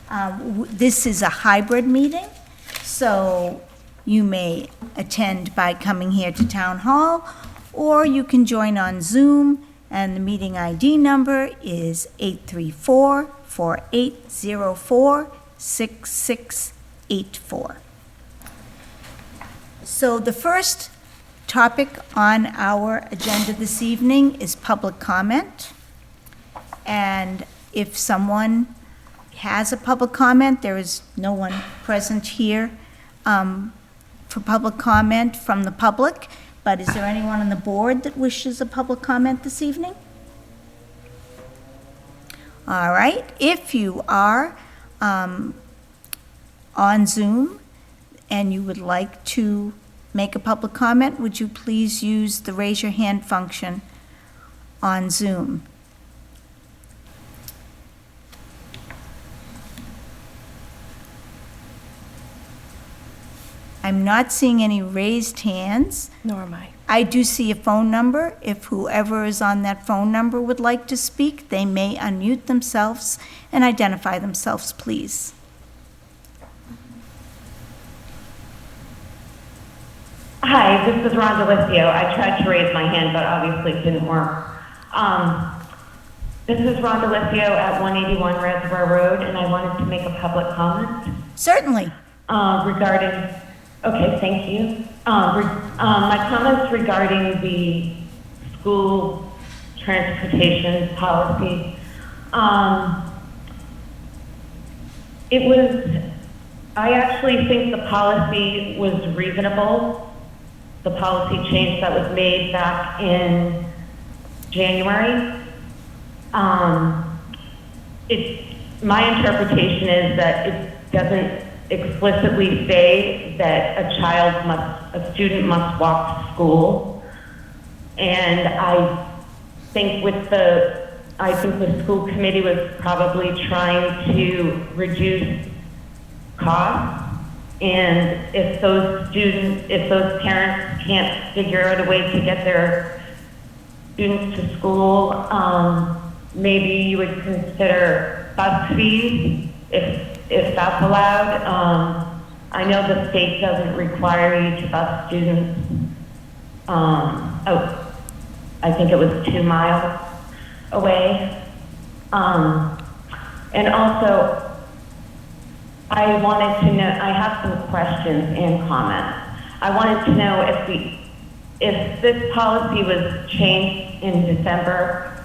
This is a hybrid meeting, so you may attend by coming here to Town Hall, or you can join on Zoom, and the meeting ID number is 834-4804-6684. So the first topic on our agenda this evening is public comment. And if someone has a public comment, there is no one present here for public comment from the public, but is there anyone on the board that wishes a public comment this evening? All right, if you are on Zoom and you would like to make a public comment, would you please use the raise your hand function on Zoom? I'm not seeing any raised hands. Nor am I. I do see a phone number. If whoever is on that phone number would like to speak, they may unmute themselves and identify themselves, please. Hi, this is Rhonda Licio. I tried to raise my hand, but obviously it didn't work. This is Rhonda Licio at 181 Reservoir Road, and I wanted to make a public comment. Certainly. Regarding, okay, thank you. My comments regarding the school transportation policy. I actually think the policy was reasonable. The policy change that was made back in January. My interpretation is that it doesn't explicitly say that a student must walk to school. And I think the school committee was probably trying to reduce costs. And if those parents can't figure out a way to get their students to school, maybe you would consider bus fees if that's allowed. I know the state doesn't require you to bus students. I think it was 2 miles away. And also, I wanted to know, I have some questions and comments. I wanted to know if this policy was changed in December.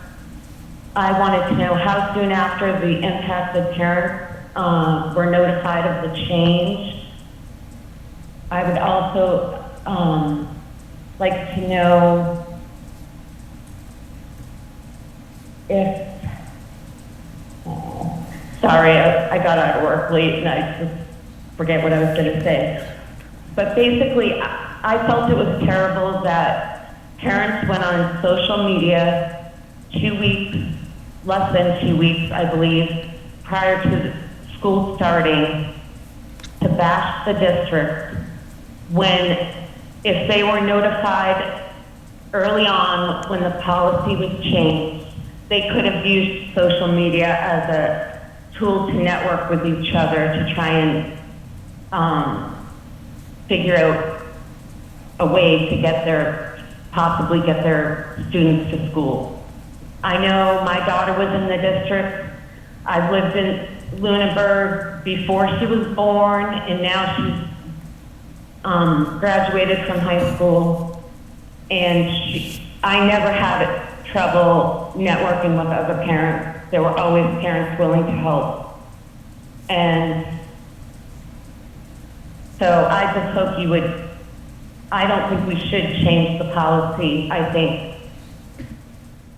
I wanted to know how soon after the impacted parents were notified of the change. I would also like to know if, sorry, I got out of work late and I just forget what I was going to say. But basically, I felt it was terrible that parents went on social media 2 weeks, less than 2 weeks, I believe, prior to school starting to bash the district when, if they were notified early on when the policy was changed, they could have used social media as a tool to network with each other to try and figure out a way to possibly get their students to school. I know my daughter was in the district. I've lived in Lunenburg before she was born, and now she's graduated from high school. And I never had trouble networking with other parents. There were always parents willing to help. And so I just hope you would, I don't think we should change the policy. I think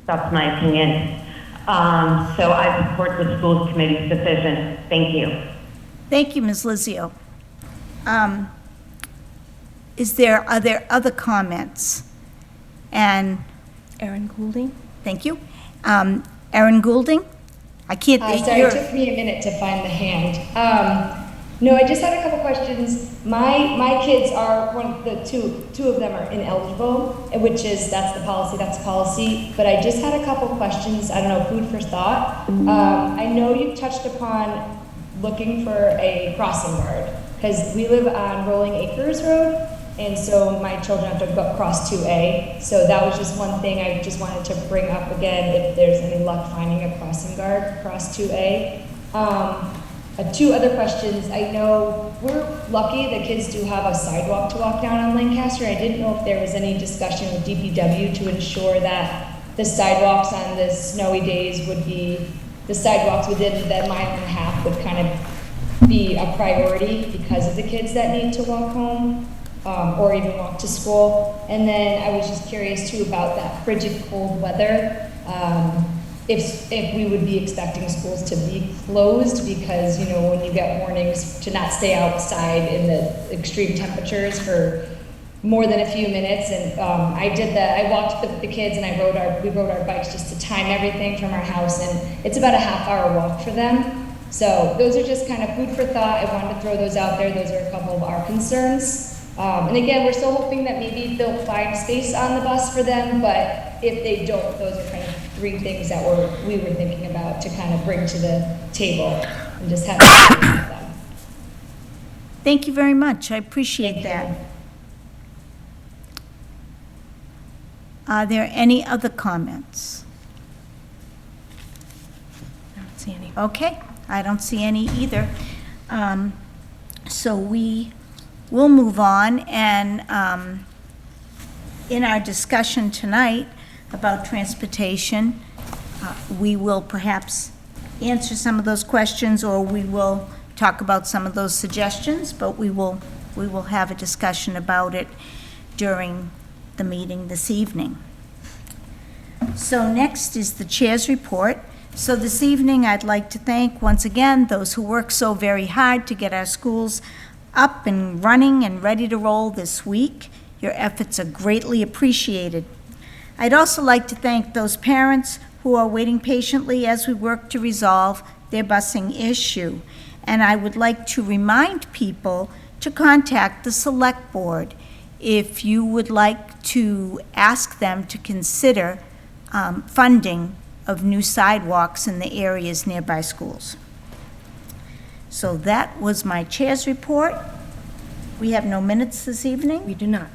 that's my opinion. So I support the schools committee's decision. Thank you. Thank you, Ms. Lizio. Are there other comments? And Erin Goulding? thank you. Erin Goulding? I can't. Sorry, it took me a minute to find the hand. No, I just had a couple questions. My kids are two of them are ineligible, which is that's the policy. But I just had a couple questions. I don't know, food for thought. I know you touched upon looking for a crossing guard, because we live on Rolling Acres Road, and so my children have to go cross 2A. So that was just one thing I just wanted to bring up again, if there's any luck finding a crossing guard across 2A. Two other questions. I know we're lucky the kids do have a sidewalk to walk down on Lancaster. I didn't know if there was any discussion with DPW to ensure that the sidewalks on the snowy days would be, the sidewalks within that 1.5 would kind of be a priority because of the kids that need to walk home or even walk to school. And then I was just curious too about that frigid cold weather. If we would be expecting schools to be closed, because, you know, when you get warnings to not stay outside in the extreme temperatures for more than a few minutes. And I walked the kids and we rode our bikes just to time everything from our house, and it's about a half-hour walk for them. So those are just kind of food for thought. I wanted to throw those out there. Those are a couple of our concerns. And again, we're still hoping that maybe they'll find space on the bus for them, but if they don't, those are kind of 3 things that we were thinking about to kind of bring to the table and just have a conversation with them. Thank you very much. I appreciate Thank that. you. Are there any other comments? I don't see any. Okay, I don't see any either. So we will move on, and in our discussion tonight about transportation, we will perhaps answer some of those questions, or we will talk about some of those suggestions, but we will have a discussion about it during the meeting this evening. So next is the chair's report. So this evening, I'd like to thank once again those who work so very hard to get our schools up and running and ready to roll this week. Your efforts are greatly appreciated. I'd also like to thank those parents who are waiting patiently as we work to resolve their busing issue. And I would like to remind people to contact the Select Board if you would like to ask them to consider funding of new sidewalks in the areas nearby schools. So that was my chair's report. We have no minutes this evening. We do not.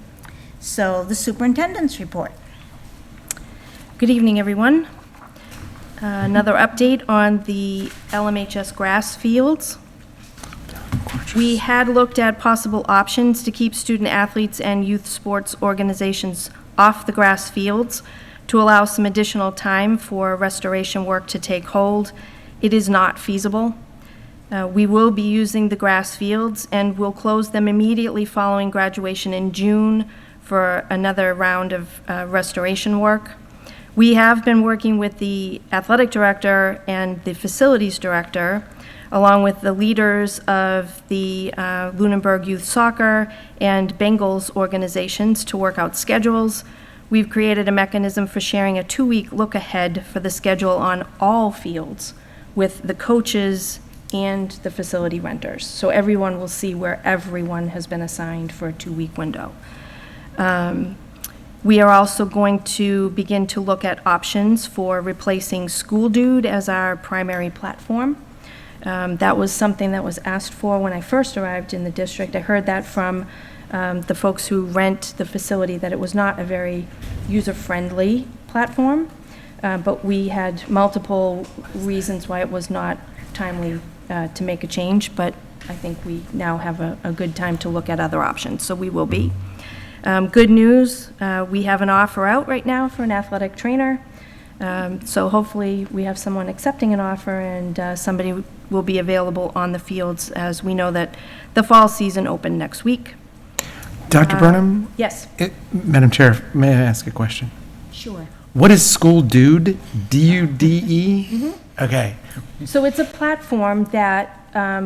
So the superintendent's report. Good evening, everyone. Another update on the LMHS grass fields. We had looked at possible options to keep student athletes and youth sports organizations off the grass fields to allow some additional time for restoration work to take hold. It is not feasible. We will be using the grass fields, and we'll close them immediately following graduation in June for another round of restoration work. We have been working with the athletic director and the facilities director, along with the leaders of the Lunenburg Youth Soccer and Bengals organizations to work out schedules. We've created a mechanism for sharing a 2-week look ahead for the schedule on all fields with the coaches and the facility renters. So everyone will see where everyone has been assigned for a 2-week window. We are also going to begin to look at options for replacing School Dude as our primary platform. That was something that was asked for when I first arrived in the district. I heard that from the folks who rent the facility, that it was not a very user-friendly platform, but we had multiple reasons why it was not timely to make a change, but I think we now have a good time to look at other options, so we will be. Good news, we have an offer out right now for an athletic trainer. So hopefully we have someone accepting an offer, and somebody will be available on the fields, as we know that the fall season opened next week. Dr. Burnham? Yes. Madam Chair, may I ask a question? Sure. What is School Dude? D-U-D-E? Mm-hmm. Okay. So it's a platform that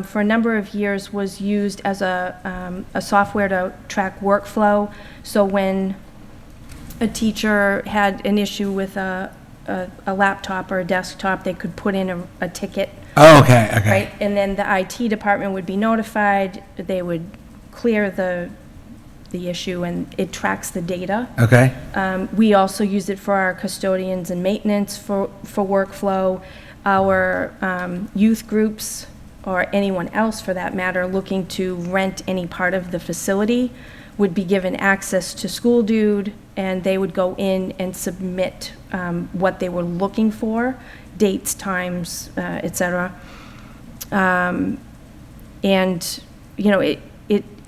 for a number of years was used as a software to track workflow. So when a teacher had an issue with a laptop or a desktop, they could put in a ticket. Oh, okay, okay. Right? And then the IT department would be notified, they would clear the issue, and it tracks the data. Okay. We also use it for our custodians and maintenance for workflow. Our youth groups or anyone else for that matter, looking to rent any part of the facility would be given access to School Dude, and they would go in and submit what they were looking for, dates, times, et cetera. And, you know,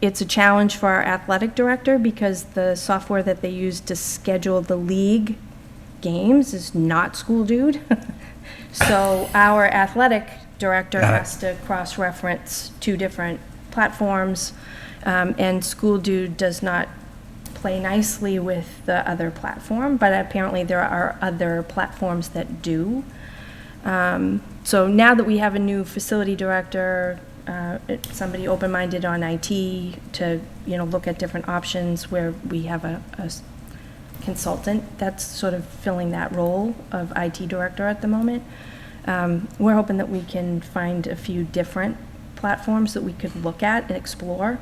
it's a challenge for our athletic director because the software that they use to schedule the league games is not School Dude. So our athletic director has to cross-reference two different platforms, and School Dude does not play nicely with the other platform, but apparently there are other platforms that do. So now that we have a new facility director, somebody open-minded on IT to, you know, look at different options where we have a consultant that's sort of filling that role of IT director at the moment. We're hoping that we can find a few different platforms that we could look at and explore,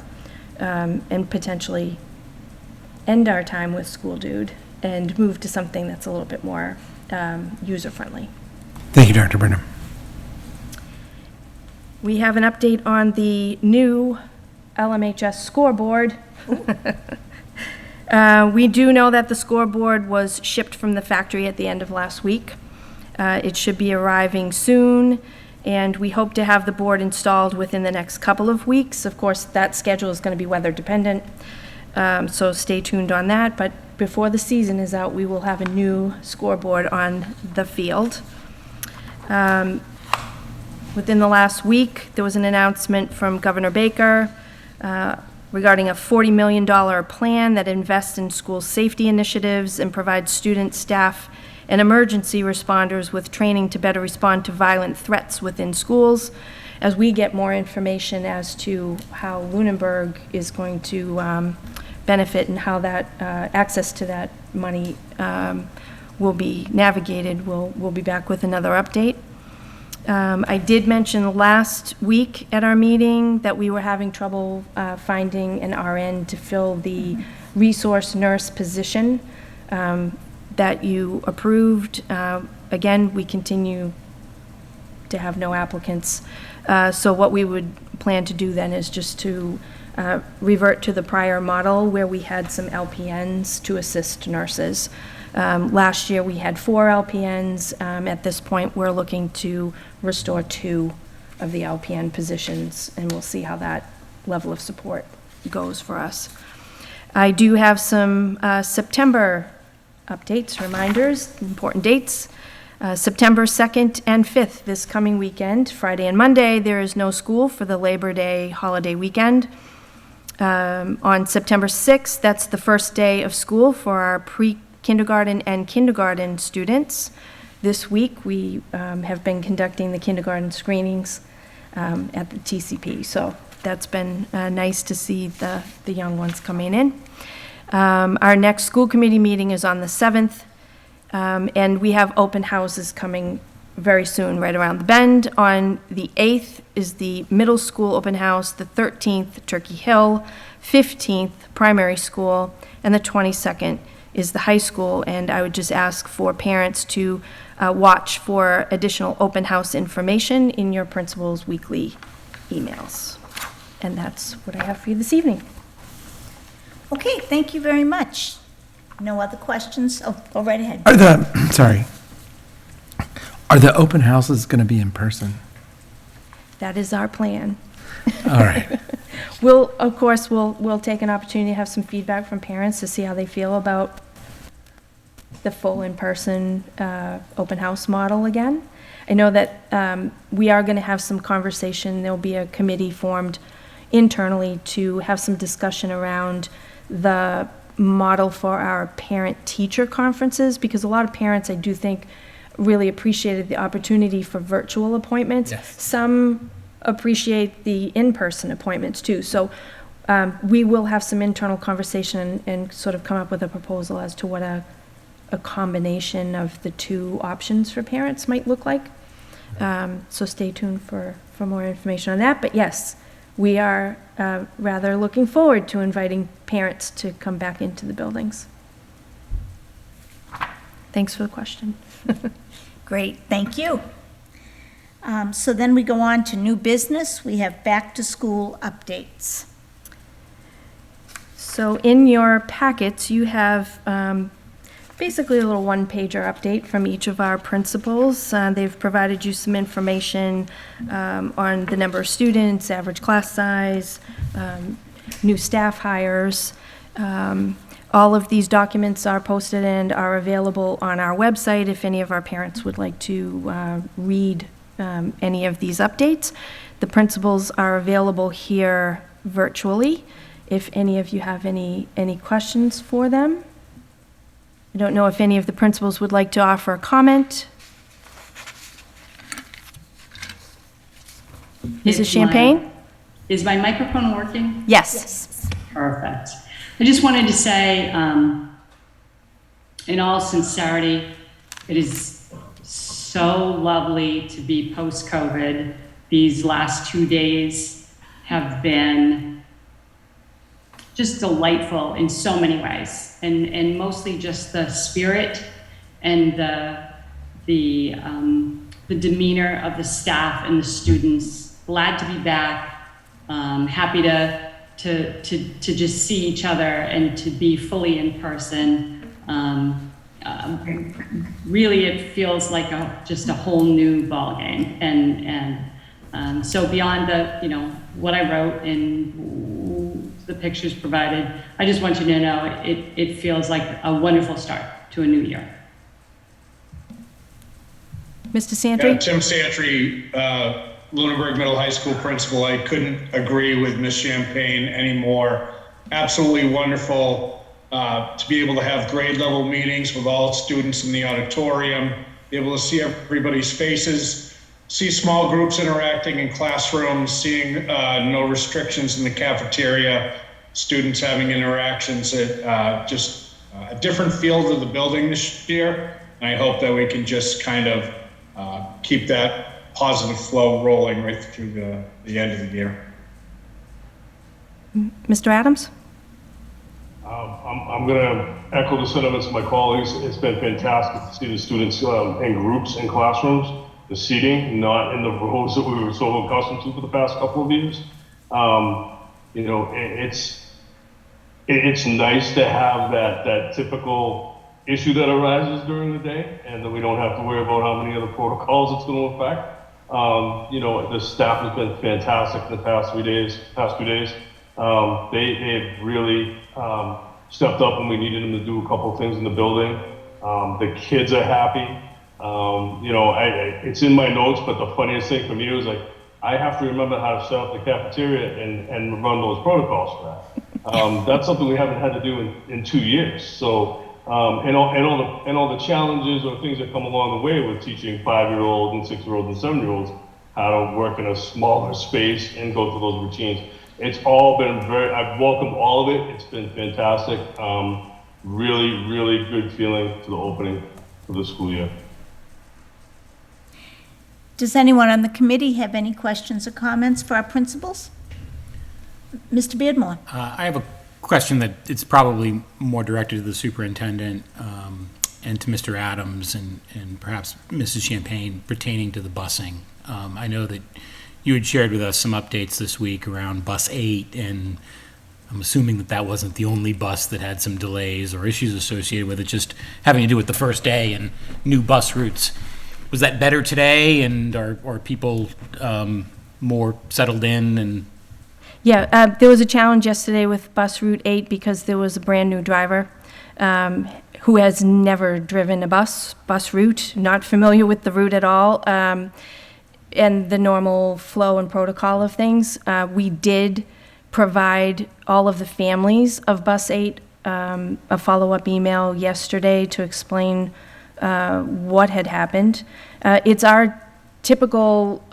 and potentially end our time with School Dude and move to something that's a little bit more user-friendly. Thank you, Dr. Burnham. We have an update on the new LMHS scoreboard. We do know that the scoreboard was shipped from the factory at the end of last week. It should be arriving soon, and we hope to have the board installed within the next couple of weeks. Of course, that schedule is going to be weather dependent, so stay tuned on that. But before the season is out, we will have a new scoreboard on the field. Within the last week, there was an announcement from Governor Baker regarding a $40 million plan that invests in school safety initiatives and provides students, staff, and emergency responders with training to better respond to violent threats within schools. As we get more information as to how Lunenburg is going to benefit and how that access to that money will be navigated, we'll be back with another update. I did mention last week at our meeting that we were having trouble finding an RN to fill the resource nurse position that you approved. Again, we continue to have no applicants. So what we would plan to do then is just to revert to the prior model where we had some LPNs to assist nurses. Last year, we had 4 LPNs. At this point, we're looking to restore 2 of the LPN positions, and we'll see how that level of support goes for us. I do have some September updates, reminders, important dates. September 2nd and 5th, this coming weekend, Friday and Monday, there is no school for the Labor Day holiday weekend. On September 6th, that's the first day of school for our pre-kindergarten and kindergarten students. This week, we have been conducting the kindergarten screenings at the TCP, so that's been nice to see the young ones coming in. Our next school committee meeting is on the 7th, and we have open houses coming very soon, right around the bend. On the 8th is the middle school open house, the 13th, Turkey Hill, 15th, primary school, and the 22nd is the high school. And I would just ask for parents to watch for additional open house information in your principal's weekly emails. And that's what I have for you this evening. Okay, thank you very much. No other questions? Oh, go right ahead. Are the open houses going to be in person? That is our plan. All right. Of course, we'll take an opportunity to have some feedback from parents to see how they feel about the full in-person open house model again. I know that we are going to have some conversation. There'll be a committee formed internally to have some discussion around the model for our parent-teacher conferences, because a lot of parents, I do think, really appreciated the opportunity for virtual appointments. Yes. Some appreciate the in-person appointments too. So we will have some internal conversation and sort of come up with a proposal as to what a combination of the two options for parents might look like. So stay tuned for more information on that. But yes, we are rather looking forward to inviting parents to come back into the buildings. Thanks for the question. Great, thank you. So then we go on to new business. We have back-to-school updates. So in your packets, you have basically a little one-pager update from each of our principals. They've provided you some information on the number of students, average class size, new staff hires. All of these documents are posted and are available on our website if any of our parents would like to read any of these updates. The principals are available here virtually if any of you have any questions for them. I don't know if any of the principals would like to offer a comment. Mrs. Champagne? Is my microphone working? Yes. Perfect. I just wanted to say, in all sincerity, it is so lovely to be post-COVID. These last 2 days have been just delightful in so many ways, and mostly just the spirit and the demeanor of the staff and the students. Glad to be back. Happy to just see each other and to be fully in person. Really, it feels like just a whole new ball game. And so beyond what I wrote and the pictures provided, I just want you to know it feels like a wonderful start to a new year. Mr. Santry? Yeah, Tim Santry, Lunenburg Middle High School principal. I couldn't agree with Ms. Champagne anymore. Absolutely wonderful to be able to have grade level meetings with all students in the auditorium, be able to see everybody's faces, see small groups interacting in classrooms, seeing no restrictions in the cafeteria, students having interactions at just a different feel to the building this year. And I hope that we can just kind of keep that positive flow rolling right through the end of the year. Mr. Adams? I'm going to echo the sentiments of my colleagues. It's been fantastic to see the students in groups in classrooms, the seating, not in the rows that we were so accustomed to for the past couple of years. It's nice to have that typical issue that arises during the day, and that we don't have to worry about how many other protocols it's going to affect. The staff has been fantastic the past 2 days. They've really stepped up when we needed them to do a couple of things in the building. The kids are happy. It's in my notes, but the funniest thing for me was I have to remember how to set up the cafeteria and run those protocols for that. That's something we haven't had to do in 2 years. So, and all the challenges or things that come along the way with teaching 5-year-olds and 6-year-olds and 7-year-olds how to work in a smaller space and go through those routines. It's all been I've welcomed all of it. It's been fantastic. Really, really good feeling to the opening of the school year. Does anyone on the committee have any questions or comments for our principals? Mr. Beardmore? I have a question that it's probably more directed to the superintendent and to Mr. Adams and perhaps Mrs. Champagne pertaining to the busing. I know that you had shared with us some updates this week around bus 8, and I'm assuming that wasn't the only bus that had some delays or issues associated with it, just having to do with the first day and new bus routes. Was that better today, and are people more settled in? And Yeah, there was a challenge yesterday with bus route 8 because there was a brand-new driver who has never driven a bus route, not familiar with the route at all, and the normal flow and protocol of things. We did provide all of the families of bus 8 a follow-up email yesterday to explain what had happened. It's our typical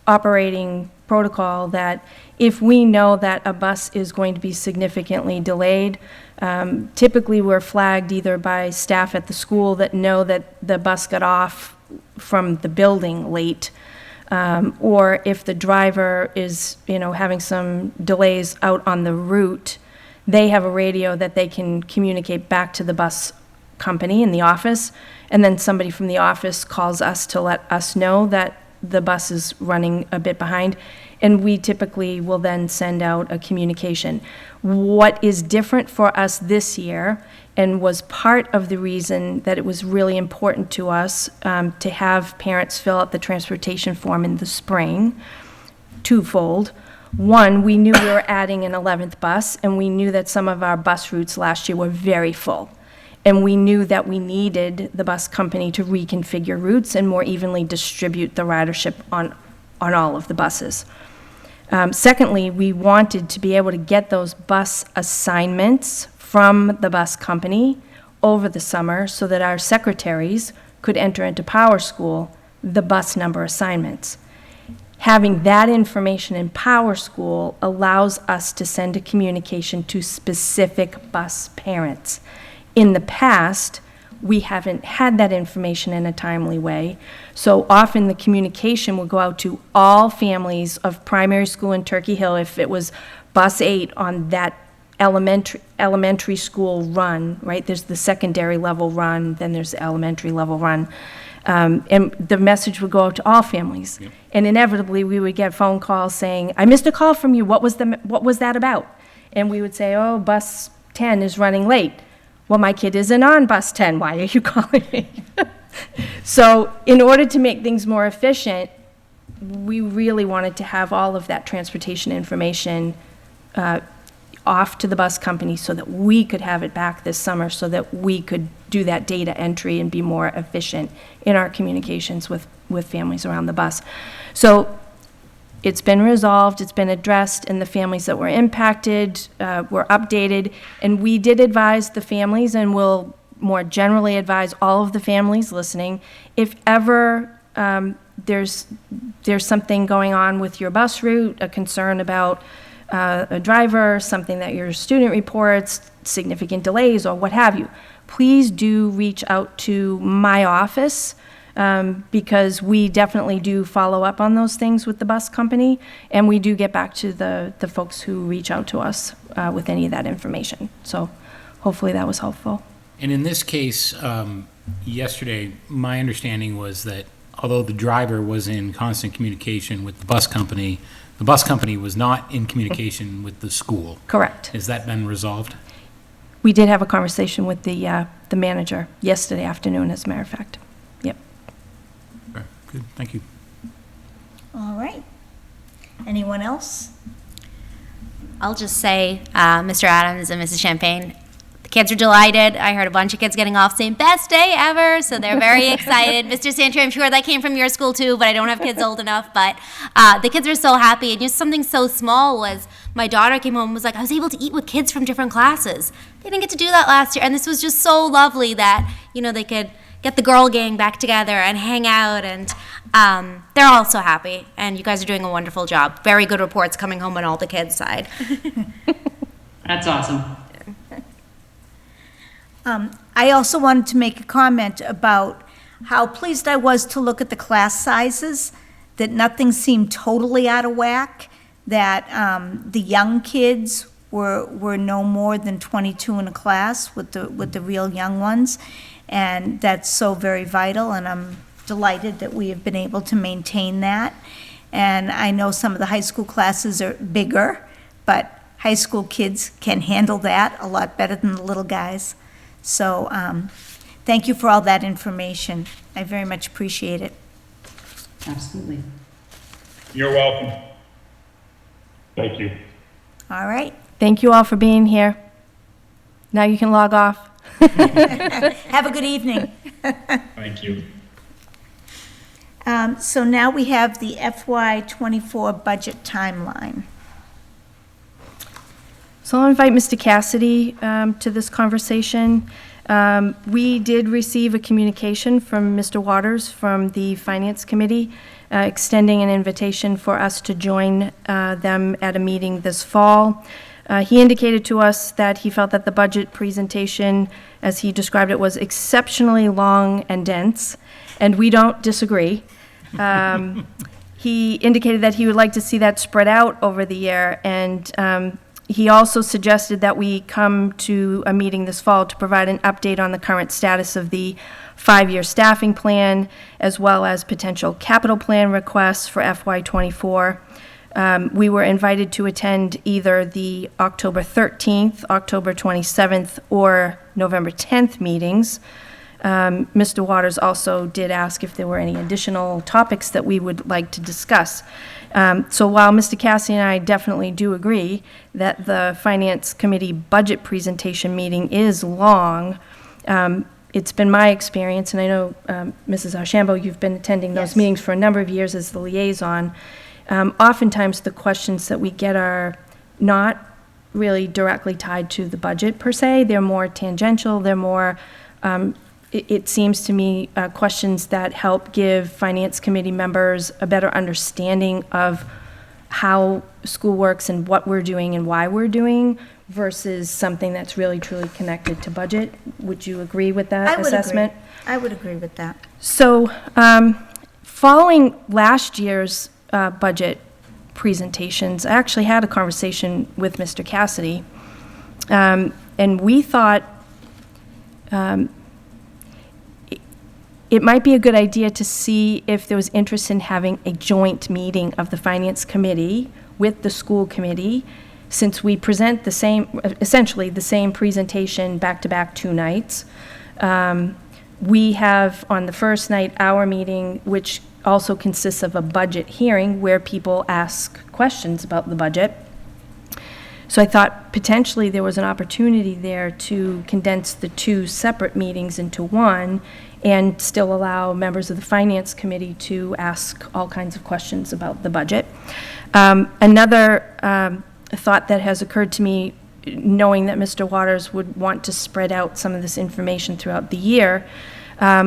operating protocol that if we know that a bus is going to be significantly delayed, typically we're flagged either by staff at the school that know that the bus got off from the building late, or if the driver is, having some delays out on the route, they have a radio that they can communicate back to the bus company in the office, and then somebody from the office calls us to let us know that the bus is running a bit behind, and we typically will then send out a communication. What is different for us this year, and was part of the reason that it was really important to us to have parents fill out the transportation form in the spring, twofold. One, we knew we were adding an 11th bus, and we knew that some of our bus routes last year were very full. And we knew that we needed the bus company to reconfigure routes and more evenly distribute the ridership on all of the buses. Secondly, we wanted to be able to get those bus assignments from the bus company over the summer so that our secretaries could enter into Power School the bus number assignments. Having that information in Power School allows us to send a communication to specific bus parents. In the past, we haven't had that information in a timely way, so often the communication will go out to all families of primary school in Turkey Hill if it was bus 8 on that elementary school run, right? There's the secondary level run, then there's the elementary level run. And the message would go out to all families. Yep. And inevitably, we would get phone calls saying, I missed a call from you, what was that about? And we would say, oh, bus 10 is running late. Well, my kid isn't on bus 10, why are you calling me? So in order to make things more efficient, we really wanted to have all of that transportation information off to the bus company so that we could have it back this summer so that we could do that data entry and be more efficient in our communications with families around the bus. So it's been resolved, it's been addressed, and the families that were impacted were updated, and we did advise the families, and will more generally advise all of the families listening, if ever there's something going on with your bus route, a concern about a driver, something that your student reports, significant delays, or what have you, please do reach out to my office, because we definitely do follow up on those things with the bus company, and we do get back to the folks who reach out to us with any of that information. So hopefully that was helpful. And in this case, yesterday, my understanding was that although the driver was in constant communication with the bus company was not in communication with the school. Correct. Has that been resolved? We did have a conversation with the manager yesterday afternoon, as a matter of fact. Yep. Okay, good, thank you. All right. Anyone else? I'll just say, Mr. Adams and Mrs. Champagne, the kids are delighted. I heard a bunch of kids getting off saying, best day ever, so they're very excited. Mr. Santry, I'm sure that came from your school too, but I don't have kids old enough. But the kids are so happy. And just something so small was my daughter came home and was like, I was able to eat with kids from different classes. They didn't get to do that last year. And this was just so lovely that, you know, they could get the girl gang back together and hang out. And they're all so happy. And you guys are doing a wonderful job. Very good reports coming home on all the kids' side. That's awesome. I also wanted to make a comment about how pleased I was to look at the class sizes, that nothing seemed totally out of whack, that the young kids were no more than 22 in a class with the real young ones, and that's so very vital, and I'm delighted that we have been able to maintain that. And I know some of the high school classes are bigger, but high school kids can handle that a lot better than the little guys. So thank you for all that information. I very much appreciate it. Absolutely. You're welcome. Thank you. All right. Thank you all for being here. Now you can log off. Have a good evening. Thank you. So now we have the FY24 budget timeline. So I'll invite Mr. Cassidy to this conversation. We did receive a communication from Mr. Waters from the Finance Committee extending an invitation for us to join them at a meeting this fall. He indicated to us that he felt that the budget presentation, as he described it, was exceptionally long and dense, and we don't disagree. He indicated that he would like to see that spread out over the year, and He also suggested that we come to a meeting this fall to provide an update on the current status of the 5-year staffing plan, as well as potential capital plan requests for FY '24. We were invited to attend either the October 13th, October 27th, or November 10th meetings. Mr. Waters also did ask if there were any additional topics that we would like to discuss. So while Mr. Cassidy and I definitely do agree that the Finance Committee budget presentation meeting is long, it's been my experience, and I know, Mrs. Archambault, you've been attending those Yes. meetings for a number of years as the liaison. Oftentimes, the questions that we get are not really directly tied to the budget per se. They're more tangential. They're more, it seems to me, questions that help give Finance Committee members a better understanding of how school works and what we're doing and why we're doing, versus something that's really truly connected to budget. Would you agree with that assessment? I would agree with that. So, following last year's budget presentations, I actually had a conversation with Mr. Cassidy, and we thought it might be a good idea to see if there was interest in having a joint meeting of the Finance Committee with the school committee, since we present the same, essentially the same presentation back-to-back 2 nights. We have on the first night our meeting, which also consists of a budget hearing where people ask questions about the budget. So I thought potentially there was an opportunity there to condense the 2 separate meetings into one and still allow members of the Finance Committee to ask all kinds of questions about the budget. Another thought that has occurred to me, knowing that Mr. Waters would want to spread out some of this information throughout the year,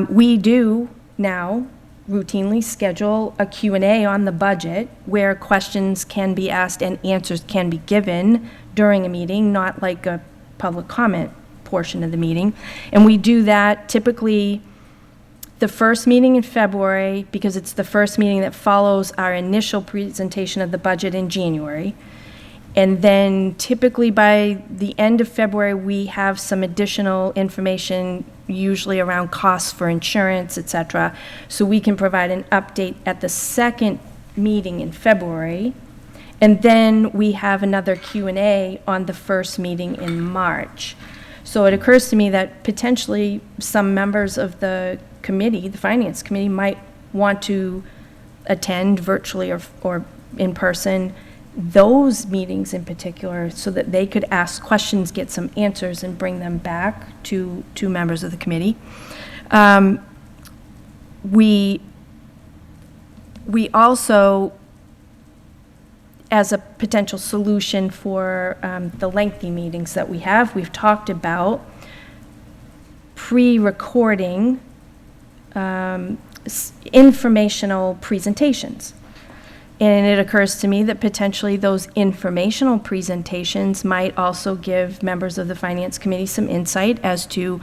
we do now routinely schedule a Q&A on the budget where questions can be asked and answers can be given during a meeting, not like a public comment portion of the meeting. And we do that typically the first meeting in February, because it's the first meeting that follows our initial presentation of the budget in January. And then typically by the end of February, we have some additional information, usually around costs for insurance, et cetera. So we can provide an update at the second meeting in February. And then we have another Q&A on the first meeting in March. So it occurs to me that potentially some members of the committee, the Finance Committee, might want to attend virtually or in person those meetings in particular, so that they could ask questions, get some answers, and bring them back to members of the committee. We also, as a potential solution for the lengthy meetings that we have, we've talked about pre-recording informational presentations. And it occurs to me that potentially those informational presentations might also give members of the Finance Committee some insight as to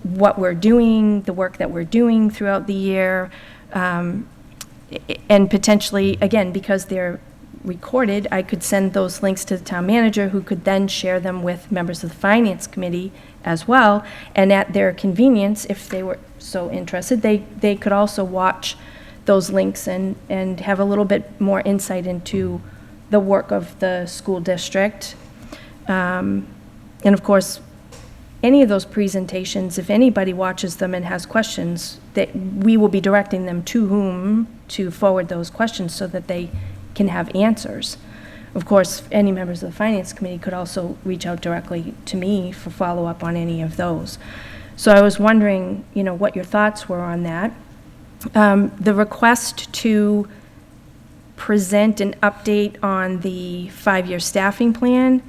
what we're doing, the work that we're doing throughout the year, and potentially, again, because they're recorded, I could send those links to the town manager, who could then share them with members of the Finance Committee as well, and at their convenience, if they were so interested, they could also watch those links and have a little bit more insight into the work of the school district. And of course, any of those presentations, if anybody watches them and has questions, that we will be directing them to whom to forward those questions so that they can have answers. Of course, any members of the Finance Committee could also reach out directly to me for follow-up on any of those. So I was wondering, what your thoughts were on that. The request to present an update on the 5-year staffing plan,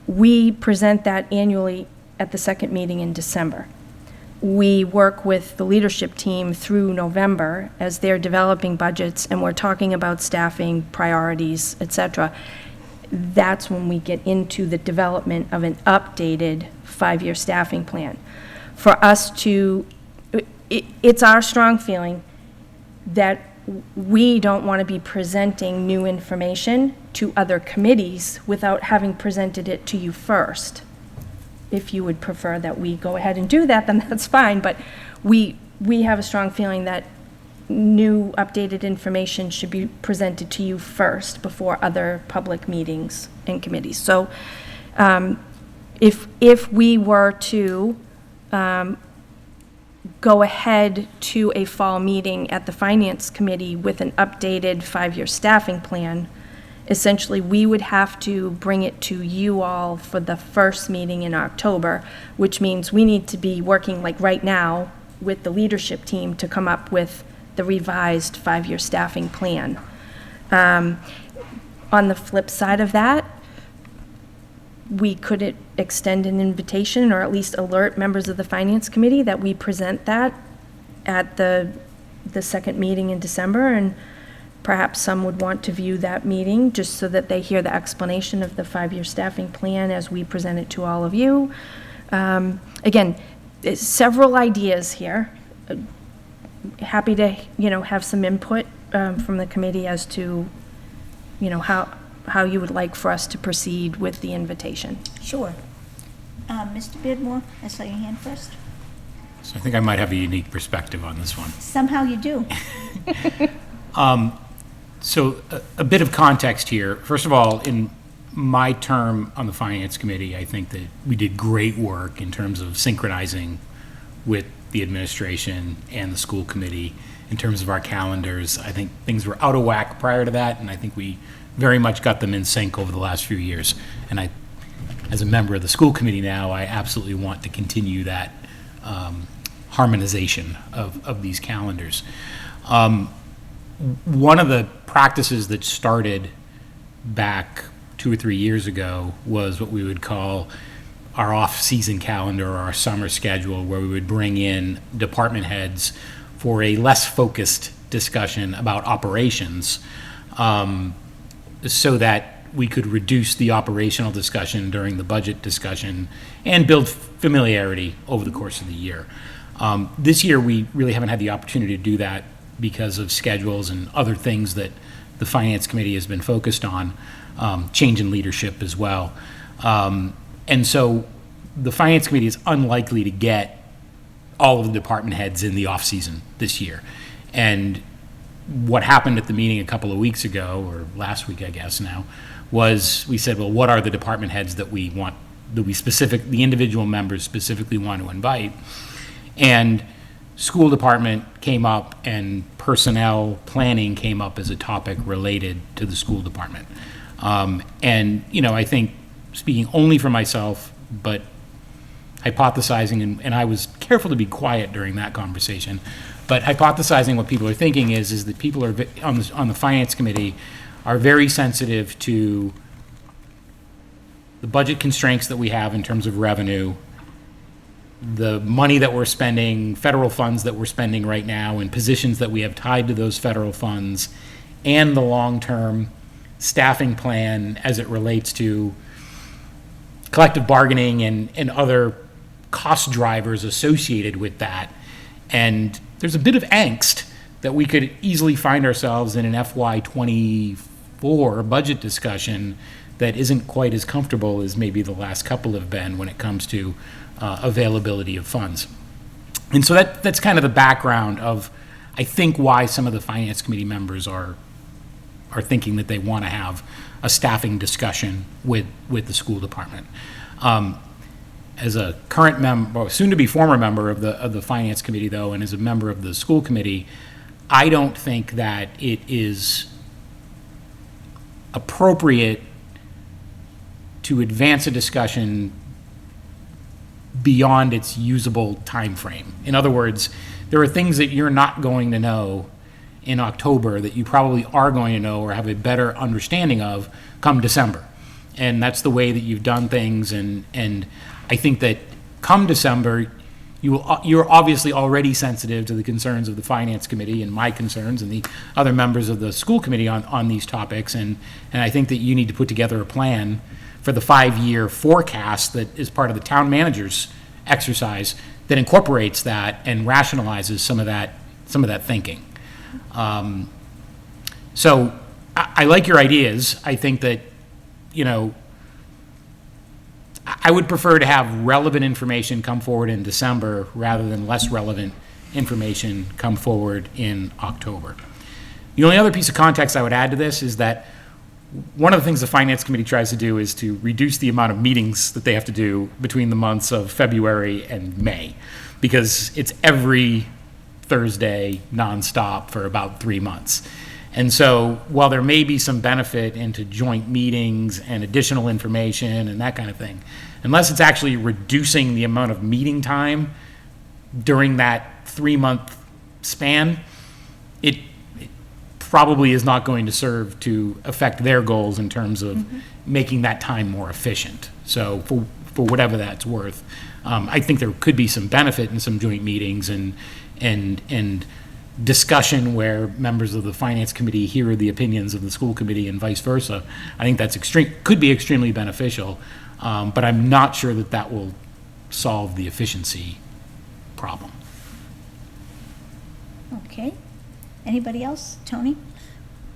we present that annually at the second meeting in December. We work with the leadership team through November as they're developing budgets and we're talking about staffing priorities, et cetera. That's when we get into the development of an updated 5-year staffing plan. For us to, it's our strong feeling that we don't want to be presenting new information to other committees without having presented it to you first. If you would prefer that we go ahead and do that, then that's fine, but we have a strong feeling that new updated information should be presented to you first before other public meetings and committees. So if we were to go ahead to a fall meeting at the Finance Committee with an updated 5-year staffing plan, essentially we would have to bring it to you all for the first meeting in October, which means we need to be working like right now with the leadership team to come up with the revised 5-year staffing plan. On the flip side of that, we could extend an invitation or at least alert members of the Finance Committee that we present that at the second meeting in December, and perhaps some would want to view that meeting just so that they hear the explanation of the 5-year staffing plan as we present it to all of you. Again, there's several ideas here. Happy to, have some input from the committee as to, how you would like for us to proceed with the invitation. Sure. Mr. Beardmore, I saw your hand first. So I think I might have a unique perspective on this one. Somehow you do. So a bit of context here. First of all, in my term on the Finance Committee, I think that we did great work in terms of synchronizing with the administration and the school committee in terms of our calendars. I think things were out of whack prior to that, and I think we very much got them in sync over the last few years. And I, as a member of the school committee now, I absolutely want to continue that harmonization of these calendars. One of the practices that started back 2 or 3 years ago was what we would call our off-season calendar or our summer schedule, where we would bring in department heads for a less focused discussion about operations, so that we could reduce the operational discussion during the budget discussion and build familiarity over the course of the year. This year, we really haven't had the opportunity to do that because of schedules and other things that the Finance Committee has been focused on, change in leadership as well. And so the Finance Committee is unlikely to get all of the department heads in the off-season this year. And what happened at the meeting a couple of weeks ago, or last week, I guess now, was we said, well, what are the department heads that we want, the individual members specifically want to invite? And school department came up and personnel planning came up as a topic related to the school department. And, I think, speaking only for myself, but hypothesizing, and I was careful to be quiet during that conversation, but hypothesizing what people are thinking is that people are on the Finance Committee are very sensitive to the budget constraints that we have in terms of revenue, the money that we're spending, federal funds that we're spending right now, and positions that we have tied to those federal funds, and the long-term staffing plan as it relates to collective bargaining and other cost drivers associated with that. And there's a bit of angst that we could easily find ourselves in an FY24 budget discussion that isn't quite as comfortable as maybe the last couple have been when it comes to availability of funds. And so that's kind of the background of, I think, why some of the Finance Committee members are thinking that they want to have a staffing discussion with the school department. As a current member, soon-to-be former member of the Finance Committee, though, and as a member of the school committee, I don't think that it is appropriate to advance a discussion beyond its usable time frame. In other words, there are things that you're not going to know in October that you probably are going to know or have a better understanding of come December. And that's the way that you've done things. And I think that come December, you're obviously already sensitive to the concerns of the Finance Committee and my concerns and the other members of the school committee on these topics. And I think that you need to put together a plan for the 5-year forecast that is part of the town manager's exercise that incorporates that and rationalizes some of that thinking. So I like your ideas. I think that, you know, I would prefer to have relevant information come forward in December rather than less relevant information come forward in October. The only other piece of context I would add to this is that one of the things the Finance Committee tries to do is to reduce the amount of meetings that they have to do between the months of February and May, because it's every Thursday nonstop for about 3 months. And so while there may be some benefit into joint meetings and additional information and that kind of thing, unless it's actually reducing the amount of meeting time during that 3-month span, it probably is not going to serve to affect their goals in terms of making that time more efficient. So for whatever that's worth, I think there could be some benefit in some joint meetings and discussion where members of the Finance Committee hear the opinions of the school committee and vice versa. I think that's could be extremely beneficial, but I'm not sure that that will solve the efficiency problem. Okay. Anybody else? Tony?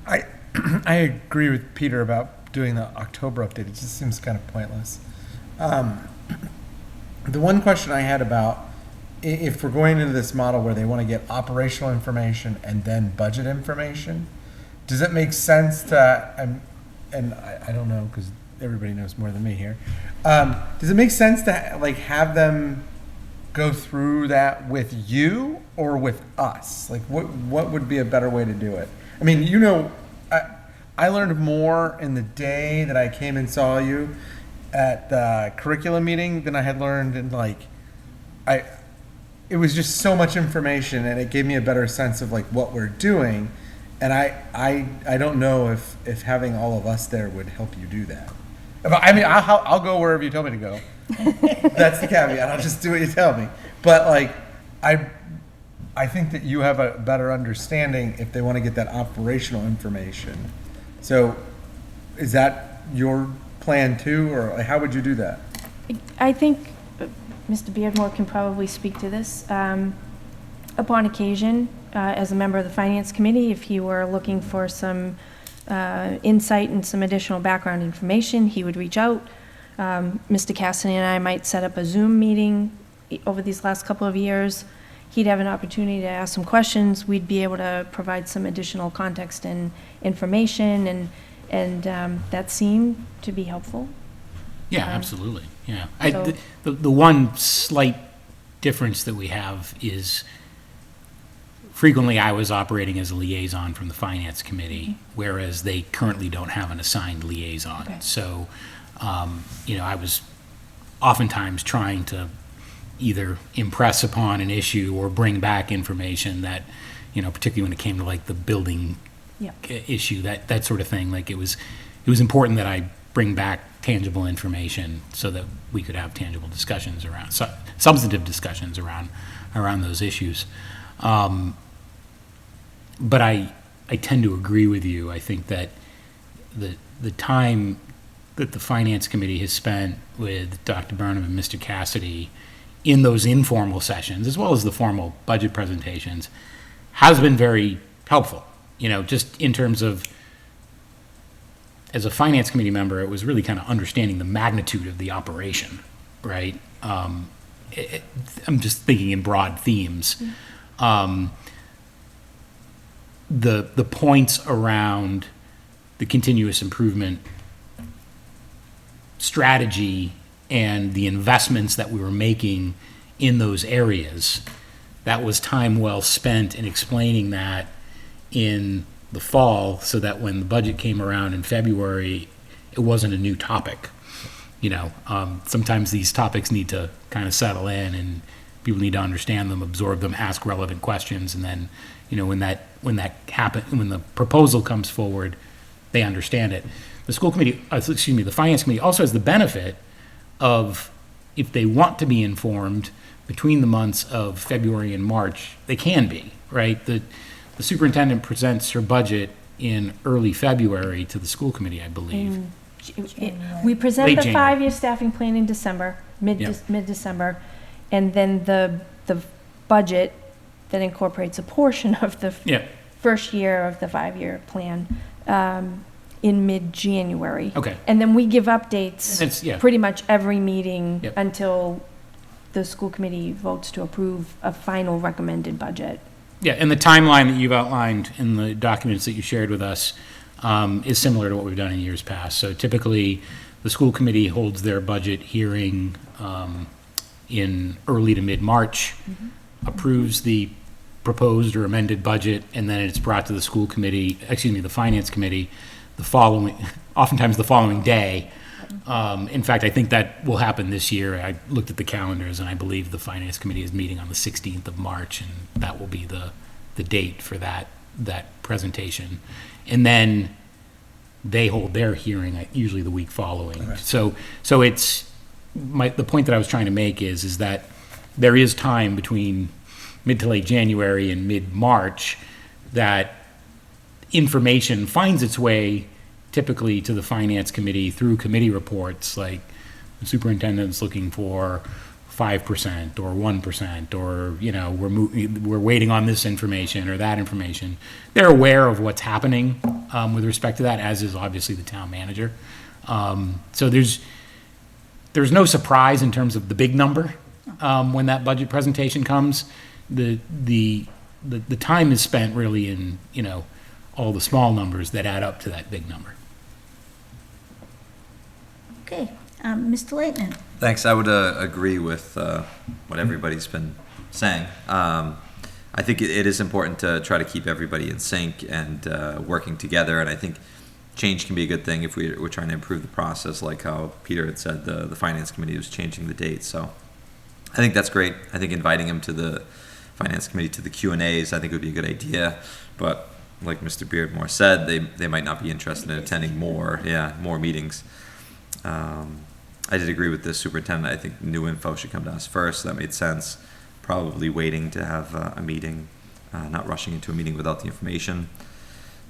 I agree with Peter about doing the October update. It just seems kind of pointless. The one question I had about if we're going into this model where they want to get operational information and then budget information, does it make sense to, and I don't know because everybody knows more than me here, does it make sense to have them go through that with you or with us? Like what would be a better way to do it? I mean, you know, I learned more in the day that I came and saw you at the curriculum meeting than I had learned in it was just so much information and it gave me a better sense of what we're doing. And I don't know if having all of us there would help you do that. I mean, I'll go wherever you tell me to go. That's the caveat. I'll just do what you tell me. But I think that you have a better understanding if they want to get that operational information. So is that your plan too, or how would you do that? I think Mr. Beardmore can probably speak to this. Upon occasion, as a member of the Finance Committee, if he were looking for some insight and some additional background information, he would reach out. Mr. Cassidy and I might set up a Zoom meeting over these last couple of years. He'd have an opportunity to ask some questions. We'd be able to provide some additional context and information, and that seemed to be helpful. Yeah, absolutely. Yeah. So- The one slight difference that we have is frequently I was operating as a liaison from the Finance Committee, whereas they currently don't have an assigned liaison. Okay. So, you know, I was oftentimes trying to either impress upon an issue or bring back information that, you know, particularly when it came to the building issue, that sort of thing. It was important that I bring back tangible information so that we could have tangible discussions around, substantive discussions around those issues. But I tend to agree with you. I think that the time that the Finance Committee has spent with Dr. Burnham and Mr. Cassidy in those informal sessions, as well as the formal budget presentations, has been very helpful. You know, just in terms of, as a Finance Committee member, it was really kind of understanding the magnitude of the operation, right? I'm just thinking in broad themes. The points around the continuous improvement strategy and the investments that we were making in those areas, that was time well spent in explaining that in the fall, so that when the budget came around in February, it wasn't a new topic. You know, sometimes these topics need to kind of settle in and people need to understand them, absorb them, ask relevant questions, and then, you know, when that happens, when the proposal comes forward, they understand it. The school committee, the Finance Committee also has the benefit of, if they want to be informed between the months of February and March, they can be, right? The superintendent presents her budget in early February to the school committee, I believe. We present Late the January. 5-year staffing plan in December, Yep. mid-December, and then the budget that incorporates a portion of the Yeah. first year of the 5-year plan in mid-January. Okay. And then we give updates Yeah. pretty much every meeting Yep. until the school committee votes to approve a final recommended budget. Yeah, and the timeline that you've outlined in the documents that you shared with us is similar to what we've done in years past. So typically, the school committee holds their budget hearing in early to mid-March, approves the proposed or amended budget, and then it's brought to the school committee, the finance committee, oftentimes the following day. In fact, I think that will happen this year. I looked at the calendars, and I believe the finance committee is meeting on the 16th of March, and that will be the date for that presentation. And then they hold their hearing usually the week following. Okay. So it's the point that I was trying to make is that there is time between mid to late January and mid-March that information finds its way typically to the finance committee through committee reports, like the superintendent's looking for 5% or 1%, or, we're waiting on this information or that information. They're aware of what's happening with respect to that, as is obviously the town manager. So there's no surprise in terms of the big number when that budget presentation comes. The time is spent really in, all the small numbers that add up to that big number. Okay, Mr. Leighton. Thanks. I would agree with what everybody's been saying. I think it is important to try to keep everybody in sync and working together. And I think change can be a good thing if we're trying to improve the process, like how Peter had said the finance committee was changing the date. So I think that's great. I think inviting him to the finance committee to the Q&As, I think would be a good idea. But like Mr. Beardmore said, they might not be interested in attending more meetings. I did agree with the superintendent. I think new info should come to us first. That made sense. Probably waiting to have a meeting, not rushing into a meeting without the information.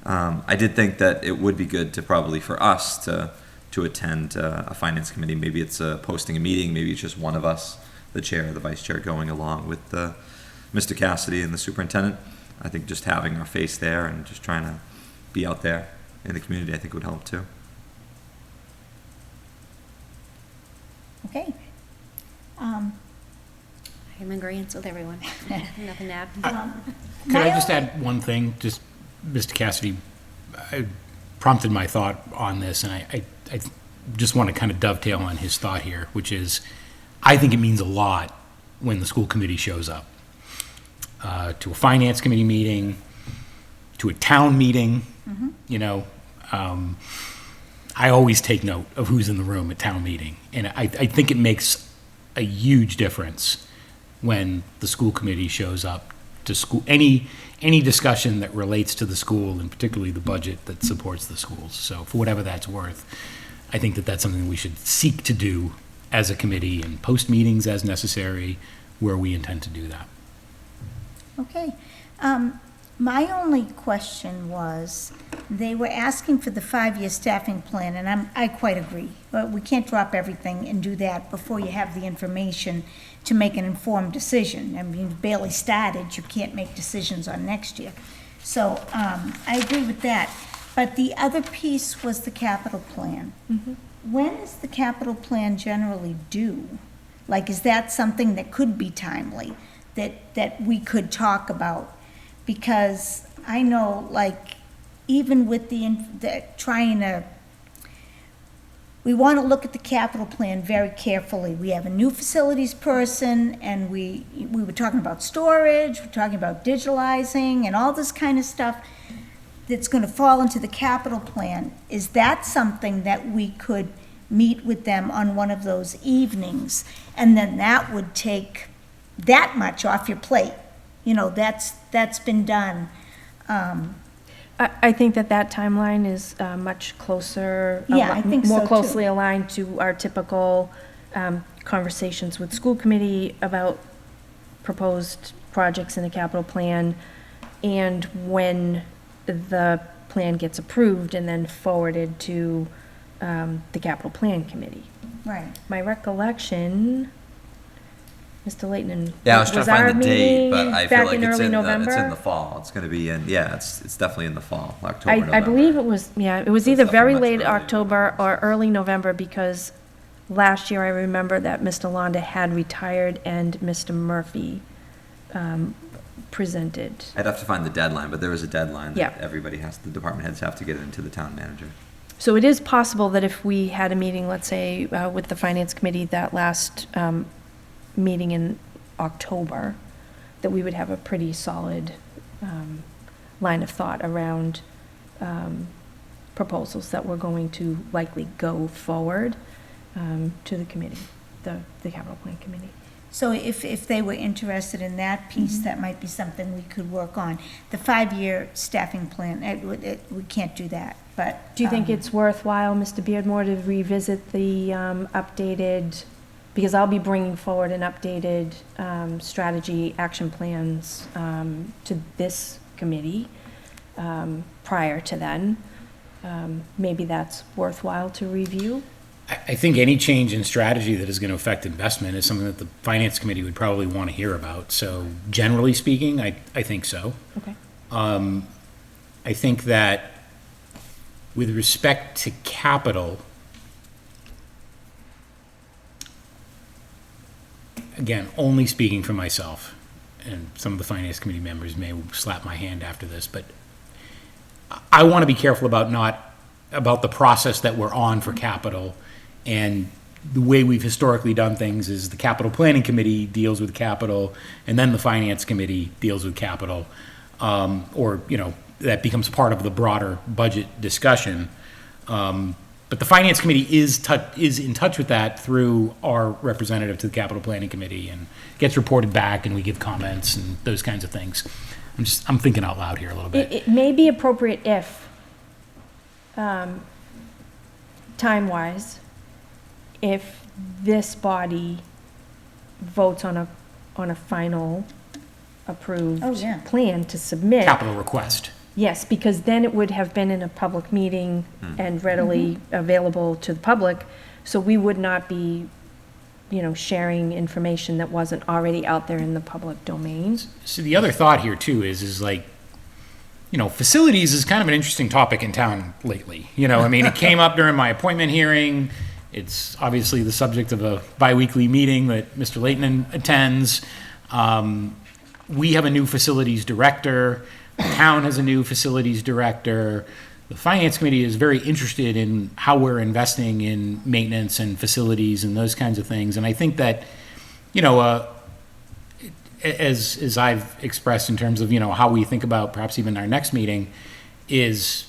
I did think that it would be good to probably for us to attend a finance committee. Maybe it's posting a meeting. Maybe it's just one of us, the chair or the vice chair, going along with Mr. Cassidy and the superintendent. I think just having our face there and just trying to be out there in the community, I think would help too. Okay. I'm in agreement with everyone. Nothing to add. Could I just add one thing? Just, Mr. Cassidy prompted my thought on this, and I just want to kind of dovetail on his thought here, which is, I think it means a lot when the school committee shows up to a finance committee meeting, to a town meeting. I always take note of who's in the room at town meeting, and I think it makes a huge difference when the school committee shows up to school, any discussion that relates to the school, and particularly the budget that supports the schools. So for whatever that's worth, I think that that's something we should seek to do as a committee and post meetings as necessary where we intend to do that. Okay. My only question was, they were asking for the 5-year staffing plan, and I quite agree. But we can't drop everything and do that before you have the information to make an informed decision. I mean, you've barely started, you can't make decisions on next year. So I agree with that. But the other piece was the capital plan. When is the capital plan generally due? Like, is that something that could be timely, that we could talk about? Because I know, like, even with we want to look at the capital plan very carefully. We have a new facilities person, and we were talking about storage, we're talking about digitalizing, and all this kind of stuff that's going to fall into the capital plan. Is that something that we could meet with them on one of those evenings? And then that would take that much off your plate. That's been done. I think that timeline is much closer, Yeah, I think so, more too. closely aligned to our typical conversations with school committee about proposed projects in the capital plan, and when the plan gets approved and then forwarded to the capital plan committee. Right. My recollection, Mr. Leighton. Yeah, I was trying to our find the date, meeting but I feel back like in it's early in November? the fall. It's going to be in, yeah, it's definitely in the fall, October, I November. believe it was, yeah, it was So it's either definitely very much late earlier. October or early November, because last year I remember that Mr. Londa had retired and Mr. Murphy presented. I'd have to find the deadline, but there is a deadline Yeah. that the department heads have to get it into the town manager. So it is possible that if we had a meeting, let's say, with the finance committee, that last meeting in October, that we would have a pretty solid line of thought around proposals that were going to likely go forward to the committee, the capital plan committee. So if they were interested in that piece, that might be something we could work on. The 5-year staffing plan, we can't do that, but. Do you think it's worthwhile, Mr. Beardmore, to revisit the updated, because I'll be bringing forward an updated strategy action plans to this committee prior to then? Maybe that's worthwhile to review? I think any change in strategy that is going to affect investment is something that the finance committee would probably want to hear about. So generally speaking, I think so. Okay. I think that with respect to capital, again, only speaking for myself, and some of the finance committee members may slap my hand after this, but I want to be careful about the process that we're on for capital. And the way we've historically done things is the capital planning committee deals with capital, and then the finance committee deals with capital, or, that becomes part of the broader budget discussion. But the finance committee is in touch with that through our representative to the capital planning committee, and gets reported back, and we give comments and those kinds of things. I'm thinking out loud here a little bit. It may be appropriate if, time-wise, if this body votes on a final approved Oh, yeah. plan to submit. Capital request. Yes, because then it would have been in a public meeting and readily available to the public, so we would not be, sharing information that wasn't already out there in the public domain. So the other thought here too is like, facilities is kind of an interesting topic in town lately. It came up during my appointment hearing. It's obviously the subject of a biweekly meeting that Mr. Leighton attends. We have a new facilities director. The town has a new facilities director. The finance committee is very interested in how we're investing in maintenance and facilities and those kinds of things. And I think that, as I've expressed in terms of, how we think about perhaps even our next meeting, is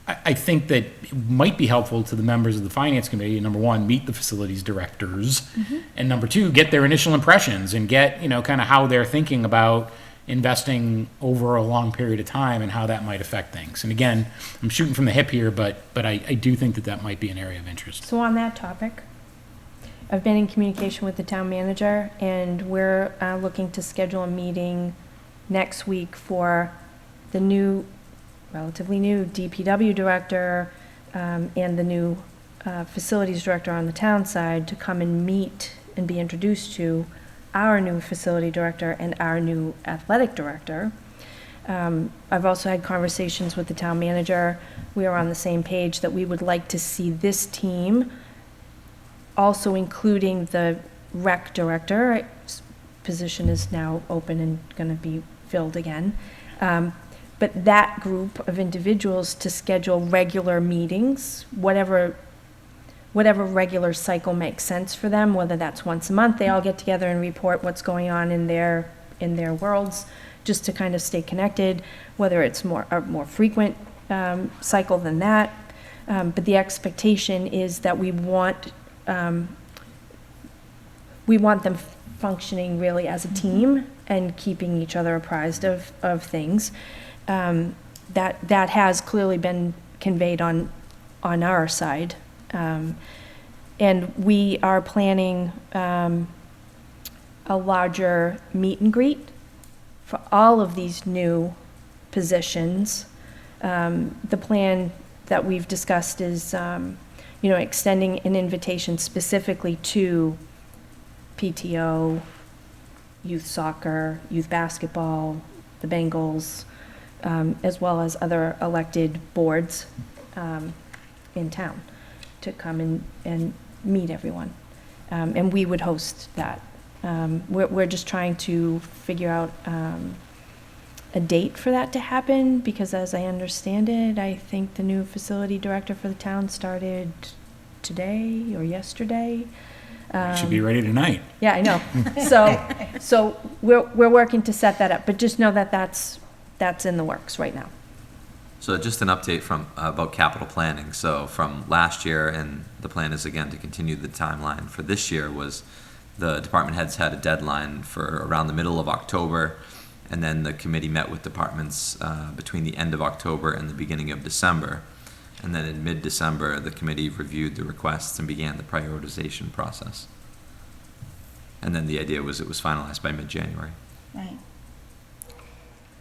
I think that it might be helpful to the members of the finance committee, number one, meet the facilities directors, and number two, get their initial impressions and get, kind of how they're thinking about investing over a long period of time and how that might affect things. And again, I'm shooting from the hip here, but I do think that might be an area of interest. So on that topic, I've been in communication with the town manager, and we're looking to schedule a meeting next week for the relatively new DPW director and the new facilities director on the town side to come and meet and be introduced to our new facility director and our new athletic director. I've also had conversations with the town manager. We are on the same page that we would like to see this team, also including the rec director. Position is now open and going to be filled again. But that group of individuals to schedule regular meetings, whatever regular cycle makes sense for them, whether that's once a month, they all get together and report what's going on in their worlds, just to kind of stay connected, whether it's a more frequent cycle than that. But the expectation is that we want them functioning really as a team and keeping each other apprised of things. That has clearly been conveyed on our side. And we are planning a larger meet and greet for all of these new positions. The plan that we've discussed is, extending an invitation specifically to PTO, youth soccer, youth basketball, the Bengals, as well as other elected boards in town to come and meet everyone. And we would host that. We're just trying to figure out a date for that to happen, because as I understand it, I think the new facility director for the town started today or yesterday. Should be ready tonight. Yeah, I know. So we're working to set that up, but just know that that's in the works right now. So just an update from about capital planning. So from last year, and the plan is again to continue the timeline for this year, was the department heads had a deadline for around the middle of October, and then the committee met with departments between the end of October and the beginning of December. And then in mid-December, the committee reviewed the requests and began the prioritization process. And then the idea was it was finalized by mid-January. Right.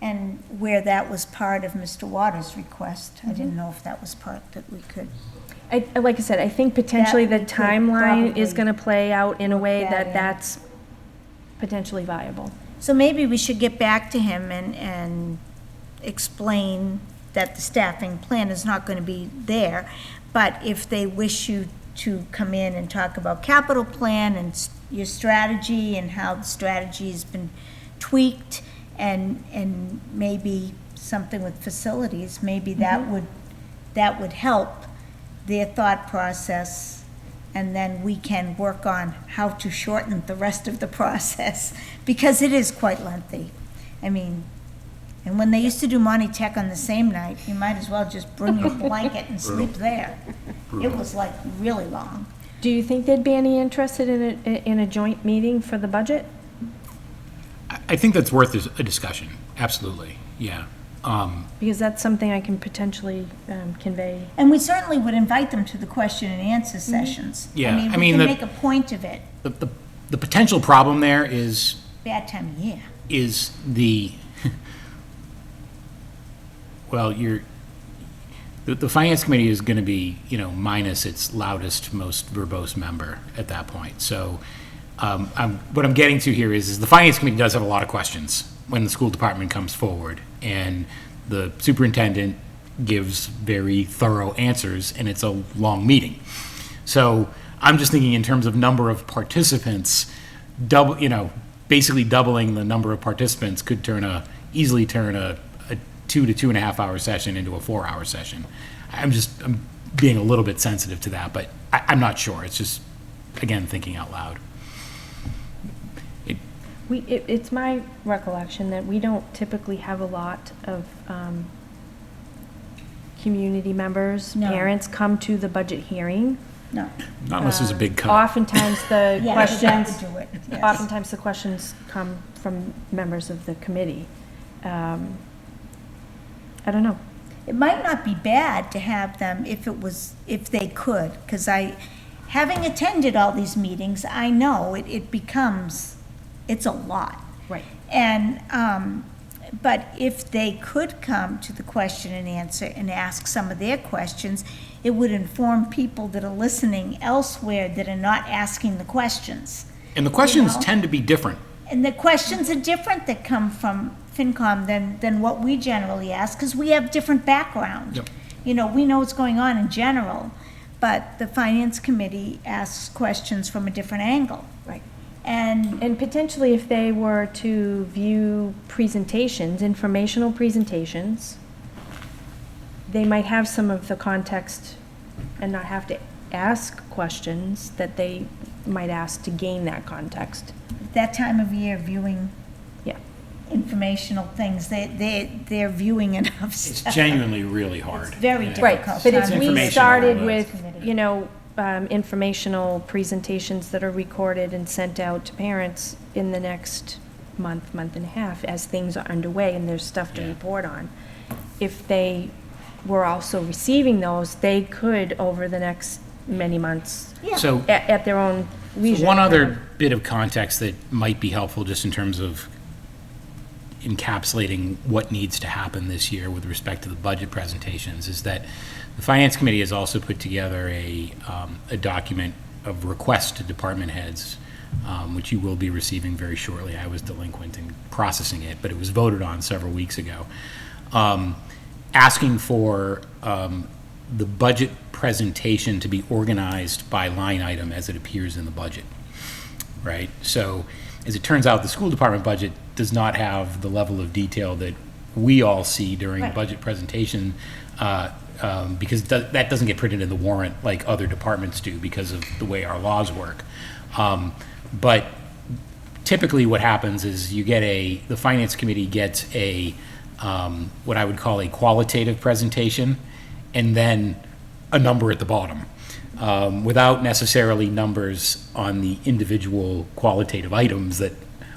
And where that was part of Mr. Waters' request, I didn't know if that was part that we could. Like I said, I think potentially the That we could timeline is probably going to play out in a way work that in. that's potentially viable. So maybe we should get back to him and explain that the staffing plan is not going to be there, but if they wish you to come in and talk about capital plan and your strategy and how the strategy has been tweaked, and maybe something with facilities, maybe that would help their thought process, and then we can work on how to shorten the rest of the process, because it is quite lengthy. I mean, and when they used to do Monty Tech on the same night, you might as well just bring your blanket and sleep there. It was like really long. Do you think they'd be any interested in a joint meeting for the budget? I think that's worth a discussion, absolutely, yeah. Because that's something I can potentially convey. And we certainly would invite them to the question and answer sessions. Yeah, I we mean, can the- make a point of it. The potential problem there is Bad time of year. the, well, the finance committee is going to be, minus its loudest, most verbose member at that point. So what I'm getting to here is the finance committee does have a lot of questions when the school department comes forward, and the superintendent gives very thorough answers, and it's a long meeting. So I'm just thinking in terms of number of participants, basically doubling the number of participants could easily turn a 2 to 2.5 hour session into a 4 hour session. I'm being a little bit sensitive to that, but I'm not sure. It's just, again, thinking out loud. It's my recollection that we don't typically have a lot of community members, No. parents come to the budget hearing. No. Not unless there's a big cut. Oftentimes the Yeah, questions, do it, yes. oftentimes the questions come from members of the committee. I don't know. It might not be bad to have them if they could, because having attended all these meetings, I know it's a lot. Right. And, but if they could come to the question and answer and ask some of their questions, it would inform people that are listening elsewhere that are not asking the questions. And the questions know? tend to be different. And the questions are different that come from FinCom than what we generally ask, because we have different background. Yep. We know what's going on in general, but the Finance Committee asks questions from a different angle. Right. And potentially if they were to view presentations, informational presentations, they might have some of the context and not have to ask questions that they might ask to gain that context. that time of year, viewing Yeah. informational things, they're viewing enough stuff. It's genuinely really hard. It's very Yeah. difficult. Right, but if time. we Informational started overload. with, informational presentations that are recorded and sent out to parents in the next month and a half, as things are underway and there's stuff to Yeah. report on, if they were also receiving those, they could, over the next many months, Yeah. So at their own leisure. one other bit of context that might be helpful just in terms of encapsulating what needs to happen this year with respect to the budget presentations is that the Finance Committee has also put together a document of requests to department heads which you will be receiving very shortly. I was delinquent in processing it, but it was voted on several weeks ago. Asking for the budget presentation to be organized by line item as it appears in the budget, right? So as it turns out, the school department budget does not have the level of detail that we all see during Right. budget presentation, because that doesn't get printed in the warrant like other departments do because of the way our laws work. But typically what happens is the finance committee gets what I would call a qualitative presentation, and then a number at the bottom, without necessarily numbers on the individual qualitative items that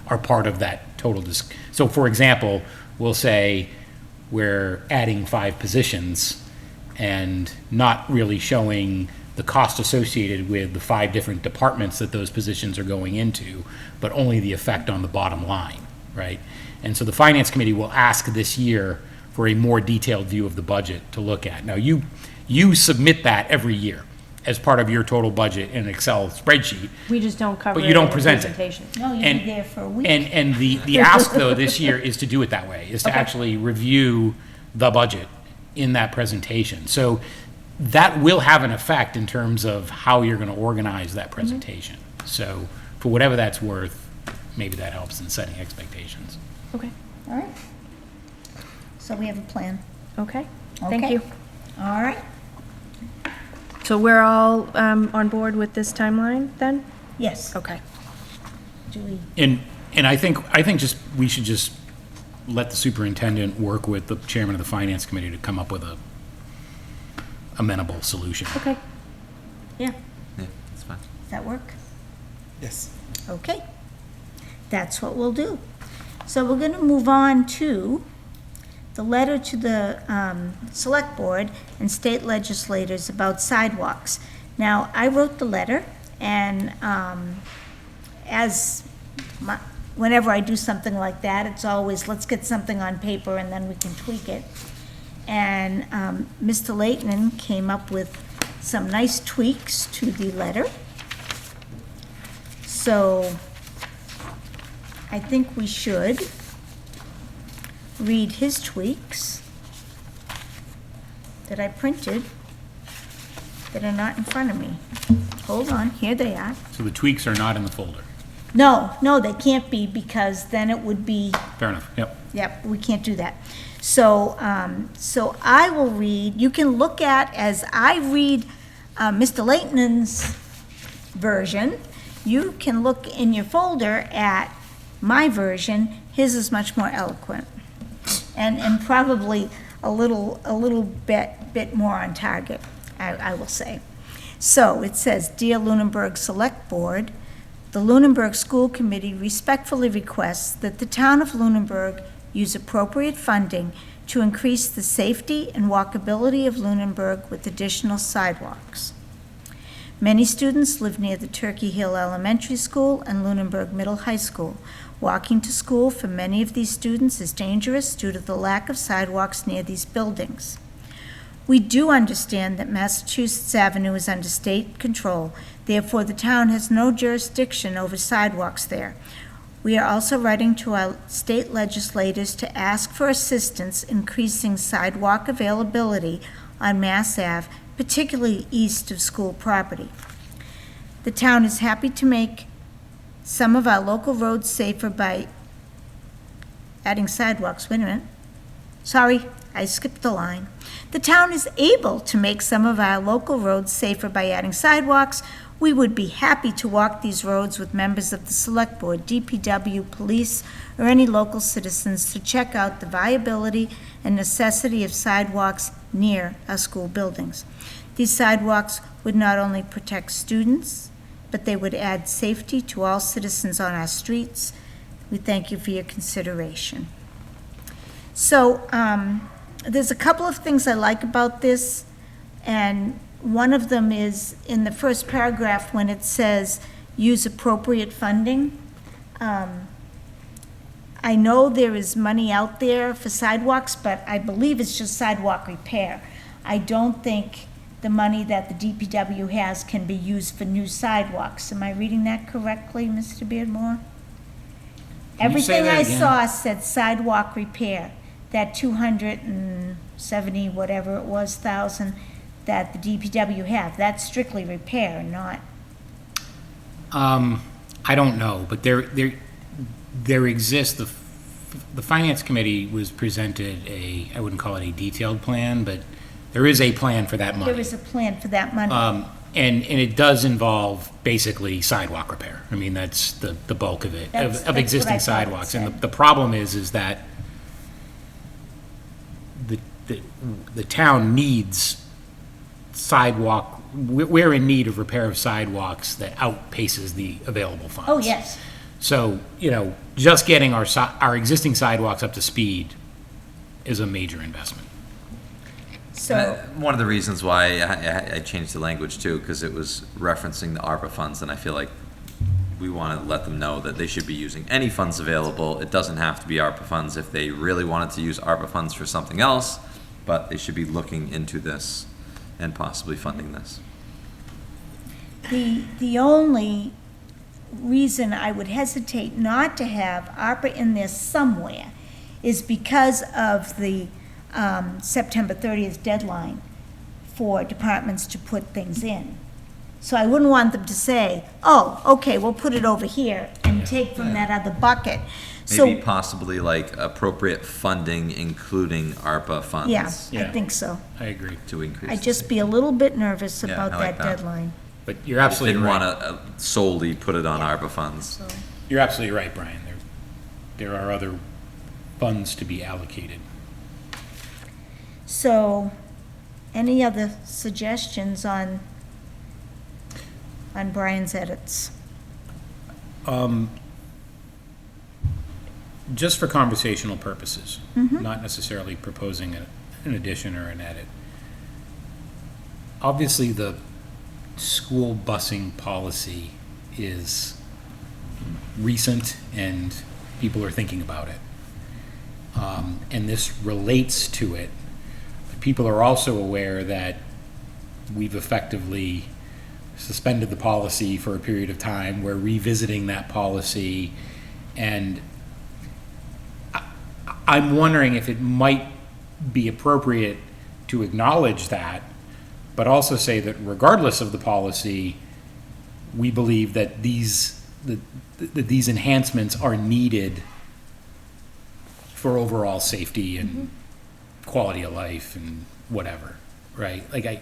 are part of that total. So for example, we'll say we're adding 5 positions and not really showing the cost associated with the 5 different departments that those positions are going into, but only the effect on the bottom line, right? And so the finance committee will ask this year for a more detailed view of the budget to look at. Now, you submit that every year as part of your total budget in an Excel spreadsheet. We just don't cover But it you don't in the present it. presentation. No, you'd And- be there for a week. And the ask, though, this year is to do it that way, is to actually review the budget in that presentation. So that will have an effect in terms of how you're going to organize that presentation. So for whatever that's worth, maybe that helps in setting expectations. Okay, All right. So we have a plan. okay, thank Okay. you. All right. So we're all on board with this timeline then? Yes. Okay. Do we? And I think we should just let the superintendent work with the chairman of the finance committee to come up with a amenable solution. Okay. Yeah. Yeah, that's fine. Does that work? Yes. Okay. That's what we'll do. So we're going to move on to the letter to the Select Board and state legislators about sidewalks. Now, I wrote the letter, and whenever I do something like that, it's always, let's get something on paper and then we can tweak it. And Mr. Leighton came up with some nice tweaks to the letter. So I think we should read his tweaks that I printed that are not in front of me. Hold on, here they are. So the tweaks are not in the folder. No, they can't be, because then it would be, Fair enough, yep. yep, we can't do that. So, I will read, you can look at, as I read Mr. Leighton's version, you can look in your folder at my version. His is much more eloquent, and probably a little bit more on target, I will say. So it says, Dear Lunenburg Select Board, the Lunenburg School Committee respectfully requests that the town of Lunenburg use appropriate funding to increase the safety and walkability of Lunenburg with additional sidewalks. Many students live near the Turkey Hill Elementary School and Lunenburg Middle High School. Walking to school for many of these students is dangerous due to the lack of sidewalks near these buildings. We do understand that Massachusetts Avenue is under state control, therefore the town has no jurisdiction over sidewalks there. We are also writing to our state legislators to ask for assistance increasing sidewalk availability on Mass Ave, particularly east of school property. The town is happy to make some of our local roads safer by adding sidewalks. Wait a minute. Sorry, I skipped the line. The town is able to make some of our local roads safer by adding sidewalks. We would be happy to walk these roads with members of the Select Board, DPW, police, or any local citizens to check out the viability and necessity of sidewalks near our school buildings. These sidewalks would not only protect students, but they would add safety to all citizens on our streets. We thank you for your consideration. So, there's a couple of things I like about this, and one of them is in the first paragraph when it says, use appropriate funding. I know there is money out there for sidewalks, but I believe it's just sidewalk repair. I don't think the money that the DPW has can be used for new sidewalks. Am I reading that correctly, Mr. Beardmore? Can you say Everything that I again? saw said sidewalk repair, that 270, whatever it was, thousand that the DPW have, that's strictly repair, not, I don't know, but there exists, the Finance Committee was presented I wouldn't call it a detailed plan, but there is a plan for that money. there is a plan for that money. And it does involve basically sidewalk repair. I mean, that's the bulk of it, That's of what existing I thought it sidewalks. And said. the problem is that the town needs sidewalk, we're in need of repair of sidewalks that outpaces the available funds. Oh, yes. So, just getting our existing sidewalks up to speed is a major investment. So, One of the reasons why I changed the language too, because it was referencing the ARPA funds, and I feel like we want to let them know that they should be using any funds available. It doesn't have to be ARPA funds if they really wanted to use ARPA funds for something else, but they should be looking into this and possibly funding this. the only reason I would hesitate not to have ARPA in there somewhere is because of the September 30th deadline for departments to put things in. So I wouldn't want them to say, oh, okay, we'll put it over here and take from that other bucket. Maybe So, possibly like appropriate funding, including ARPA funds. yeah, Yeah. I think so. I agree. To increase. I'd just be a little bit nervous Yeah, about I like that that. deadline. But you're absolutely Didn't right. want to solely put it on ARPA funds. You're absolutely right, Brian. There are other funds to be allocated. So, any other suggestions on Brian's edits? Just for conversational purposes, not necessarily proposing an addition or an edit. Obviously, the school busing policy is recent and people are thinking about it. And this relates to it. People are also aware that we've effectively suspended the policy for a period of time. We're revisiting that policy, and I'm wondering if it might be appropriate to acknowledge that, but also say that regardless of the policy, we believe that these enhancements are needed for overall safety and quality of life and whatever, right? Like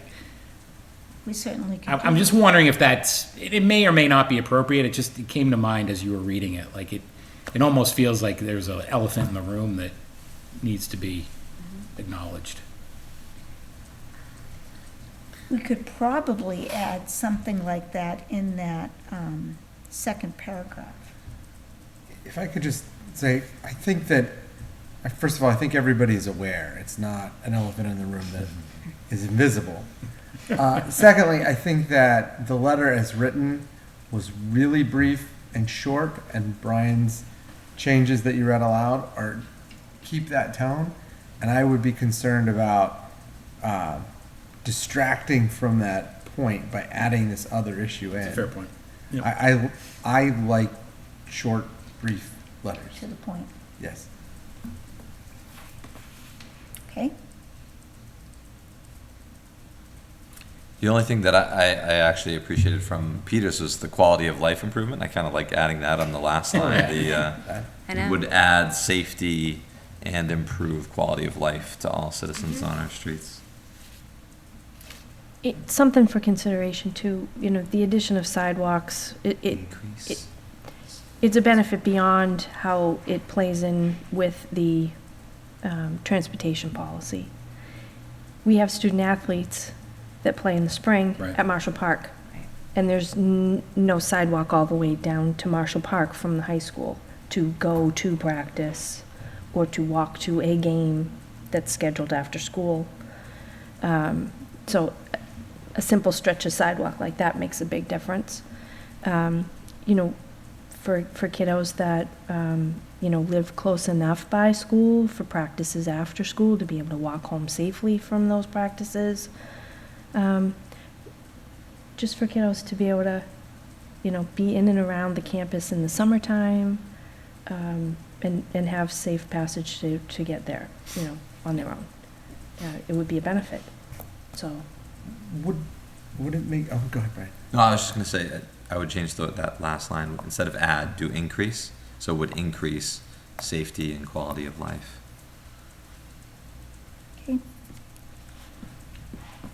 We certainly could. I'm do just wondering if it may or may not be appropriate. It came to mind as you were reading it. Like it almost feels like there's an elephant in the room that needs to be acknowledged. We could probably add something like that in that second paragraph. If I could just say, I think that, first of all, I think everybody's aware. It's not an elephant in the room that is invisible. Secondly, I think that the letter as written was really brief and short, and Brian's changes that you read aloud keep that tone. And I would be concerned about distracting from that point by adding this other issue in. Fair point. Yep. I like short, brief letters. To the point, Yes. okay? The only thing that I actually appreciated from Peters was the quality of life improvement. I kind of like adding that on the last line. I know. Would add safety and improve quality of life to all citizens on our streets. It's something for consideration too, the addition of sidewalks, Increase. it's a benefit beyond how it plays in with the transportation policy. We have student athletes that play in the spring Right. at Marshall Park. And there's no sidewalk all the way down to Marshall Park from the high school to go to practice or to walk to a game that's scheduled after school. So a simple stretch of sidewalk like that makes a big difference. For kiddos that, live close enough by school for practices after school to be able to walk home safely from those practices. Just for kiddos to be able to, be in and around the campus in the summertime, and have safe passage to get there, on their own. It would be a benefit, so. Would it make, oh, go ahead, Brian. No, I was just gonna say, I would change that last line, instead of add, do increase, so it would increase safety and quality of life. Okay.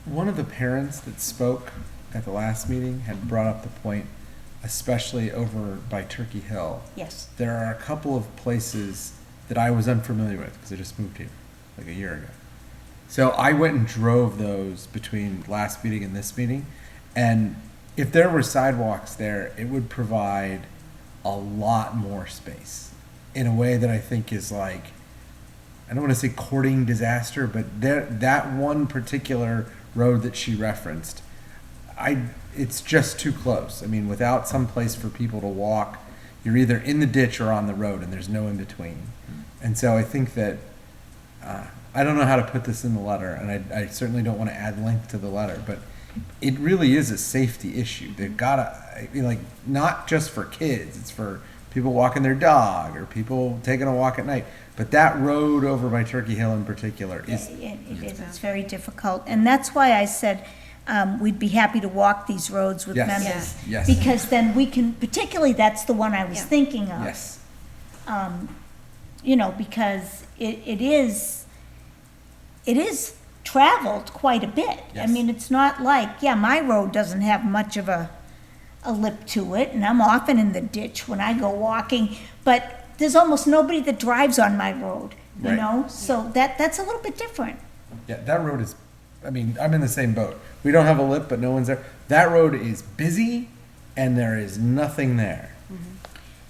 One of the parents that spoke at the last meeting had brought up the point, especially over by Turkey Hill. Yes. There are a couple of places that I was unfamiliar with because I just moved here like a year ago. So I went and drove those between last meeting and this meeting. And if there were sidewalks there, it would provide a lot more space in a way that I think is like, I don't want to say courting disaster, but that one particular road that she referenced, it's just too close. I mean, without some place for people to walk, you're either in the ditch or on the road, and there's no in between. And so I think that, I don't know how to put this in the letter, and I certainly don't want to add length to the letter, but it really is a safety issue. They've got to, not just for kids, it's for people walking their dog or people taking a walk at night. But that road over by Turkey Hill in particular is... It is. It's very difficult. And that's why I said we'd be happy to walk these roads with Yes. members. Yes. Because then we can, particularly that's the one I was thinking of. Yes. Because it is traveled quite a bit. I Yes. mean, it's not like, my road doesn't have much of a lip to it, and I'm often in the ditch when I go walking, but there's almost nobody that drives on my road, Right. So that's a little bit different. Yeah, that road is, I'm in the same boat. We don't have a lip, but no one's there. That road is busy, and there is nothing there.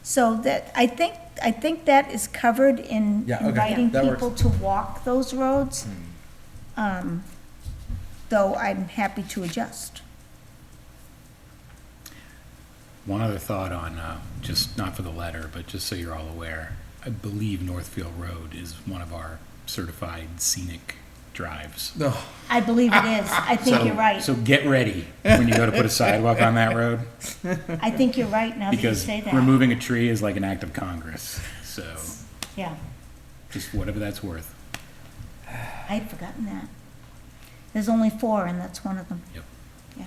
So that, I think that is covered in Yeah, okay. inviting That works. people to walk those roads. Though I'm happy to adjust. One other thought on, just not for the letter, but just so you're all aware, I believe Northfield Road is one of our certified scenic drives. Oh, I believe it is. I think you're right. So get ready when you go to put a sidewalk on that road, I think you're right now that you because say that. removing a tree is like an act of Congress. So Yeah, just whatever that's worth. I'd forgotten that. There's only 4, and that's one of them. Yep. Yeah.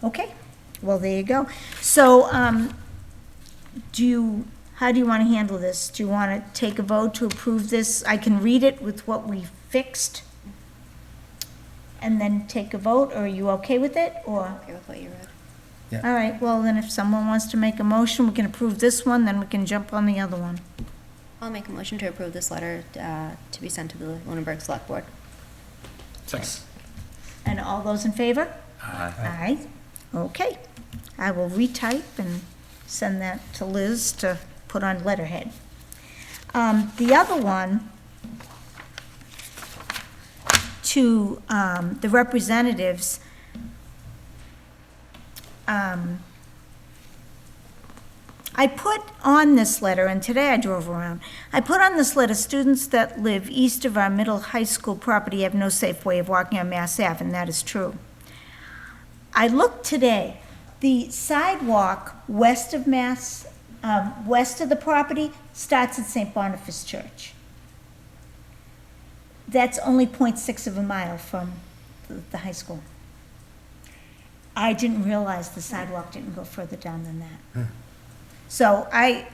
Okay, well, there you go. So, how do you want to handle this? Do you want to take a vote to approve this? I can read it with what we fixed and then take a vote, or are you okay with it, or? Okay with what you read. All right, well, then if someone wants to make a motion, we can approve this one, then we can jump on the other one. I'll make a motion to approve this letter to be sent to the Lunenburg Select Board. Second. And all those in favor? Aye. Aye. Okay. I will retype and send that to Liz to put on letterhead. The other one, to the representatives, I put on this letter, and today I drove around, I put on this letter, students that live east of our middle high school property have no safe way of walking on Mass Ave, and that is true. I looked today, the sidewalk west of west of the property starts at St. Boniface Church. That's only 0.6 of a mile from the high school. I didn't realize the sidewalk didn't go further down than that. So I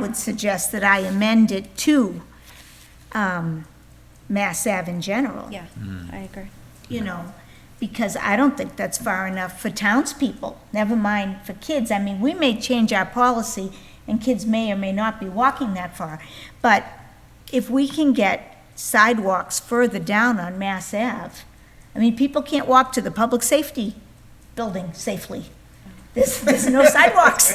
would suggest that I amend it to Mass Ave in general. Yeah, I agree. Because I don't think that's far enough for townspeople, never mind for kids. I mean, we may change our policy and kids may or may not be walking that far, but if we can get sidewalks further down on Mass Ave, I mean, people can't walk to the public safety building safely. There's no sidewalks,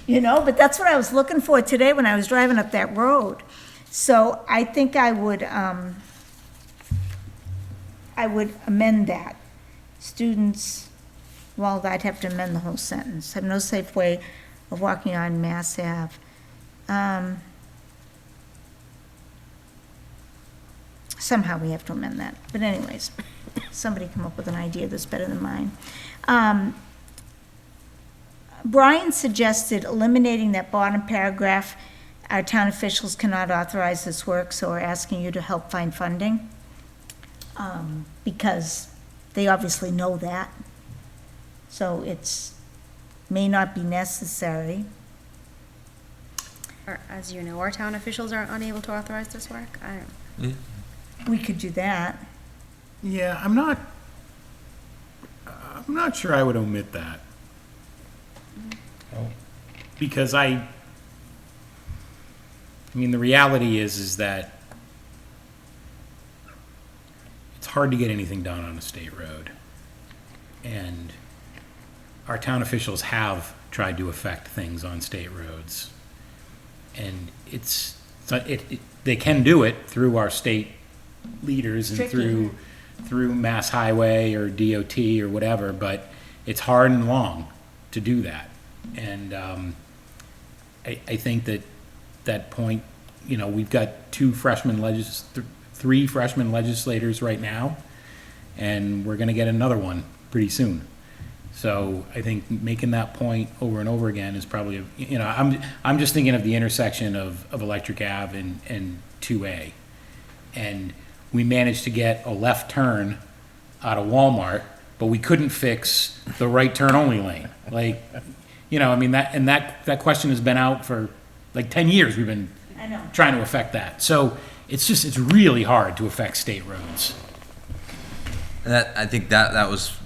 but that's what I was looking for today when I was driving up that road. So I think I would amend that. Students, well, I'd have to amend the whole sentence, have no safe way of walking on Mass Ave. Somehow we have to amend that, but anyways. somebody come up with an idea that's better than mine. Brian suggested eliminating that bottom paragraph, our town officials cannot authorize this work, so we're asking you to help find funding. Because they obviously know that. So may not be necessary. Or, as you know, our town officials are unable to authorize this work. I don't. We could do that. Yeah, I'm not sure I would omit that. Oh. Because I mean, the reality is that it's hard to get anything done on a state road. And our town officials have tried to affect things on state roads. And they can do it through our state leaders and through Mass Highway or DOT or whatever, but it's hard and long to do that. And I think that point, you know, we've got three freshman legislators right now, and we're going to get another one pretty soon. So I think making that point over and over again is probably, you know, I'm just thinking of the intersection of Electric Ave and 2A. And we managed to get a left turn out of Walmart, but we couldn't fix the right turn only lane. Like, you know, I mean, that question has been out for like 10 years. We've been trying to affect that. So it's really hard to affect state roads. I think that was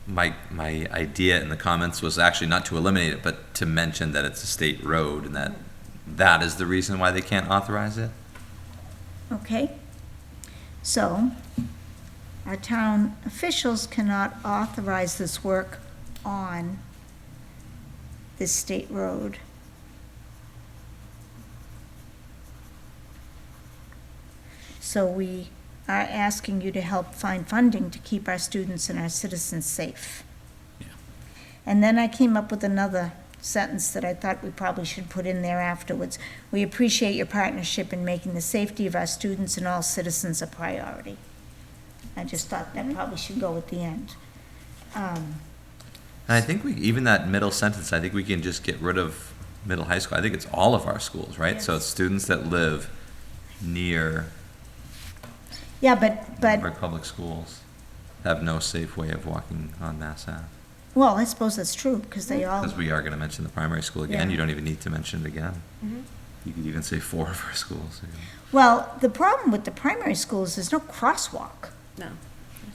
my idea in the comments, was actually not to eliminate it, but to mention that it's a state road and that is the reason why they can't authorize it. Okay. So, our town officials cannot authorize this work on this state road. So we are asking you to help find funding to keep our students and our citizens safe. Yeah. And then I came up with another sentence that I thought we probably should put in there afterwards. We appreciate your partnership in making the safety of our students and all citizens a priority. I just thought that probably should go at the end. And I think even that middle sentence, I think we can just get rid of middle high school. I think it's all of our schools, right? So it's students that live near Yeah, but our public schools have no safe way of walking on Mass Ave. well, I suppose that's true, because they all, Because we are going to mention the primary school again. Yeah. You don't even need to mention it again. You could even say 4 of our schools. well, the problem with the primary schools is there's no crosswalk. No.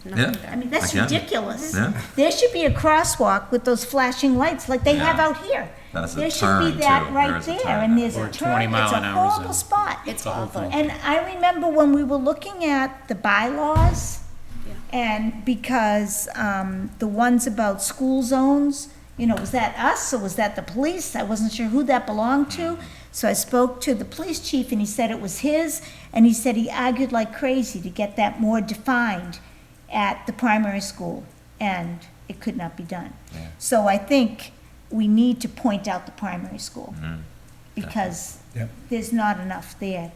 Yeah. I mean, that's Again. ridiculous. Yeah. There should be a crosswalk with those flashing lights like they have Yeah. out here. That's a There should turn, be that too. right There is a there, turn. and there's Or a a turn. 20 mile It's a an hour horrible zone. spot. It's the whole awful. thing. And I remember when we were looking at the bylaws, and because the ones about school zones, you know, was that us or was that the police? I wasn't sure who that belonged to. So I spoke to the police chief and he said it was his, and he said he argued like crazy to get that more defined at the primary school, and it could not be done. So I think we need to point out the primary school, because Yep. there's not enough there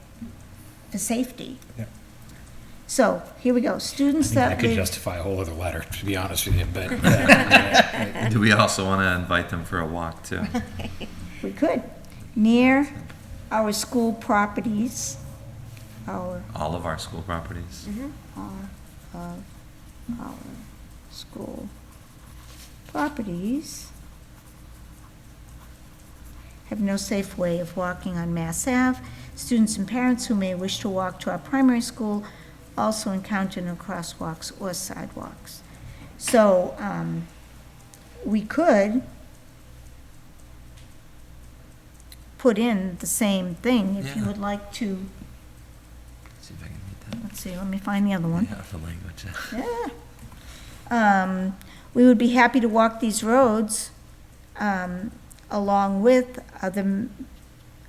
for safety. Yep. So, here we go, I students think that that could live, justify a whole other letter, to be honest with you, but. yeah. Do we also want to invite them for a walk, too? we could, near our school properties, our All of our school properties. our school properties have no safe way of walking on Mass Ave. Students and parents who may wish to walk to our primary school also encounter no crosswalks or sidewalks. So, we could put in the same thing if you Yeah. would like to. See if I can read that. Let's see, let me find the other one. Yeah, the language. Yeah. We would be happy to walk these roads, along with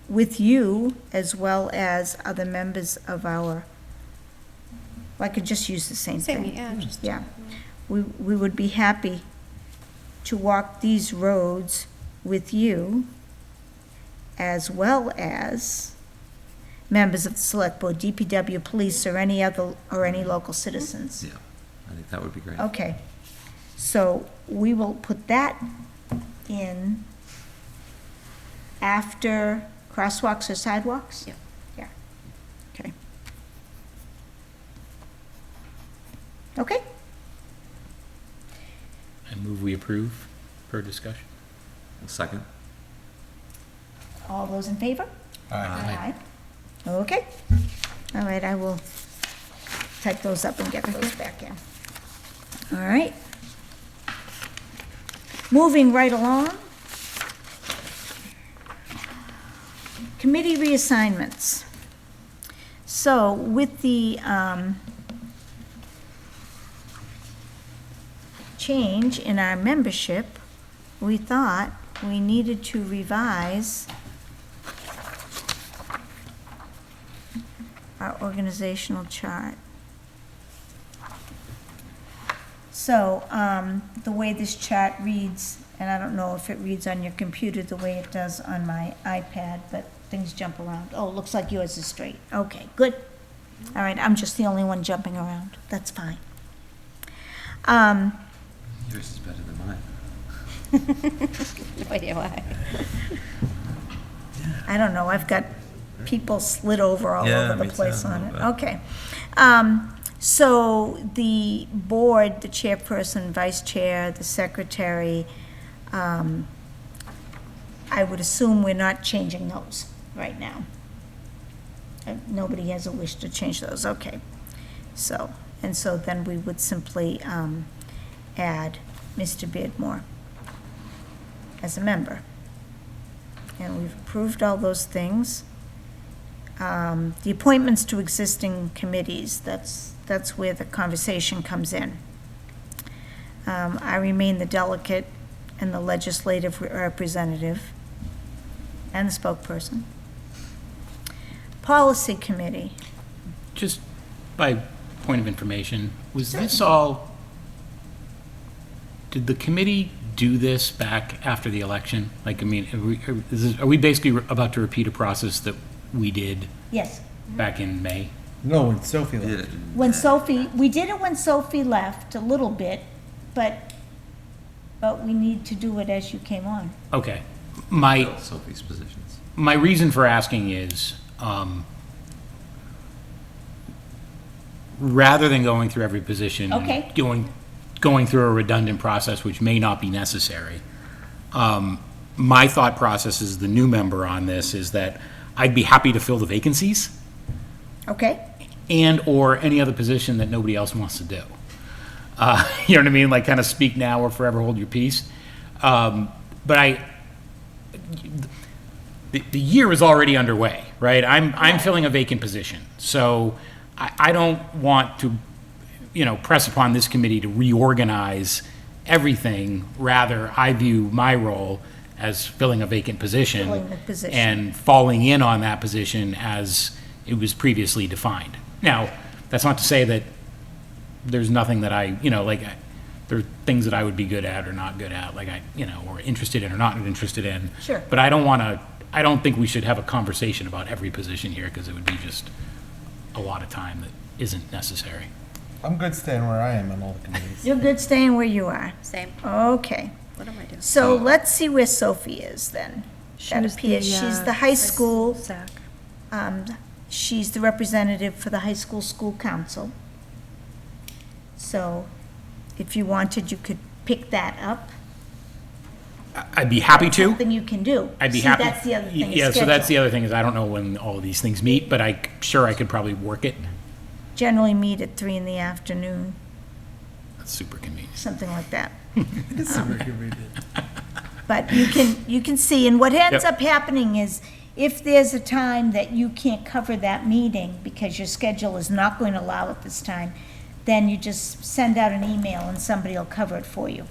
with you, as well as other members of our, well, I could just use the same Same, thing. yeah, just. Yeah. We would be happy to walk these roads with you, as well as members of the select board, DPW, police, or any local citizens. Yeah, I think that would be great. Okay. So we will put that in after crosswalks or sidewalks? Yep. Yeah. Okay. Okay. I move we approve per discussion. A second. All those in favor? Aye. Aye. Okay. All right, I will type those up and get those back in. All right. Moving right along. Committee reassignments. So with the change in our membership, we thought we needed to revise our organizational chart. So, the way this chart reads, and I don't know if it reads on your computer the way it does on my iPad, but things jump around. Oh, it looks like yours is straight. Okay, good. All right, I'm just the only one jumping around. That's fine. Yours is better than mine. No idea why. I don't know, I've got people slid over all Yeah, over the me too, place a on little it. bit. Okay. So the board, the chairperson, vice chair, the secretary, I would assume we're not changing those right now. Nobody has a wish to change those, okay. So, and so then we would simply add Mr. Beardmore as a member. And we've approved all those things. The appointments to existing committees, that's where the conversation comes in. I remain the delegate and the legislative representative and the spokesperson. Policy committee, Just by point of information, was this all, did the committee do this back after the election? Like, I mean, are we basically about to repeat a process that we did yes. back in May? No, when Sophie left. Yeah. When Sophie, we did it when Sophie left a little bit, but we need to do it as you came on. Okay. Fill Sophie's positions. My reason for asking is, rather than going through every position, and Okay. going through a redundant process, which may not be necessary, my thought process as the new member on this is that I'd be happy to fill the vacancies Okay? and/or any other position that nobody else wants to do. You know what I mean? Like, kind of speak now or forever hold your peace. But the year is already underway, right? I'm filling a vacant position. So I don't want to, press upon this committee to reorganize everything. Rather, I view my role as filling a vacant position. Filling the position. And falling in on that position as it was previously defined. Now, that's not to say that there's nothing that there are things that I would be good at or not good at, or interested in or not interested in. Sure. But I don't think we should have a conversation about every position here, because it would be just a lot of time that isn't necessary. I'm good staying where I am on all the committees. You're good staying where you are. Same. Okay. What am I doing? So let's see where Sophie is then. That appears, she's the high school, SAC. she's the representative for the high school school council. So if you wanted, you could pick that up. I'd be happy to. Something you can do. I'd be See, happy. that's the other thing. Yeah, so that's the schedule. other thing, is I don't know when all of these things meet, but I'm sure I could probably work it. Generally meet at 3 in the afternoon, That's super convenient. something like that. It's super convenient. But you can see, and what ends Yep. up happening is, if there's a time that you can't cover that meeting because your schedule is not going to allow it this time, then you just send out an email and somebody will cover it for you.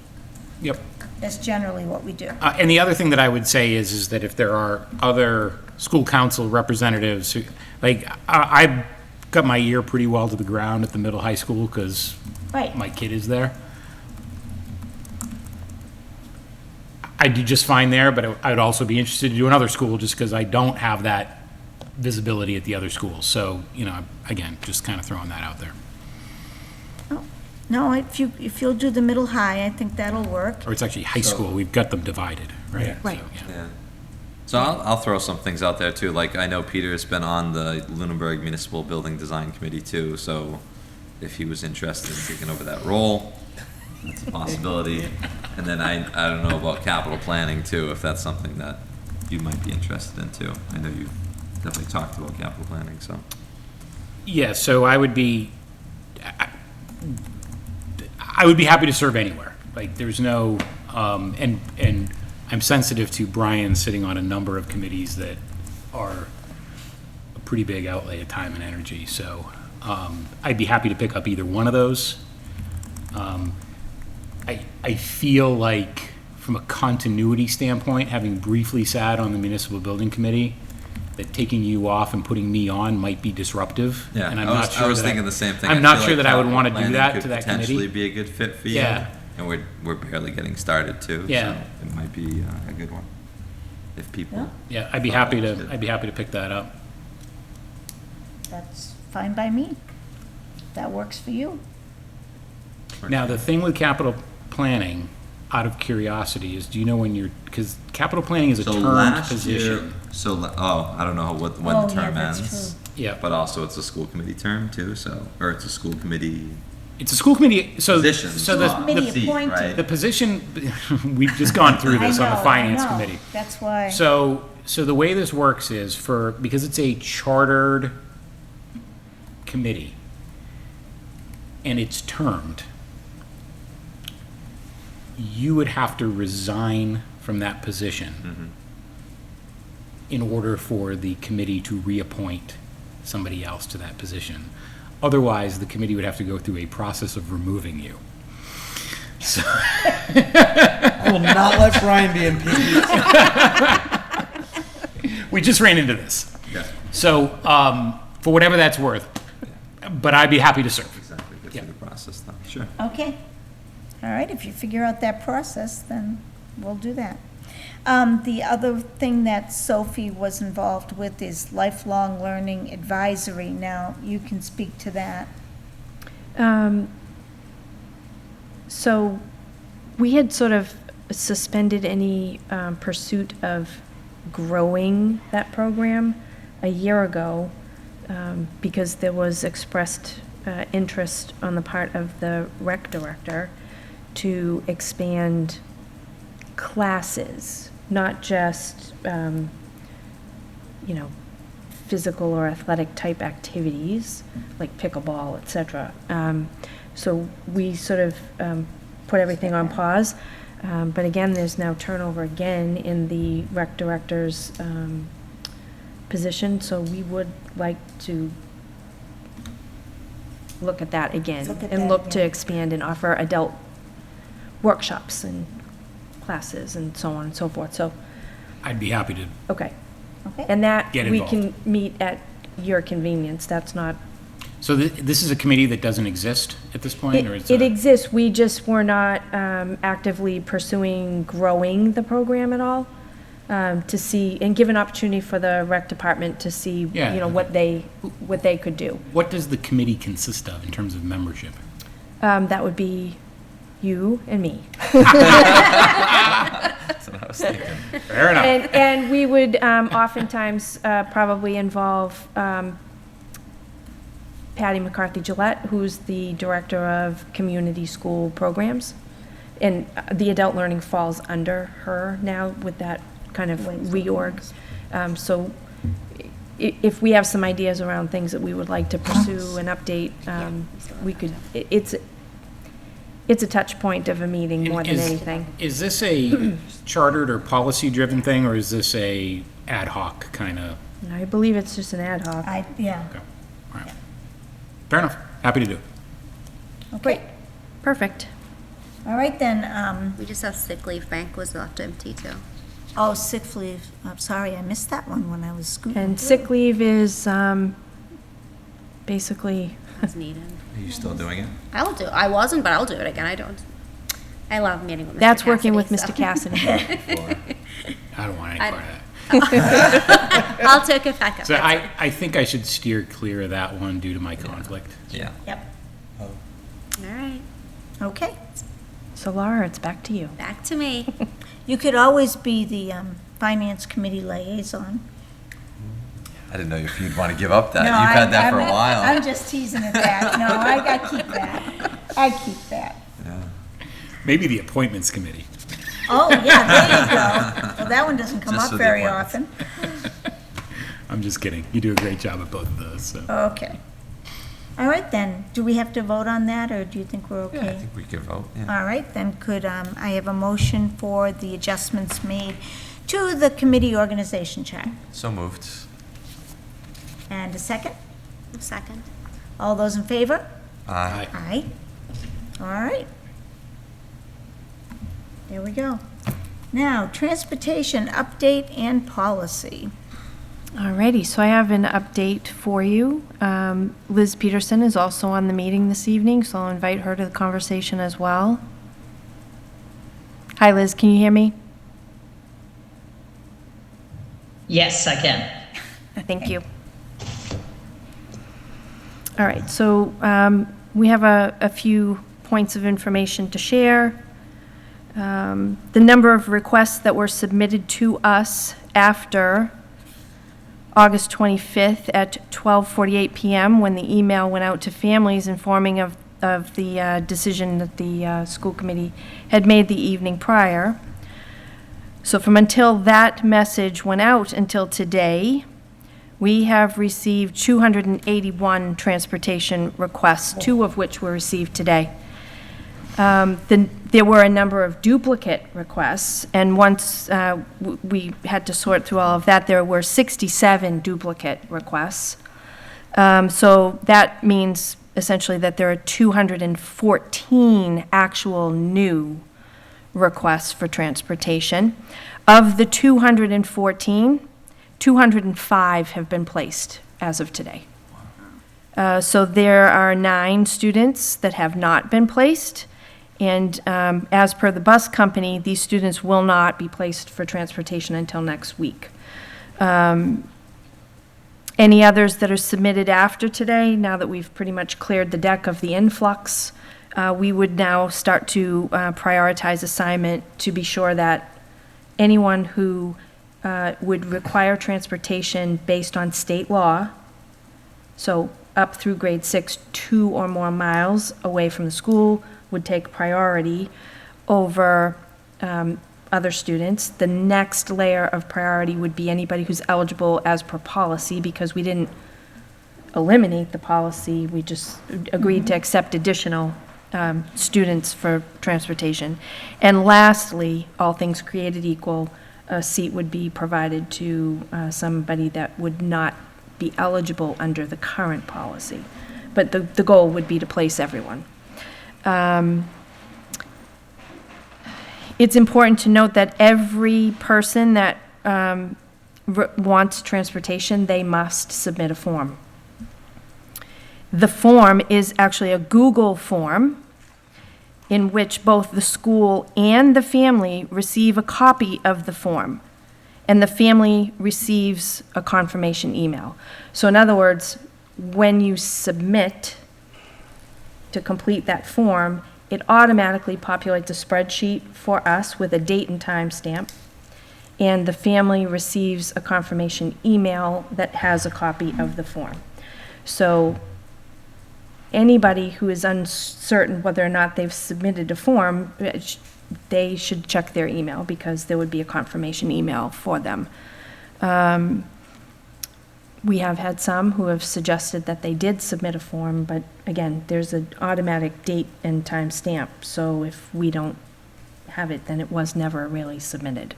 Yep. That's generally what we do. And the other thing that I would say is that if there are other school council representatives who, I've got my ear pretty well to the ground at the middle high school because Right. my kid is there. I do just fine there, but I'd also be interested to do another school just because I don't have that visibility at the other schools. So, again, just kind of throwing that out there. No, if you'll do the middle high, I think that'll work. Or it's actually high school, we've got them divided, right? Yeah. Right. So, yeah. Yeah. So I'll throw some things out there too. Like I know Peter has been on the Lunenburg Municipal Building Design Committee too. So if he was interested in taking over that role, that's a possibility. And then I don't know about capital planning too, if that's something that you might be interested in too. I know you definitely talked about capital planning, so. Yeah, so I would be happy to serve anywhere. Like, there's no, and I'm sensitive to Brian sitting on a number of committees that are a pretty big outlay of time and energy. So I'd be happy to pick up either one of those. I feel like, from a continuity standpoint, having briefly sat on the municipal building committee, that taking you off and putting me on might be disruptive. Yeah, and I was thinking the same thing. I'm I not feel sure like that I would capital want to do planning that could to that potentially committee. be a good fit for you. Yeah. And we're barely getting started too. Yeah. So it might be a good one. If people. Yeah, I'd be happy to pick that up. That's fine by me. That works for you. Now, the thing with capital planning, out of curiosity, is do you know when because capital planning is a So termed last position. year, I don't know when Oh, the yeah, term that's ends. true. Yeah, But also it's a school committee term too, or it's a school committee it's a school committee, so, position. so not Committee seat, appointed. right? the position, we've just gone through this on the finance committee. That's why. So the way this works is because it's a chartered committee and it's termed, you would have to resign from that position in order for the committee to reappoint somebody else to that position. Otherwise, the committee would have to go through a process of removing you. So I will not let Brian be impeached. we just ran into this. Yeah, So, for whatever that's worth, but I'd be happy to serve. exactly. Go Yeah. through the process though. Sure. Okay. All right, if you figure out that process, then we'll do that. The other thing that Sophie was involved with is lifelong learning advisory. Now, you can speak to that. So we had sort of suspended any pursuit of growing that program a year ago because there was expressed interest on the part of the rec director to expand classes, not just, physical or athletic type activities like pickleball, et cetera. So we sort of put everything on pause. But again, there's now turnover again in the rec director's position, so we would like to look at that again Look at and that look to again. expand and offer adult workshops and classes and so on and so forth. So, I'd be happy to. okay. Okay? And that, Get we involved. can meet at your convenience. That's not, So this is a committee that doesn't exist at this point, or it's it exists. We just were not actively pursuing growing the program at all, to see, and give an opportunity for the rec department to see, Yeah. what they could do. What does the committee consist of in terms of membership? That would be you and me. That's what I was thinking. Fair enough. And we would oftentimes probably involve Patty McCarthy Gillette, who's the director of community school programs. And the adult learning falls under her now with that kind of reorg. So if we have some ideas around things that we would like to pursue and update, we could, it's a touch point of a meeting more than anything. Is this a chartered or policy-driven thing, or is this a ad hoc kind of? I believe it's just an ad hoc. Yeah. Okay. All right. Fair enough. Happy to do it. Okay. Perfect. All right, then, We just have sick leave bank was left empty too. sick leave. I'm sorry, I missed that one when I was scooting. And sick leave is basically, As needed. Are you still doing it? I'll do. I wasn't, but I'll do it again. I love meeting with Mr. that's working with Cassidy, Mr. so. Cassidy. I don't want any I- part of that. I'll take it back up. So I think I should steer clear of that one due to my conflict. Yeah. Yep. All right. Okay. So Laura, it's back to you. Back to me. You could always be the Finance Committee liaison. I didn't know if you'd want to give up that. No, You've had that for a I'm while. just teasing it back. No, I keep that. I keep that. Maybe the appointments committee. Oh, yeah, there you go. Well, that one doesn't come Just up for the very appointments. often. I'm just kidding. You do a great job at both of those, so. Okay. All right, then. Do we have to vote on that, or do you think we're Yeah, I okay? think we could vote, yeah. All right, then could I have a motion for the adjustments made to the committee organization chart? So moved. And a second? Second. All those in favor? Aye. Aye. All right. There we go. Now, transportation update and policy. Alrighty, so I have an update for you. Liz Peterson is also on the meeting this evening, so I'll invite her to the conversation as well. Hi, Liz, can you hear me? Yes, I can. Thank you. All right, so we have a few points of information to share. The number of requests that were submitted to us after August 25th at 12:48 p.m. when the email went out to families informing of the decision that the school committee had made the evening prior. So from until that message went out until today, we have received 281 transportation requests, 2 of which were received today. There were a number of duplicate requests, and once we had to sort through all of that, there were 67 duplicate requests. So that means essentially that there are 214 actual new requests for transportation. Of the 214, 205 have been placed as of today. So there are 9 students that have not been placed. And as per the bus company, these students will not be placed for transportation until next week. Any others that are submitted after today, now that we've pretty much cleared the deck of the influx, we would now start to prioritize assignment to be sure that anyone who would require transportation based on state law, so up through grade 6, 2 or more miles away from the school, would take priority over other students. The next layer of priority would be anybody who's eligible as per policy, because we didn't eliminate the policy, we just agreed to accept additional students for transportation. And lastly, all things created equal, a seat would be provided to somebody that would not be eligible under the current policy. But the goal would be to place everyone. It's important to note that every person that wants transportation, they must submit a form. The form is actually a Google form in which both the school and the family receive a copy of the form, and the family receives a confirmation email. So in other words, when you submit to complete that form, it automatically populates a spreadsheet for us with a date and time stamp, and the family receives a confirmation email that has a copy of the form. So anybody who is uncertain whether or not they've submitted a form, they should check their email, because there would be a confirmation email for them. We have had some who have suggested that they did submit a form, but again, there's an automatic date and time stamp, so if we don't have it, then it was never really submitted.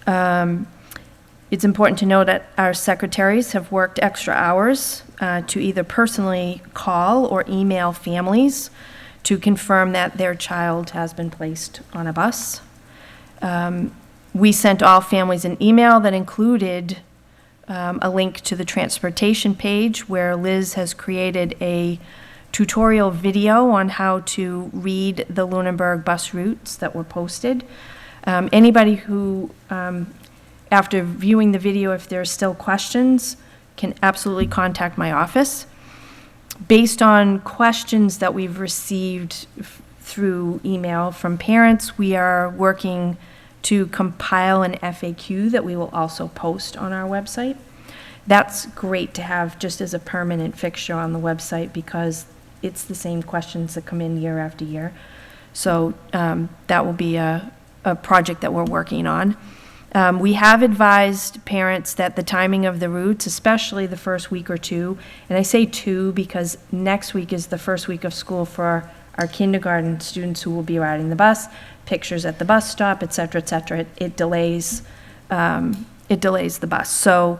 It's important to know that our secretaries have worked extra hours to either personally call or email families to confirm that their child has been placed on a bus. We sent all families an email that included a link to the transportation page, where Liz has created a tutorial video on how to read the Lunenburg bus routes that were posted. Anybody who, after viewing the video, if there are still questions, can absolutely contact my office. Based on questions that we've received through email from parents. We are working to compile an FAQ that we will also post on our website. That's great to have just as a permanent fixture on the website because it's the same questions that come in year after year. So that will be a project that we're working on. We have advised parents that the timing of the routes, especially the first week or two, and I say 2 because next week is the first week of school for our kindergarten students who will be riding the bus, pictures at the bus stop, et cetera, et cetera. It delays the bus. So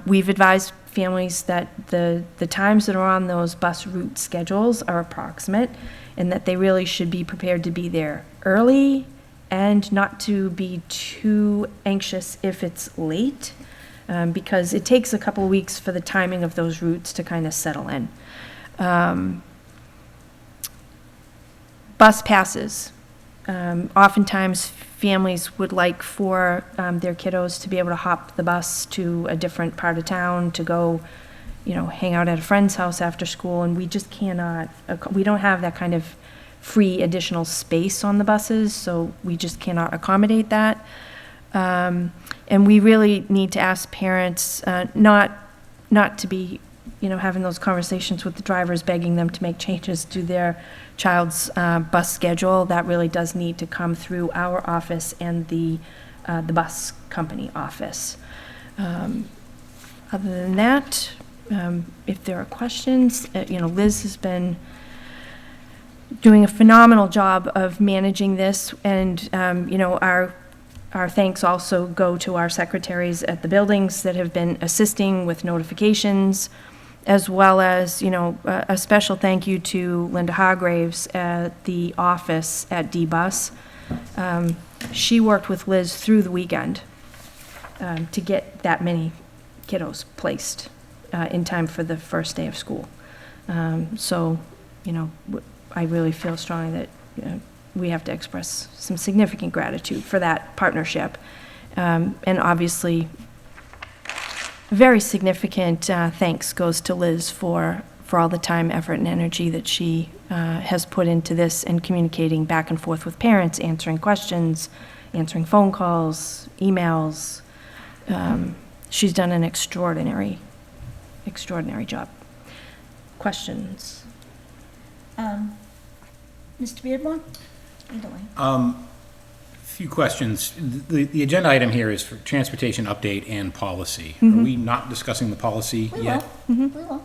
we've advised families that the times that are on those bus route schedules are approximate and that they really should be prepared to be there early and not to be too anxious if it's late, because it takes a couple of weeks for the timing of those routes to kind of settle in. Bus passes. Oftentimes, families would like for their kiddos to be able to hop the bus to a different part of town to go, hang out at a friend's house after school, and we just cannot, we don't have that kind of free additional space on the buses, so we just cannot accommodate that. And we really need to ask parents not to be, having those conversations with the drivers, begging them to make changes to their child's bus schedule. That really does need to come through our office and the bus company office. Other than that, if there are questions, Liz has been doing a phenomenal job of managing this, and our thanks also go to our secretaries at the buildings that have been assisting with notifications, as well as a special thank you to Linda Hargraves at the office at D-Bus. She worked with Liz through the weekend to get that many kiddos placed in time for the first day of school. So I really feel strongly that we have to express some significant gratitude for that partnership. And obviously, very significant thanks goes to Liz for all the time, effort, and energy that she has put into this and communicating back and forth with parents, answering questions, answering phone calls, emails. She's done an extraordinary job. Questions? Mr. Beardmore? Either way. Few questions. The agenda item here is for transportation update and policy. Mm-hmm. Are we not discussing the policy We yet? will. We will.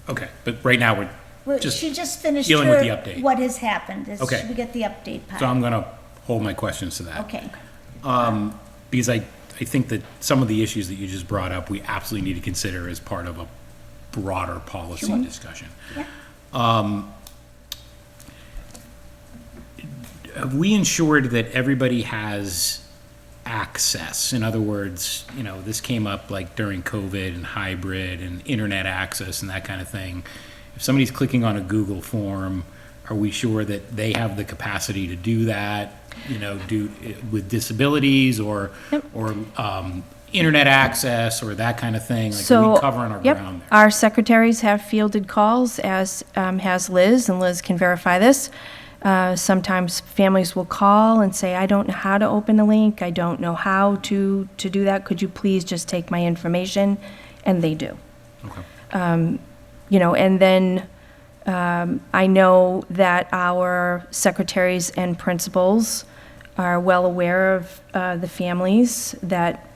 Okay, but right now we're just She just finished dealing her, with the update. what has happened. Okay. We get the update part. So I'm going to hold my questions to that. Okay. Because I think that some of the issues that you just brought up, we absolutely need to consider as part of a broader policy Sure. discussion. Yeah. Have we ensured that everybody has access? In other words, this came up like during COVID and hybrid and internet access and that kind of thing. If somebody's clicking on a Google form, are we sure that they have the capacity to do that, with disabilities or internet access or that kind of thing? Like, are we covering our ground there? Our secretaries have fielded calls, as has Liz, and Liz can verify this. Sometimes families will call and say, I don't know how to open a link, I don't know how to do that, could you please just take my information? And they do. Okay. And then I know that our secretaries and principals are well aware of the families that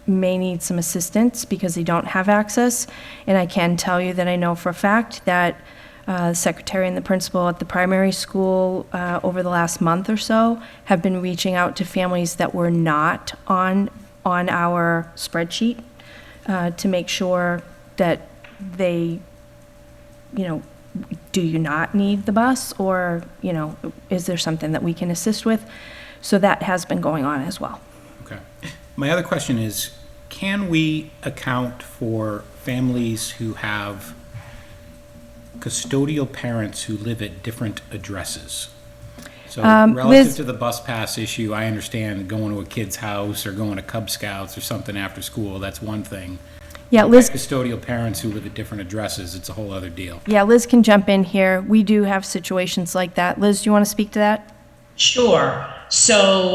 may need some assistance because they don't have access. And I can tell you that I know for a fact that the secretary and the principal at the primary school over the last month or so have been reaching out to families that were not on our spreadsheet to make sure that they, do you not need the bus, or, is there something that we can assist with? So that has been going on as well. Okay. My other question is, can we account for families who have custodial parents who live at different addresses? So relative Liz, to the bus pass issue, I understand going to a kid's house or going to Cub Scouts or something after school, that's one thing. Yeah, Liz, Custodial parents who live at different addresses, it's a whole other deal. yeah, Liz can jump in here. We do have situations like that. Liz, do you want to speak to that? Sure. So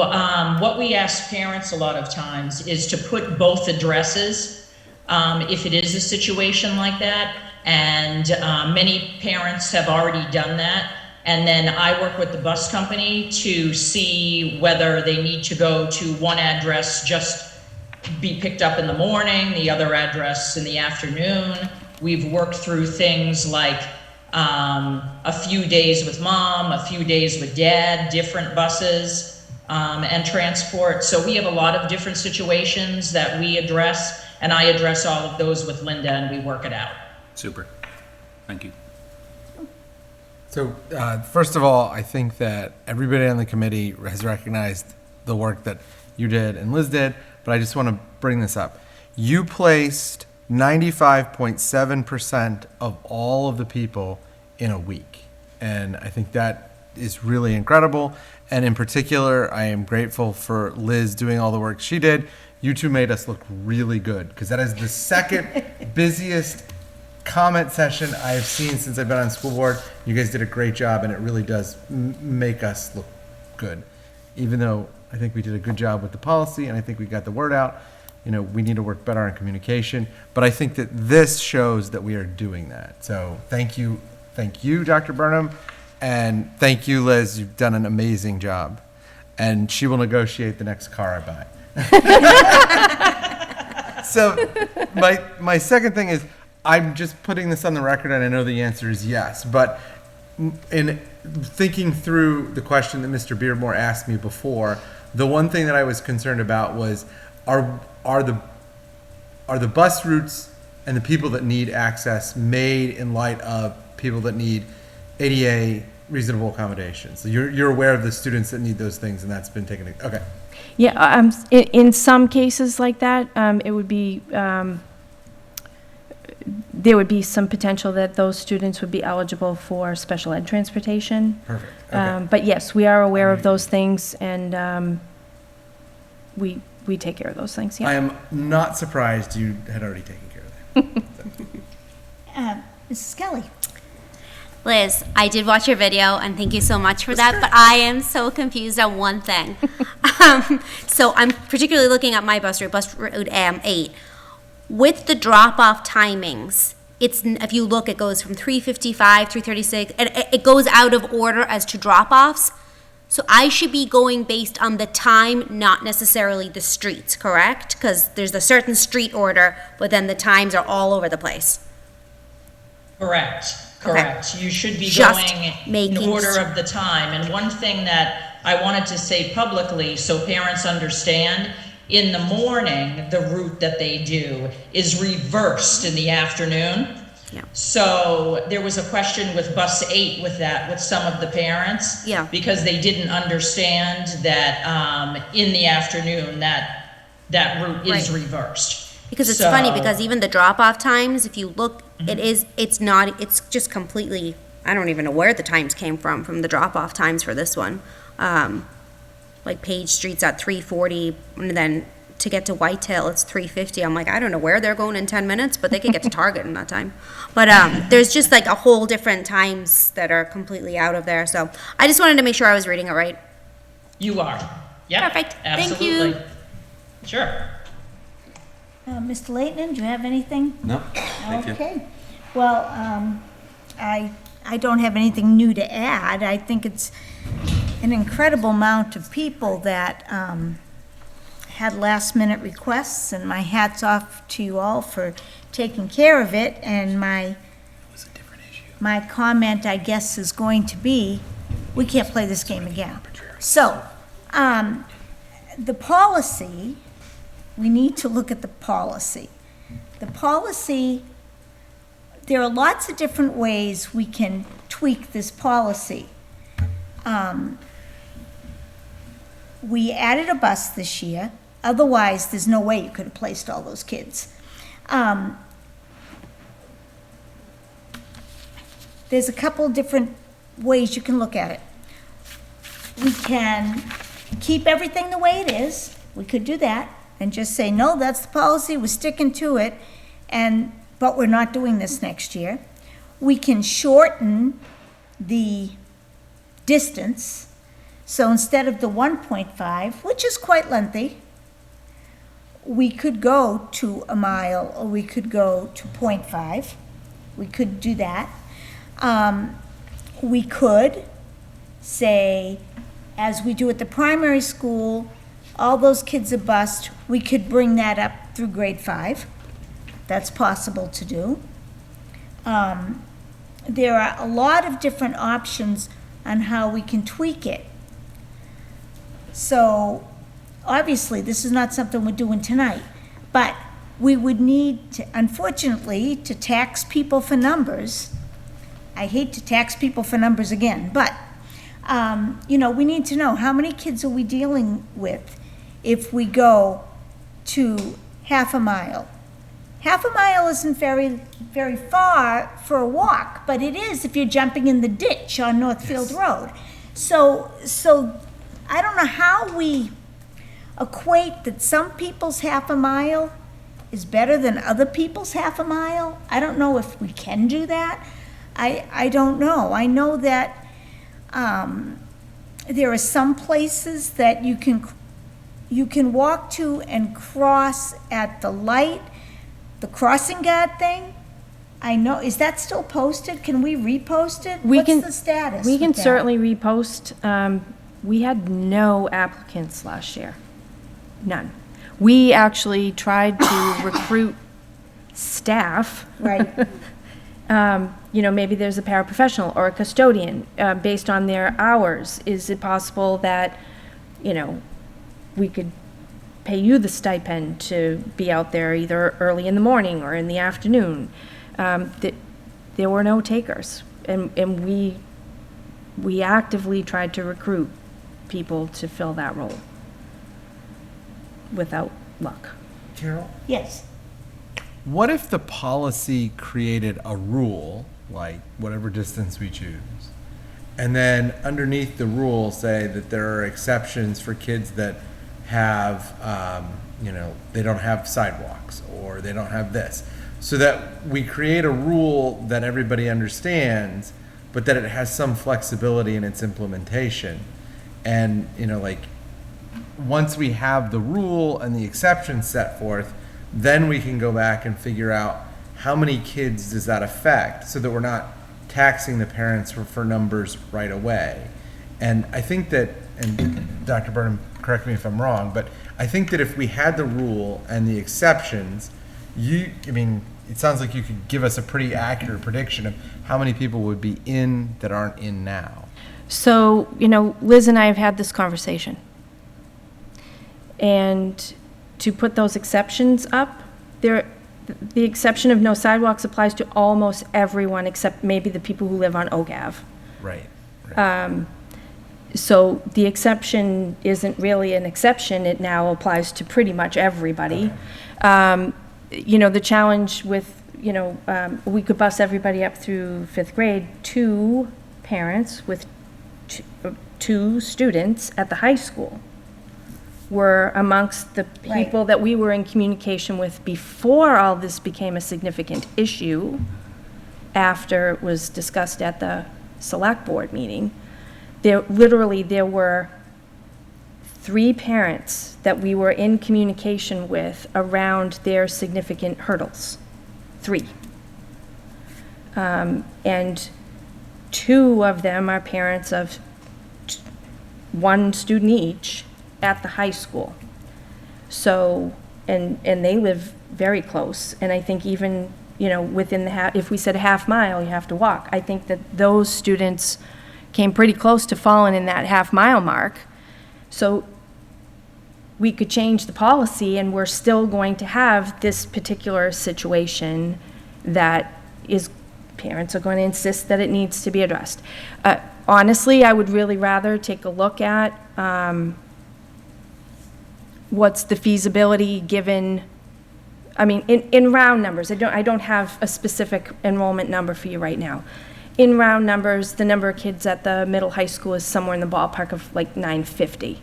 what we ask parents a lot of times is to put both addresses if it is a situation like that. And many parents have already done that. And then I work with the bus company to see whether they need to go to one address, just be picked up in the morning, the other address in the afternoon. We've worked through things like a few days with mom, a few days with dad, different buses and transport. So we have a lot of different situations that we address, and I address all of those with Linda, and we work it out. Super. Thank you. So, first of all, I think that everybody on the committee has recognized the work that you did and Liz did, but I just want to bring this up. You placed 95.7% of all of the people in a week. And I think that is really incredible. And in particular, I am grateful for Liz doing all the work she did. You two made us look really good, because that is the second busiest comment session I have seen since I've been on school board. You guys did a great job, and it really does make us look good. Even though I think we did a good job with the policy, and I think we got the word out. You know, we need to work better on communication, but I think that this shows that we are doing that. So thank you, Dr. Burnham, and thank you, Liz. You've done an amazing job, and she will negotiate the next car I buy. So my second thing is, I'm just putting this on the record, and I know the answer is yes, but in thinking through the question that Mr. Beardmore asked me before, the one thing that I was concerned about was, are the bus routes and the people that need access made in light of people that need ADA reasonable accommodations? So you're aware of the students that need those things, and that's been taken. Okay. Yeah, in some cases like that, it would be, there would be some potential that those students would be eligible for special ed transportation. Perfect. Okay. But yes, we are aware of those things, and we take care of those things, yeah. I am not surprised you had already taken care of that. Mrs. Kelly? Liz, I did watch your video, and thank you so much for that, but I am so confused on one thing. So I'm particularly looking at my bus route 8. With the drop-off timings, if you look, it goes from 3:55, 3:36, and it goes out of order as to drop-offs. So I should be going based on the time, not necessarily the streets, correct? Because there's a certain street order, but then the times are all over the place. Correct. Okay. You should be Just going making in order of the time. And one thing that I wanted to say publicly so parents understand, in the morning, the route that they do is reversed in the afternoon. Yeah. So there was a question with bus 8 with some of the parents. Yeah. Because they didn't understand that in the afternoon that route is Right. reversed. Because it's funny, because even the drop-off times, if you look, it's just completely, I don't even know where the times came from the drop-off times for this one. Like Page Street's at 3:40, and then to get to Whitetail, it's 3:50. I'm like, I don't know where they're going in 10 minutes, but they can get to Target in that time. But there's just like a whole different times that are completely out of there. So I just wanted to make sure I was reading it right. You are. Yeah. Perfect. Absolutely. Thank you. Sure. Mr. Leighton, do you have anything? No, thank you. Okay. Well, I don't have anything new to add. I think it's an incredible amount of people that had last-minute requests, and my hat's off to you all for taking care of it. And my comment, I guess, is going to be, we can't play this game again. So, the policy, we need to look at the policy. The policy, there are lots of different ways we can tweak this policy. We added a bus this year. Otherwise, there's no way you could have placed all those kids. There's a couple different ways you can look at it. We can keep everything the way it is. We could do that and just say, no, that's the policy, we're sticking to it. but we're not doing this next year. We can shorten the distance. So instead of the 1.5, which is quite lengthy, we could go to a mile, or we could go to 0.5. We could do that. We could say, as we do at the primary school, all those kids are bused, we could bring that up through grade 5. That's possible to do. There are a lot of different options on how we can tweak it. So, obviously, this is not something we're doing tonight, but we would need to, unfortunately, to tax people for numbers. I hate to tax people for numbers again, but, we need to know how many kids are we dealing with if we go to half a mile. Half a mile isn't very, very far for a walk, but it is if you're jumping in the ditch on Northfield Road. So I don't know how we equate that some people's half a mile is better than other people's half a mile. I don't know if we can do that. I don't know. I know that there are some places that you can walk to and cross at the light, the crossing guard thing. I know, is that still posted? Can we repost it? What's the status? We can with that? certainly repost. We had no applicants last year. None. We actually tried to recruit staff. Right. Maybe there's a paraprofessional or a custodian based on their hours. Is it possible that, we could pay you the stipend to be out there either early in the morning or in the afternoon? There were no takers, and we actively tried to recruit people to fill that role without luck. Carol? Yes. What if the policy created a rule, like whatever distance we choose, and then underneath the rule say that there are exceptions for kids that have, they don't have sidewalks, or they don't have this, so that we create a rule that everybody understands, but that it has some flexibility in its implementation. And, once we have the rule and the exceptions set forth, then we can go back and figure out how many kids does that affect, so that we're not taxing the parents for numbers right away. And I think that, and Dr. Burnham, correct me if I'm wrong, but I think that if we had the rule and the exceptions, it sounds like you could give us a pretty accurate prediction of how many people would be in that aren't in now. So, Liz and I have had this conversation. And to put those exceptions up, the exception of no sidewalks applies to almost everyone except maybe the people who live on Oak Ave. Right. So the exception isn't really an exception. It now applies to pretty much everybody. Okay. The challenge with, we could bus everybody up through 5th grade. 2 parents with 2 students at the high school were amongst the people that we were in communication with before all this became a significant issue, after it was discussed at the select board meeting. There were 3 parents that we were in communication with around their significant hurdles. 3. And 2 of them are parents of 1 student each at the high school. So, and they live very close. And I think even, within if we said a half mile, you have to walk. I think that those students came pretty close to falling in that half mile mark. So we could change the policy, and we're still going to have this particular situation that is, parents are going to insist that it needs to be addressed. Honestly, I would really rather take a look at what's the feasibility given, in round numbers. I don't have a specific enrollment number for you right now. In round numbers, the number of kids at the middle high school is somewhere in the ballpark of like 950.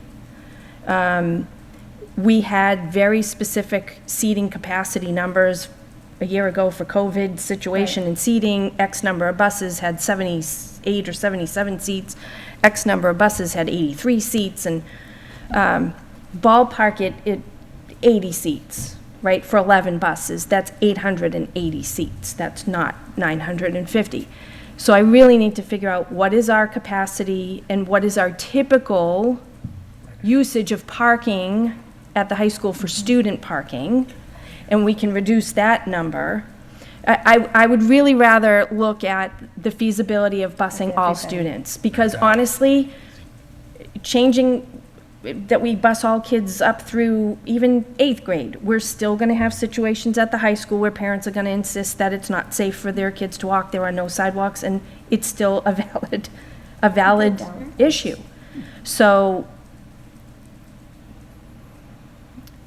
We had very specific seating capacity numbers a year ago for COVID situation and seating, X number of buses had 78 or 77 seats, X number of buses had 83 seats, and ballpark it 80 seats, right, for 11 buses. That's 880 seats. That's not 950. So I really need to figure out what is our capacity and what is our typical usage of parking at the high school for student parking, and we can reduce that number. I would really rather look at the feasibility of busing all students, because honestly, changing that we bus all kids up through even 8th grade, we're still gonna have situations at the high school where parents are gonna insist that it's not safe for their kids to walk, there are no sidewalks, and it's still a valid issue. So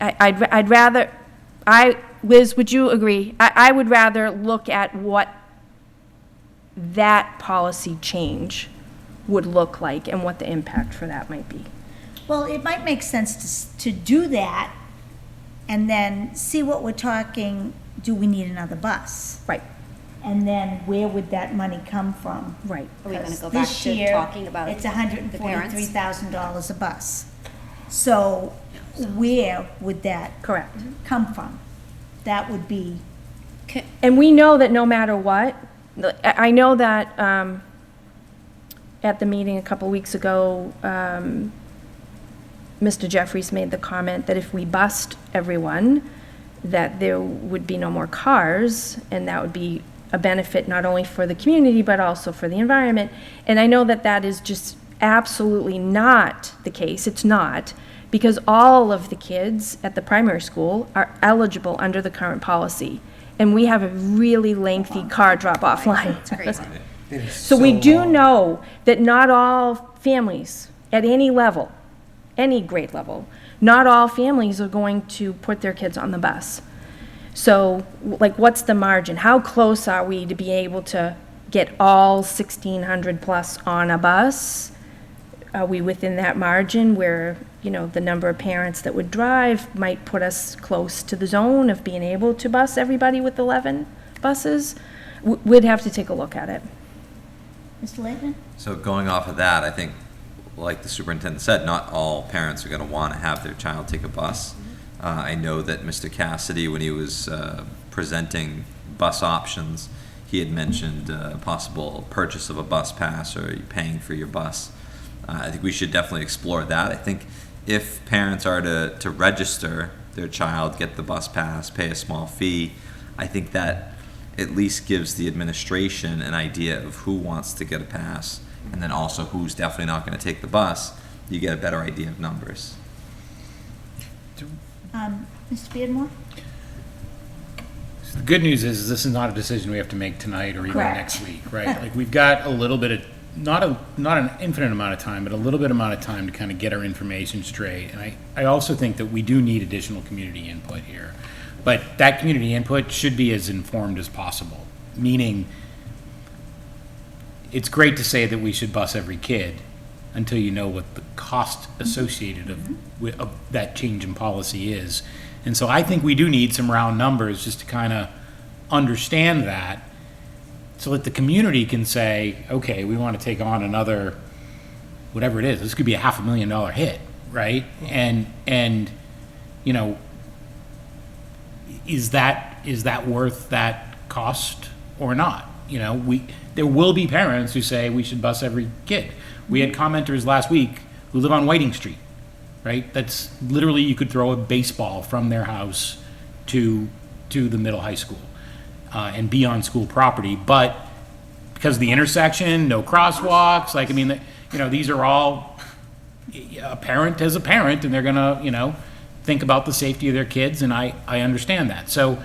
I'd rather, Liz, would you agree? I would rather look at what that policy change would look like and what the impact for that might be. Well, it might make sense to do that and then see what we're talking, do we need another bus? Right. And then where would that money come from? Right. Are we gonna Because go back this to year, talking about it's the parents? $143,000 a bus. So where would that Correct. come from? That would be, And we know that no matter what, I know that at the meeting a couple weeks ago, Mr. Jeffries made the comment that if we bused everyone, that there would be no more cars, and that would be a benefit not only for the community, but also for the environment. And I know that that is just absolutely not the case. It's not, because all of the kids at the primary school are eligible under the current policy. And we have a really lengthy car drop-off line. So we do know that not all families at any level, any grade level, not all families are going to put their kids on the bus. So, like, what's the margin? How close are we to be able to get all 1,600 plus on a bus? Are we within that margin where, you know, the number of parents that would drive might put us close to the zone of being able to bus everybody with 11 buses? We'd have to take a look at it. Mr. Laitman? So going off of that, I think, like the superintendent said, not all parents are going to want to have their child take a bus. I know that Mr. Cassidy, when he was presenting bus options, he had mentioned possible purchase of a bus pass or paying for your bus. I think we should definitely explore that. I think if parents are to register their child, get the bus pass, pay a small fee, I think that at least gives the administration an idea of who wants to get a pass, and then also who's definitely not going to take the bus. You get a better idea of numbers. Mr. Beardmore? The good news is this is not a decision we have to make tonight or even Correct. next week, right? Like, we've got a little bit of, not an infinite amount of time, but a little bit amount of time to kind of get our information straight. And I also think that we do need additional community input here. But that community input should be as informed as possible, meaning it's great to say that we should bus every kid until you know what the cost associated of that change in policy is. And so I think we do need some round numbers just to kind of understand that, so that the community can say, okay, we want to take on another, whatever it is, this could be a $500,000 hit, right? And you know, is that worth that cost or not? You know, there will be parents who say we should bus every kid. We had commenters last week who live on Whiting Street, right? That's literally, you could throw a baseball from their house to the middle high school and be on school property. But because of the intersection, no crosswalks, like, I mean, you know, these are all, a parent is a parent, and they're gonna, you know, think about the safety of their kids, and I understand that. So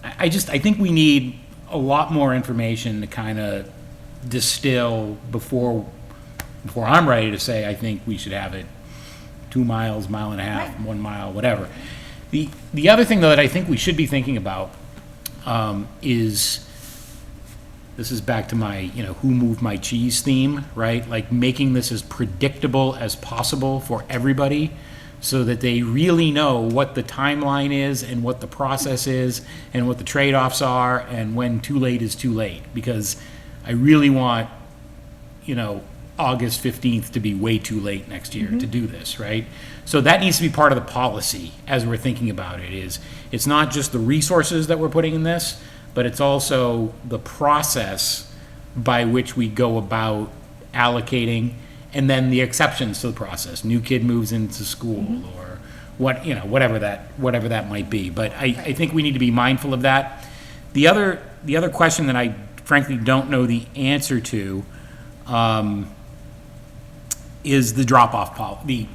I think we need a lot more information to kind of distill before I'm ready to say I think we should have it 2 miles, mile and a half, Right. 1 mile, whatever. The other thing, though, that I think we should be thinking about is, this is back to my, you know, who moved my cheese theme, right? Like, making this as predictable as possible for everybody, so that they really know what the timeline is and what the process is and what the trade-offs are and when too late is too late. Because I really want, August 15th to be way too late next year to do this, right? So that needs to be part of the policy as we're thinking about it. It's not just the resources that we're putting in this, but it's also the process by which we go about allocating, and then the exceptions to the process. New kid moves into school, or whatever that might be. But I think we need to be mindful of that. The other question that I frankly don't know the answer to is the drop-off policy,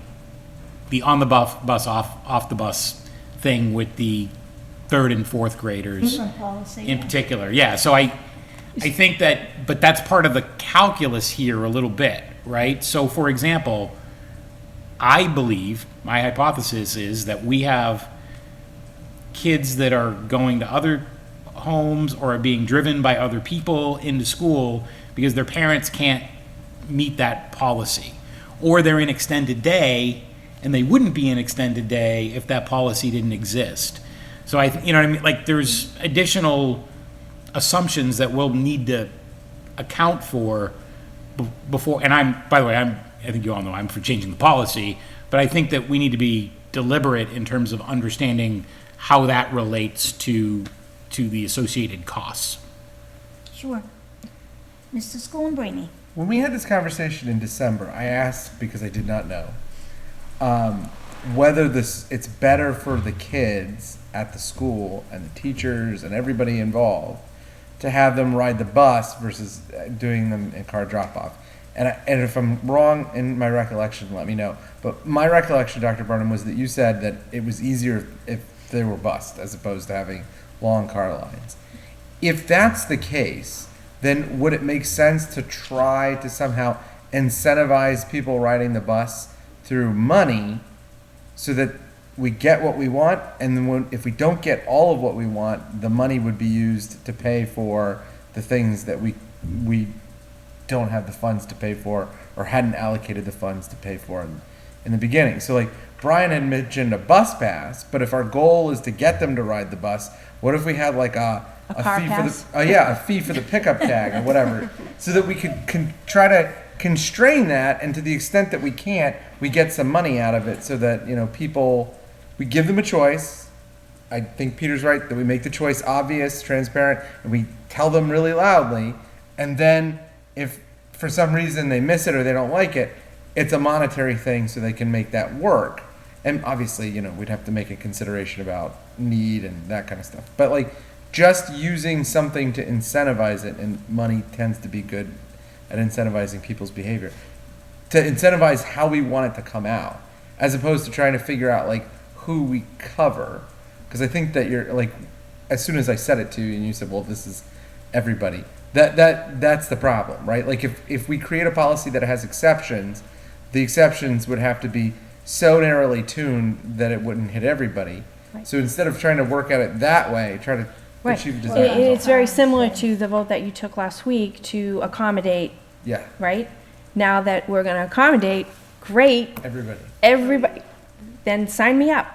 the on the bus off the bus thing with the third and fourth graders in particular. Yeah, so I think that, but that's part of the calculus here a little bit, right? So for example, I believe, my hypothesis is that we have kids that are going to other homes or are being driven by other people into school because their parents can't meet that policy. Or they're in extended day, and they wouldn't be in extended day if that policy didn't exist. So you know what I mean? Like, there's additional assumptions that we'll need to account for before. And by the way, I think you all know I'm for changing the policy, but I think that we need to be deliberate in terms of understanding how that relates to the associated costs. Sure. Mr. Schoenbrini? When we had this conversation in December, I asked, because I did not know, whether it's better for the kids at the school and the teachers and everybody involved to have them ride the bus versus doing them in car drop-off. And if I'm wrong in my recollection, let me know. But my recollection, Dr. Barnum, was that you said that it was easier if they were bused as opposed to having long car lines. If that's the case, then would it make sense to try to somehow incentivize people riding the bus through money so that we get what we want, and then if we don't get all of what we want, the money would be used to pay for the things that we don't have the funds to pay for or hadn't allocated the funds to pay for in the beginning. So like Brian had mentioned a bus pass, but if our goal is to get them to ride the bus, what if we had like a car fee pass? a fee for the pickup tag or whatever, so that we could try to constrain that, and to the extent that we can't, we get some money out of it, so that we give them a choice. I think Peter's right that we make the choice obvious, transparent, and we tell them really loudly, and then if for some reason they miss it or they don't like it, it's a monetary thing so they can make that work. And obviously, we'd have to make a consideration about need and that kind of stuff. But like just using something to incentivize it, and money tends to be good at incentivizing people's behavior, to incentivize how we want it to come out, as opposed to trying to figure out like who we cover. Because I think that you're like, as soon as I said it to you and you said, well, this is everybody, that's the problem, right? Like if we create a policy that has exceptions, the exceptions would have to be so narrowly tuned that it wouldn't hit everybody. Right. So instead of trying to work at it that way, try to achieve desired results. It's very similar to the vote that you took last week to accommodate. Yeah. Right? Now that we're going to accommodate, great. Everybody. Then sign me up.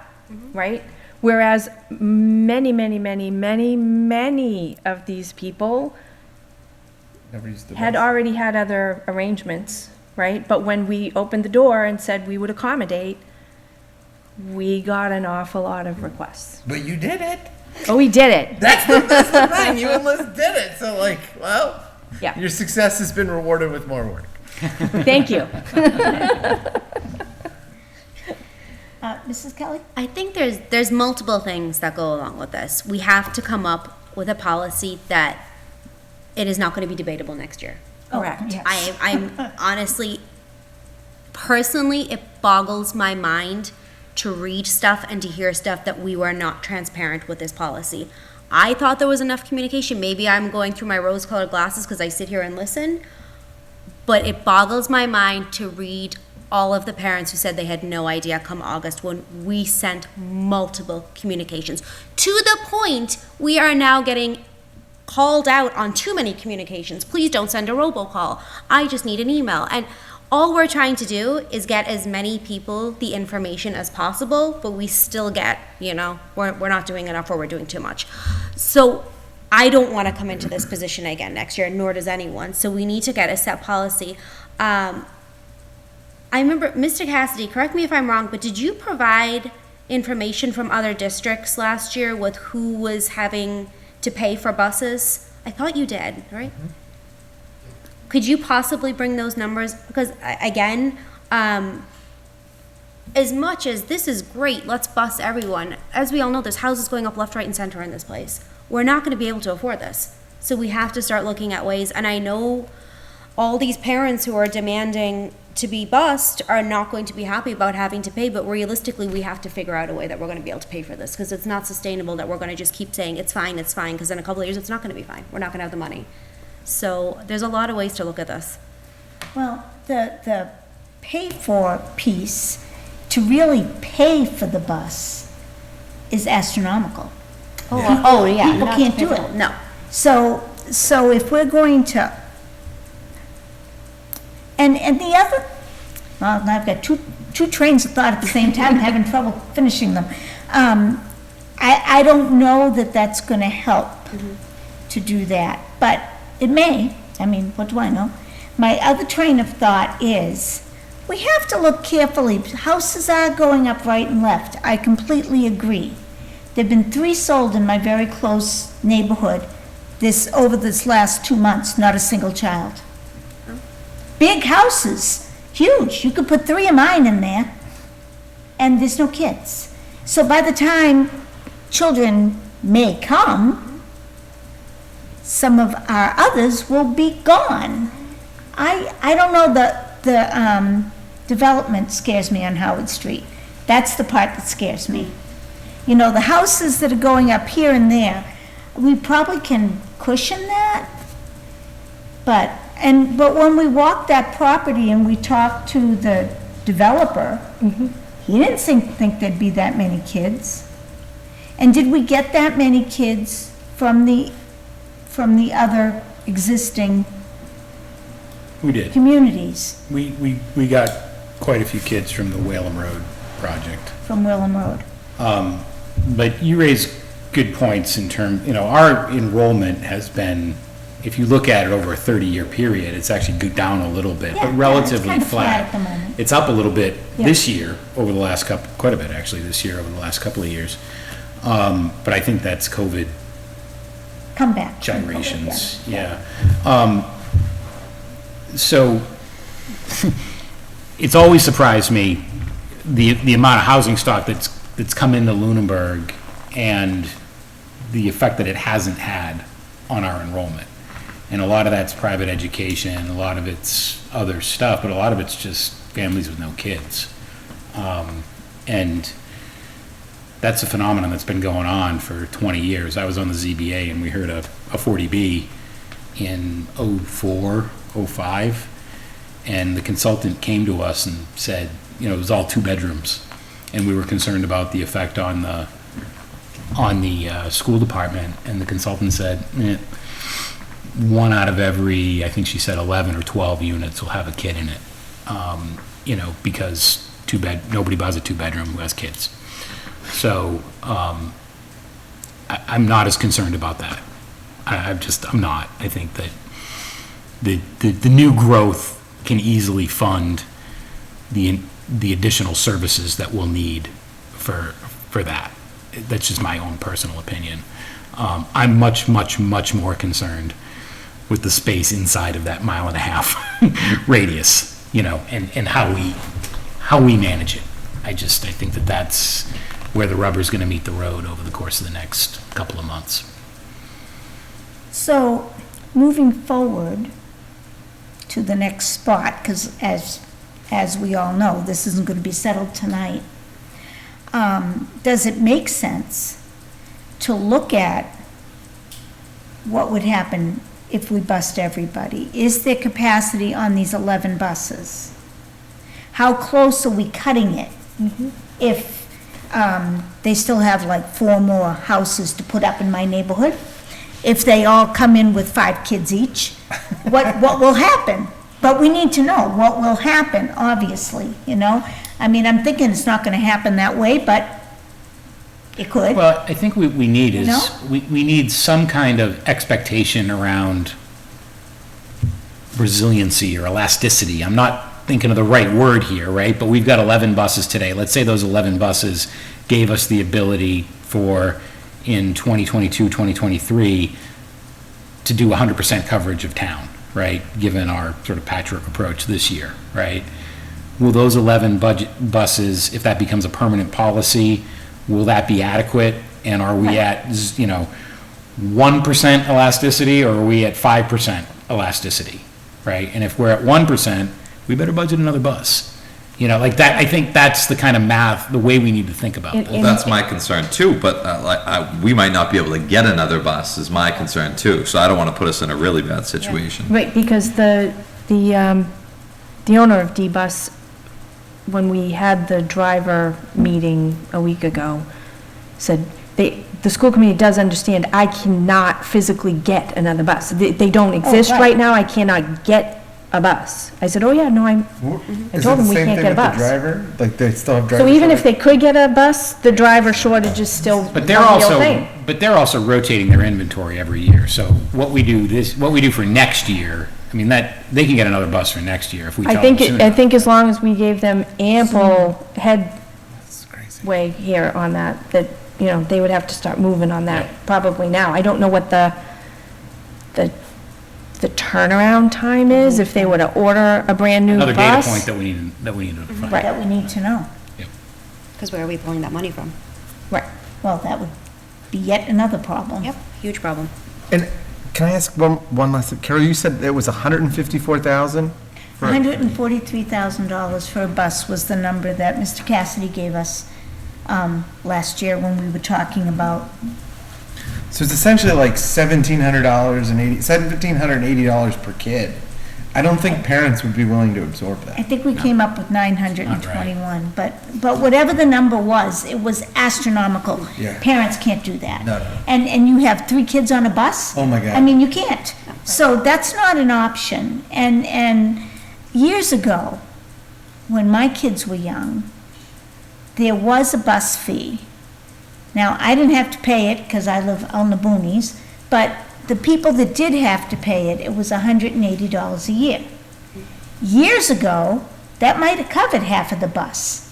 Right? Whereas many of these people had already had other arrangements, right? But when we opened the door and said we would accommodate, we got an awful lot of requests. But you did it. Oh, we did it. That's the thing. You and Liz did it. So yeah. Your success has been rewarded with more work. Thank you. Mrs. Kelly? I think there's multiple things that go along with this. We have to come up with a policy that it is not going to be debatable next year. Correct. Yes. I'm honestly, personally, it boggles my mind to read stuff and to hear stuff that we were not transparent with this policy. I thought there was enough communication. Maybe I'm going through my rose-colored glasses because I sit here and listen, but it boggles my mind to read all of the parents who said they had no idea come August, when we sent multiple communications. To the point, we are now getting called out on too many communications. Please don't send a robocall. I just need an email. And all we're trying to do is get as many people the information as possible, but we still get, we're not doing enough or we're doing too much. So I don't want to come into this position again next year, nor does anyone. So we need to get a set policy. I remember, Mr. Cassidy, correct me if I'm wrong, but did you provide information from other districts last year with who was having to pay for buses? I thought you did, right? Mm-hmm. Could you possibly bring those numbers? Because again, as much as this is great, let's bus everyone. As we all know, there's houses going up left, right, and center in this place. We're not going to be able to afford this. So we have to start looking at ways. And I know all these parents who are demanding to be bused are not going to be happy about having to pay, but realistically, we have to figure out a way that we're going to be able to pay for this, because it's not sustainable that we're going to just keep saying it's fine, because in a couple of years, it's not going to be fine. We're not going to have the money. So there's a lot of ways to look at this. Well, the pay for piece, to really pay for the bus, is astronomical. Oh, yeah. People can't do it. No. So if we're going to, and the other, well, now I've got two trains of thought at the same time, having trouble finishing them. I don't know that that's going to help to do that, but it may. I mean, what do I know? My other train of thought is, we have to look carefully. Houses are going up right and left. I completely agree. There've been 3 sold in my very close neighborhood over this last 2 months, not a single child. Big houses, huge. You could put 3 of mine in there, and there's no kids. So by the time children may come, some of our others will be gone. I don't know, the development scares me on Howard Street. That's the part that scares me. The houses that are going up here and there, we probably can cushion that. But when we walked that property and we talked to the developer, he didn't think there'd be that many kids. And did we get that many kids from the other existing We did. communities? We got quite a few kids from the Whalum Road project. From Whalum Road. But you raise good points in terms, our enrollment has been, if you look at it over a 30-year period, it's actually go down a little bit, but relatively it's kind of flat. at the moment. It's up a little bit this year, over the last quite a bit actually this year, over the last couple of years. But I think that's COVID Comeback. gyrations, yeah. So it's always surprised me, the amount of housing stock that's come into Lunenburg and the effect that it hasn't had on our enrollment. And a lot of that's private education, a lot of it's other stuff, but a lot of it's just families with no kids. And that's a phenomenon that's been going on for 20 years. I was on the ZBA and we heard a 40B in 04, 05, and the consultant came to us and said, it was all 2 bedrooms, and we were concerned about the effect on the school department, and the consultant said, 1 out of every, I think she said 11 or 12 units will have a kid in it, because nobody buys a 2-bedroom who has kids. So I'm not as concerned about that. I'm not. I think that the new growth can easily fund the additional services that we'll need for that. That's just my own personal opinion. I'm much more concerned with the space inside of that 1.5-mile radius, and how we manage it. I think that's where the rubber's going to meet the road over the course of the next couple of months. So, moving forward to the next spot, because as we all know, this isn't going to be settled tonight. Does it make sense to look at what would happen if we bust everybody? Is there capacity on these 11 buses? How close are we cutting it? If they still have like 4 more houses to put up in my neighborhood, if they all come in with 5 kids each, what will happen? But we need to know what will happen, obviously, you know? I mean, I'm thinking it's not gonna happen that way, but it could. Well, I think what we need is, No? we need some kind of expectation around resiliency or elasticity. I'm not thinking of the right word here, right? But we've got 11 buses today. Let's say those 11 buses gave us the ability for, in 2022, 2023, to do 100% coverage of town, right? Given our sort of patchwork approach this year, right? Will those 11 buses, if that becomes a permanent policy, will that be adequate? And are we at, 1% elasticity, or are we at 5% elasticity, right? And if we're at 1%, we better budget another bus. You know, like that, I think that's the kind of math, the way we need to think about this. Well, that's my concern too, but we might not be able to get another bus is my concern too. So I don't want to put us in a really bad situation. Right, because the owner of D-Bus, when we had the driver meeting a week ago, said the school committee does understand I cannot physically get another bus. They don't exist right now. I cannot get a bus. I said, oh yeah, no, I told them we can't get a bus. Driver? Like they still have driver So even if they could get a bus, the driver shortage is still a But they're real thing. also rotating their inventory every year. So what we do for next year, I mean, that, they can get another bus for next year if we tell them soon I enough. think as long as we gave them ample headway here on that, you know, they would have to start moving on that probably now. I don't know what the turnaround time is, if they were to order a brand-new bus. Another data point that we need to find. Right. That we need to know. Because where are we pulling that money from? Right. Well, that would be yet another problem. Yep, huge problem. And can I ask one last thing? Carol, you said it was 154,000? $143,000 for a bus was the number that Mr. Cassidy gave us last year when we were talking about. So it's essentially like $1,780 per kid. I don't think parents would be willing to absorb I that. think we came up with 921, but whatever the number was, it was astronomical. Yeah. Parents can't do that. No. And you have 3 kids on a bus? Oh, my God. I mean, you can't. So that's not an option. And years ago, when my kids were young, there was a bus fee. Now, I didn't have to pay it because I live on the boonies, but the people that did have to pay it, it was $180 a year. Years ago, that might have covered half of the bus.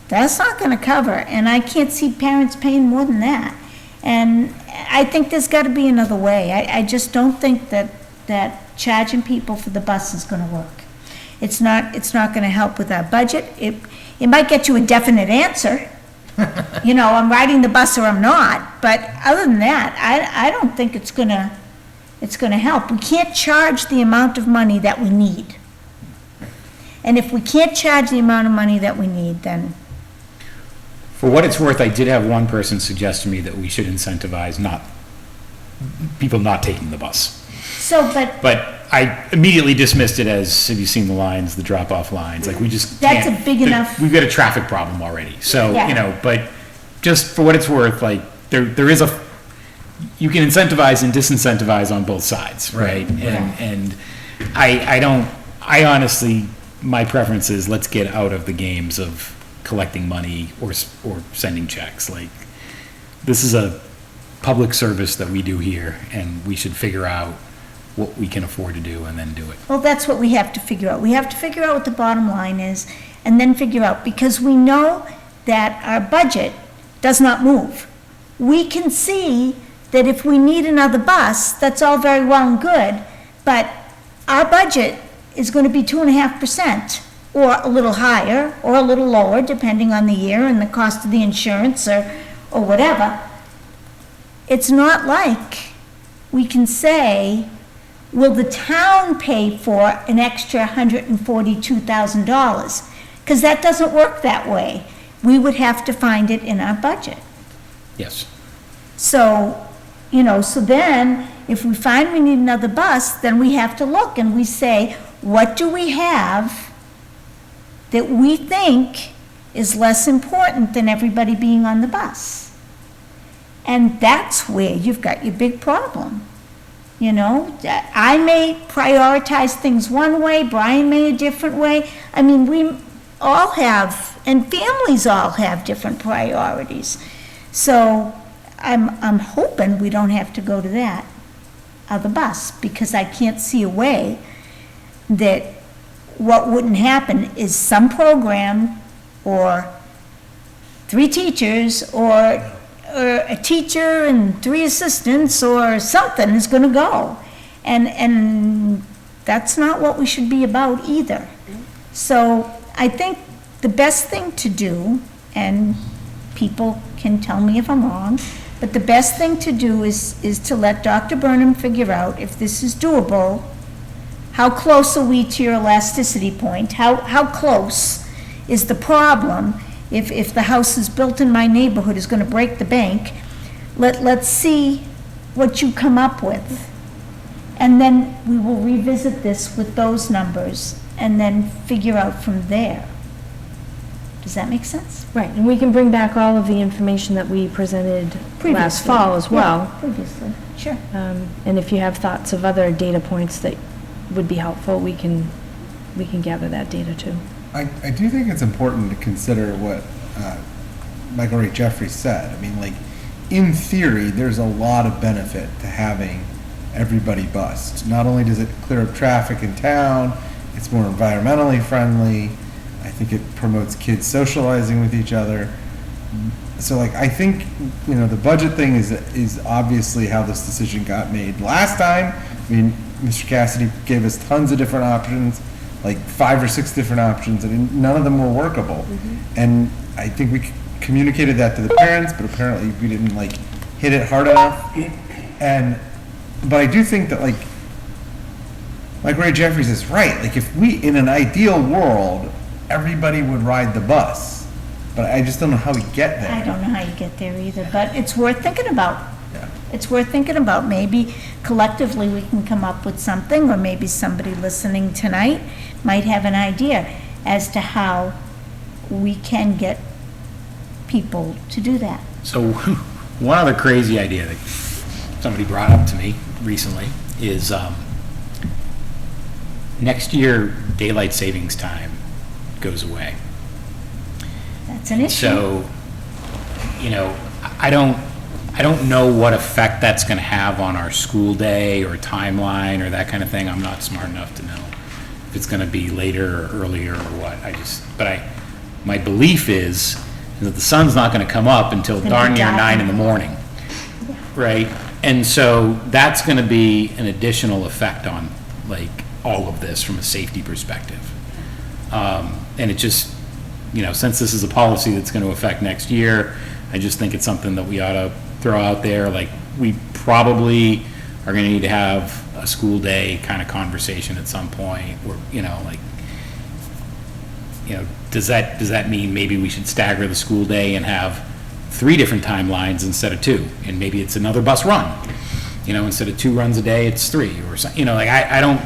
That's not going to cover, and I can't see parents paying more than that. And I think there's got to be another way. I just don't think that charging people for the bus is going to work. It's not going to help with our budget. It might get you a definite answer. You know, I'm riding the bus or I'm not, but other than that, I don't think it's gonna help. We can't charge the amount of money that we need. And if we can't charge the amount of money that we need, then. For what it's worth, I did have one person suggest to me that we should incentivize people not taking the bus. So, but I immediately dismissed it as, have you seen the lines, the drop-off lines? Like, we just That's can't. a big enough- We've got a traffic problem already. So, Yeah. you know, but just for what it's worth, like, there is you can incentivize and disincentivize on both sides, right? And I honestly, my preference is let's get out of the games of collecting money or sending checks. Like, this is a public service that we do here, and we should figure out what we can afford to do and then do it. Well, that's what we have to figure out. We have to figure out what the bottom line is and then figure out, because we know that our budget does not move. We can see that if we need another bus, that's all very well and good, but our budget is going to be 2.5%, or a little higher or a little lower, depending on the year and the cost of the insurance or whatever. It's not like we can say, will the town pay for an extra $142,000? Because that doesn't work that way. We would have to find it in our budget. Yes. So, you know, so then, if we find we need another bus, then we have to look and we say, what do we have that we think is less important than everybody being on the bus? And that's where you've got your big problem. You know, I may prioritize things one way, Brian may a different way. I mean, we all have, and families all have different priorities. So I'm hoping we don't have to go to that other bus, because I can't see a way that what wouldn't happen is some program or 3 teachers or a teacher and 3 assistants or something is going to go. And that's not what we should be about either. So I think the best thing to do, and people can tell me if I'm wrong, but the best thing to do is to let Dr. Burnham figure out if this is doable. How close are we to your elasticity point? How close is the problem? If the house is built in my neighborhood is going to break the bank, let's see what you come up with. And then we will revisit this with those numbers and then figure out from there. Does that make sense? Right, and we can bring back all of the information that we presented last fall as well. Yeah, previously, sure. And if you have thoughts of other data points that would be helpful, we can gather that data too. I do think it's important to consider what Michael Ray Jeffries said. I mean, like, in theory, there's a lot of benefit to having everybody bused. Not only does it clear up traffic in town, it's more environmentally friendly. I think it promotes kids socializing with each other. So, like, I think, you know, the budget thing is obviously how this decision got made last time. I mean, Mr. Cassidy gave us tons of different options, like 5 or 6 different options, and none of them were workable. And I think we communicated that to the parents, but apparently we didn't, like, hit it hard enough. But I do think that, like Ray Jeffries is right. Like, if we, in an ideal world, everybody would ride the bus, but I just don't know how we get there. I don't know how you get there either, but it's worth thinking about. Yeah. It's worth thinking about. Maybe collectively we can come up with something, or maybe somebody listening tonight might have an idea as to how we can get people to do that. So one other crazy idea that somebody brought up to me recently is next year daylight savings time goes away. That's an issue. So, you know, I don't know what effect that's going to have on our school day or timeline or that kind of thing. I'm not smart enough to know if it's going to be later or earlier or what. My belief is that the sun's not going to come up until darn near 9 in the morning, right? And so that's going to be an additional effect on, like, all of this from a safety perspective. And it just, you know, since this is a policy that's going to affect next year, I just think it's something that we ought to throw out there. Like, we probably are going to need to have a school day kind of conversation at some point, or, you know, like, you know, does that mean maybe we should stagger the school day and have 3 different timelines instead of 2, and maybe it's another bus run, you know, instead of 2 runs a day, it's 3, or something, you know, like, I don't,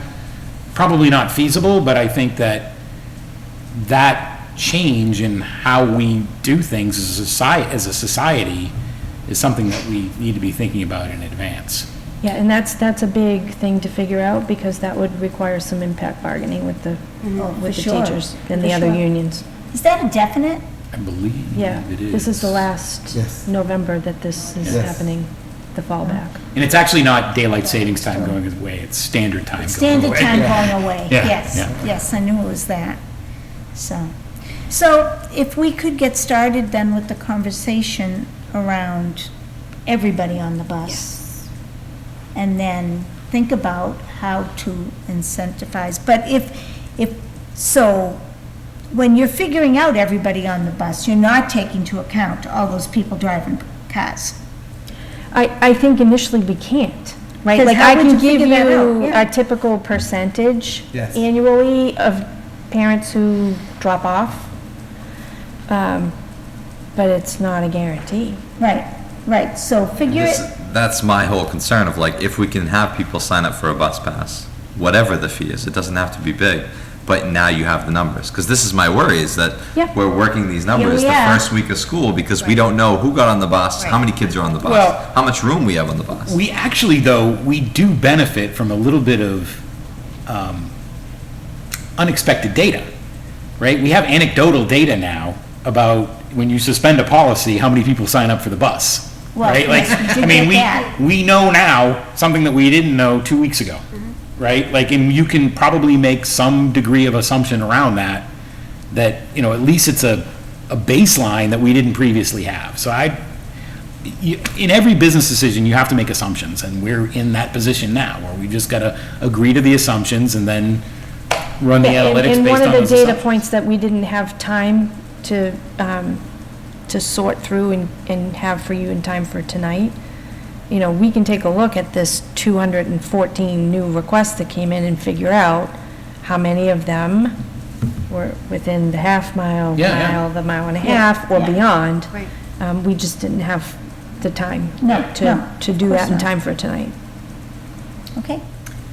probably not feasible, but I think that change in how we do things as a society is something that we need to be thinking about in advance. Yeah, and that's a big thing to figure out, because that would require some impact bargaining with the teachers and the other unions. Is that a definite? I believe Yeah, it is. this is the last November that this is happening, the fallback. And it's actually not daylight savings time going away, it's standard time going away. Standard time going away, Yeah, yes. yeah. Yes, I knew it was that. So if we could get started then with the conversation around everybody on the bus. And then think about how to incentivize. But so when you're figuring out everybody on the bus, you're not taking into account all those people driving cars. I think initially we can't, right? 'Cause Like, how I would can you give figure that out? you Yeah. a typical percentage Yes. annually of parents who drop off, but it's not a guarantee. Right, so figure it. That's my whole concern of, like, if we can have people sign up for a bus pass, whatever the fee is, it doesn't have to be big, but now you have the numbers. Because this is my worry, is that Yeah. we're working these numbers the Yeah. first week of school because we don't know who got on the bus, how many kids are on the bus, Well- how much room we have on the bus. We actually, though, we do benefit from a little bit of unexpected data, right? We have anecdotal data now about when you suspend a policy, how many people sign up for the bus, Well, right? yes, Like, we did I mean, get that. we know now something that we didn't know 2 weeks ago, right? Like, and you can probably make some degree of assumption around that, you know, at least it's a baseline that we didn't previously have. So in every business decision, you have to make assumptions, and we're in that position now, where we just gotta agree to the assumptions and then run the analytics And based one on of the those data assumptions. points that we didn't have time to sort through and have for you in time for tonight, you know, we can take a look at this 214 new requests that came in and figure out how many of them were within the half mile, the mile and a half, or beyond. Right. We just didn't have the time No, to do of course that in not. time for tonight. Okay.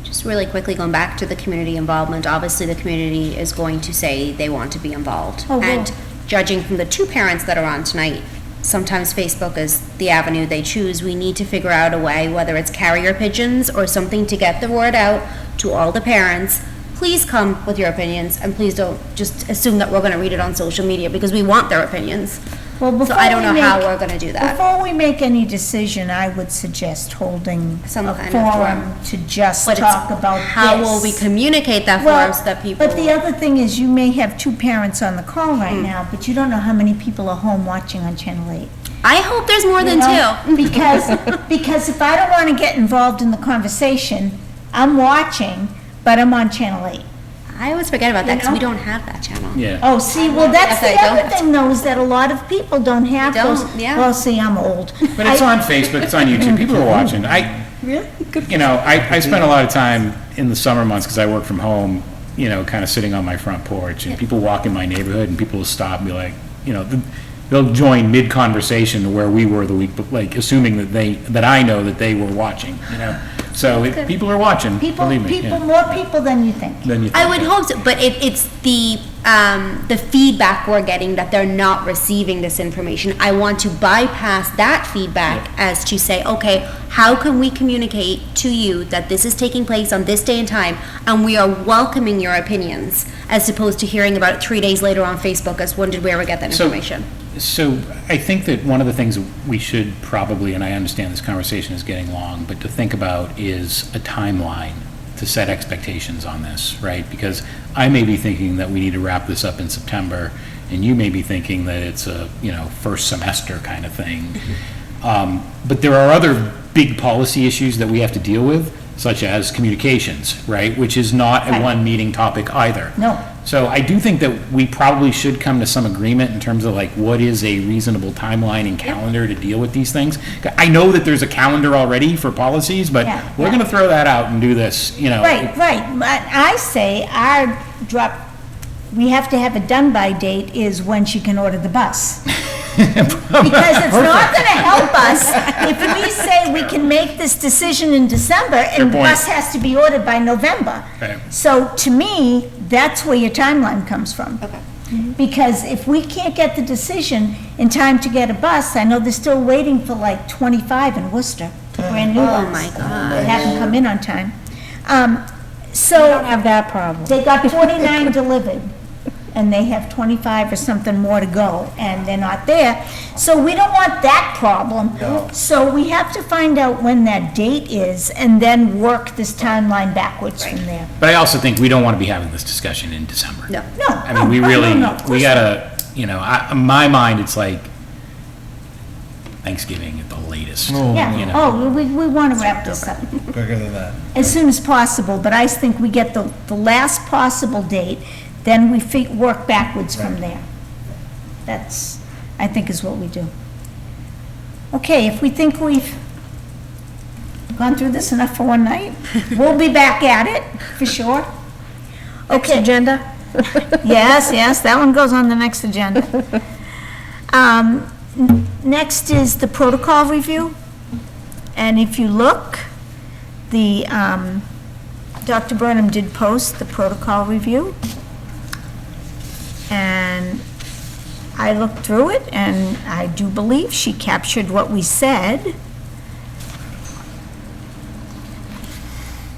Just really quickly going back to the community involvement, obviously the community is going to say they want to be involved. Oh, And well. judging from the two parents that are on tonight, sometimes Facebook is the avenue they choose. We need to figure out a way, whether it's carrier pigeons or something, to get the word out to all the parents. Please come with your opinions, and please don't just assume that we're gonna read it on social media, because we want their opinions. Well, So before I don't we know how make- we're gonna do that. Before we make any decision, I would suggest holding Some a kind of forum to just But it's talk about this. how will we communicate that Well, forum so that people? But the other thing is, you may have two parents on the call right Mm. now, but you don't know how many people are home watching on Channel 8. I hope there's more than You know? two. Because if I don't want to get involved in the conversation, I'm watching, but I'm on Channel 8. I always forget about that, You because we know? don't have that channel. Yeah. Oh, see, well, that's Yes, the I other don't. thing, though, is that a lot of people don't have Don't, those. yeah. Well, see, I'm old. But it's on Facebook, it's on YouTube, people are watching. Really? You know, I spend a lot of time in the summer months, because I work from home, you know, kind of sitting on my front porch, and people walk in my neighborhood, and people will stop and be like, you know, they'll join mid-conversation to where we were the week, but like, assuming that I know that they were watching, you know? So people are watching, believe me. yeah. More people than you think. Than you I think, would yeah. hope so, but it's the feedback we're getting that they're not receiving this information. I want to bypass that feedback as to say, okay, how can we communicate to you that this is taking place on this day and time, and we are welcoming your opinions, as opposed to hearing about it 3 days later on Facebook as, when did we ever get that So- information? So I think that one of the things we should probably, and I understand this conversation is getting long, but to think about is a timeline to set expectations on this, right? Because I may be thinking that we need to wrap this up in September, and you may be thinking that it's a, you know, first semester kind of thing. But there are other big policy issues that we have to deal with, such as communications, right? Which is not a Right. one meeting topic either. No. So I do think that we probably should come to some agreement in terms of like, what is a reasonable timeline and calendar to deal with these things? I know that there's a calendar already for policies, but Yeah, we're yeah. gonna throw that out and do this, you know. Right. But I say our we have to have it done by date is when she can order the bus. Because it's not gonna help us if we say we can make this decision in December and the point. bus has to be ordered by November. Okay. So to me, that's where your timeline comes from. Okay. Because if we can't get the decision in time to get a bus, I know they're still waiting for like 25 in Worcester, brand new Oh, ones. my God. They haven't come in on time. We So don't have that problem. they got 49 delivered, and they have 25 or something more to go, and they're not there. So we don't want that problem. So we have to find out when that date is, and then work this timeline backwards from there. But I also think we don't wanna be having this discussion in December. No. No. I mean, we no, really, no, of we course gotta, you know, in my mind, it's like Thanksgiving at the latest. not. Yeah, you know. oh, we want to wrap this up Quicker than that. as soon as possible, but I think we get the last possible date, then we work backwards from there. That's, I think, is what we do. Okay, if we think we've gone through this enough for one night, we'll be back at it, for sure. Next Okay, agenda? yes, that one goes on the next agenda. Next is the protocol review. And if you look, Dr. Burnham did post the protocol review. I looked through it, and I do believe she captured what we said.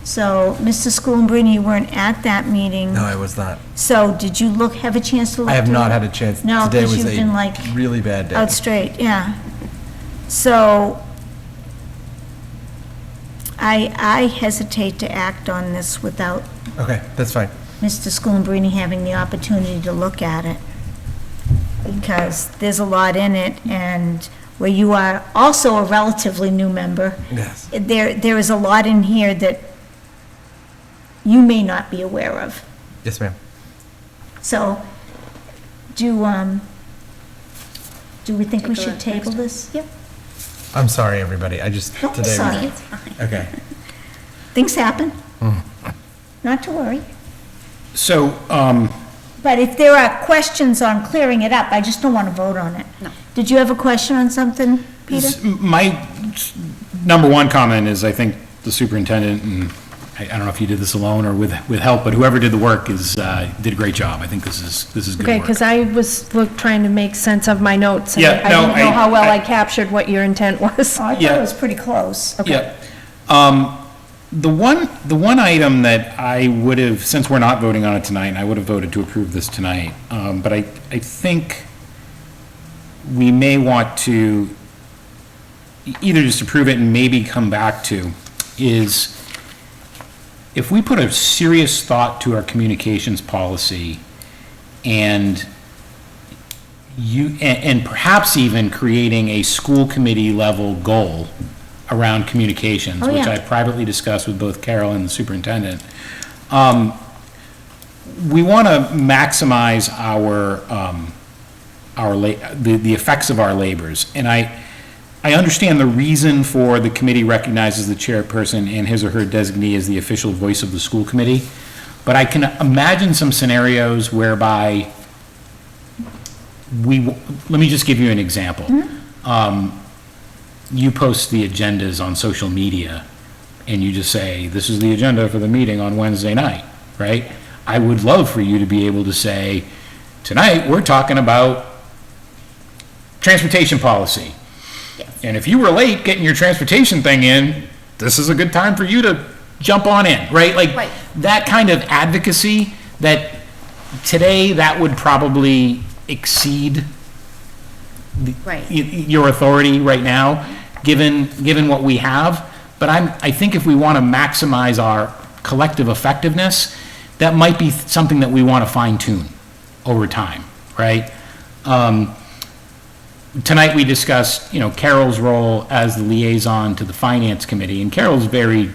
So, Mr. Schoenbrini, you weren't at that meeting. No, I was not. So, did you have a chance to look? I have through not it? had a chance. No, Today 'cause was you've been, like, a really bad day. Out straight, yeah. So, I hesitate to act on this without Okay, that's fine. Mr. Schoenbrini having the opportunity to look at it, because there's a lot in it, and where you are also a relatively new member, Yes. there is a lot in here that you may not be aware of. Yes, ma'am. So, do we think we Take a should look table next this? Yep. I'm sorry, everybody. I just, Don't be today was. sorry. It's fine. Okay. Things happen. Not to worry. So, But if there are questions on clearing it up, I just don't want to vote on it. No. Did you have a question on something, Peter? my number one comment is I think the superintendent, and I don't know if you did this alone or with help, but whoever did the work did a great job. I think this is good Okay, work. because I was trying to make sense of my notes. And Yeah, I no, didn't know how well I- I captured what your intent was. Oh, I thought Yeah. it was pretty close. Yeah. The one item that I would have, since we're not voting on it tonight, and I would have voted to approve this tonight, but I think we may want to either just approve it and maybe come back to, is if we put a serious thought to our communications policy and and perhaps even creating a school committee level goal around communications, Oh, which yeah. I privately discussed with both Carol and the superintendent. We want to maximize the effects of our labors. And I understand the reason for the committee recognizes the chairperson and his or her designee as the official voice of the school committee. But I can imagine some scenarios whereby let me just give you an example. You post the agendas on social media and you just say, this is the agenda for the meeting on Wednesday night, right? I would love for you to be able to say, tonight, we're talking about transportation policy. And if you were late getting your transportation thing in, this is a good time for you to jump on in, right? Like, Right. that kind of advocacy that today, that would probably exceed Right. your authority right now, given what we have. But I think if we want to maximize our collective effectiveness, that might be something that we want to fine tune over time, right? Tonight we discussed, Carol's role as the liaison to the finance committee, and Carol's very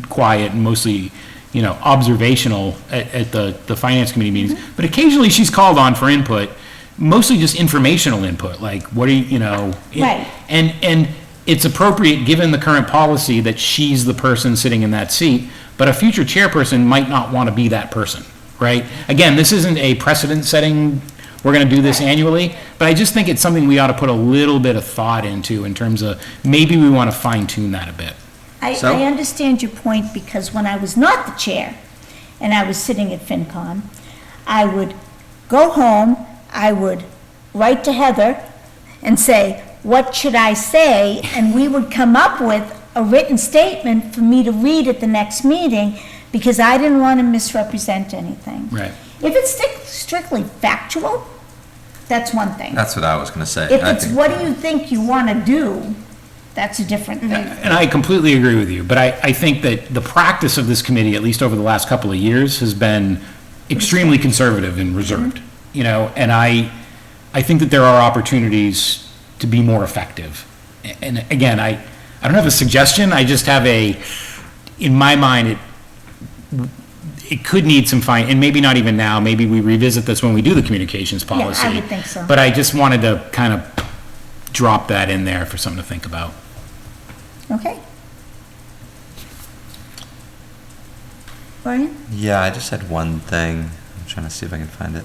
quiet and mostly, observational at the finance committee meetings. But occasionally she's called on for input, mostly just informational input, like what are you, Right. And it's appropriate, given the current policy, that she's the person sitting in that seat, but a future chairperson might not want to be that person, right? Again, this isn't a precedent-setting, we're going to do this annually, but I just think it's something we ought to put a little bit of thought into in terms of, maybe we want to fine-tune that a bit. I So- understand your point, because when I was not the chair and I was sitting at FinCom, I would go home, I would write to Heather and say, what should I say? And we would come up with a written statement for me to read at the next meeting, because I didn't want to misrepresent anything. Right. If it's strictly factual, that's one thing. That's what I was gonna say. If I it's think- what do you think you want to do, that's a different thing. And I completely agree with you, but I think that the practice of this committee, at least over the last couple of years, has been extremely conservative and reserved, and I think that there are opportunities to be more effective. And again, I don't have a suggestion, I just have in my mind, it could need some fine, and maybe not even now, maybe we revisit this when we do the communications policy. I would think so. But I just wanted to kind of drop that in there for something to think about. Okay. Brian? Yeah, I just had one thing. I'm trying to see if I can find it.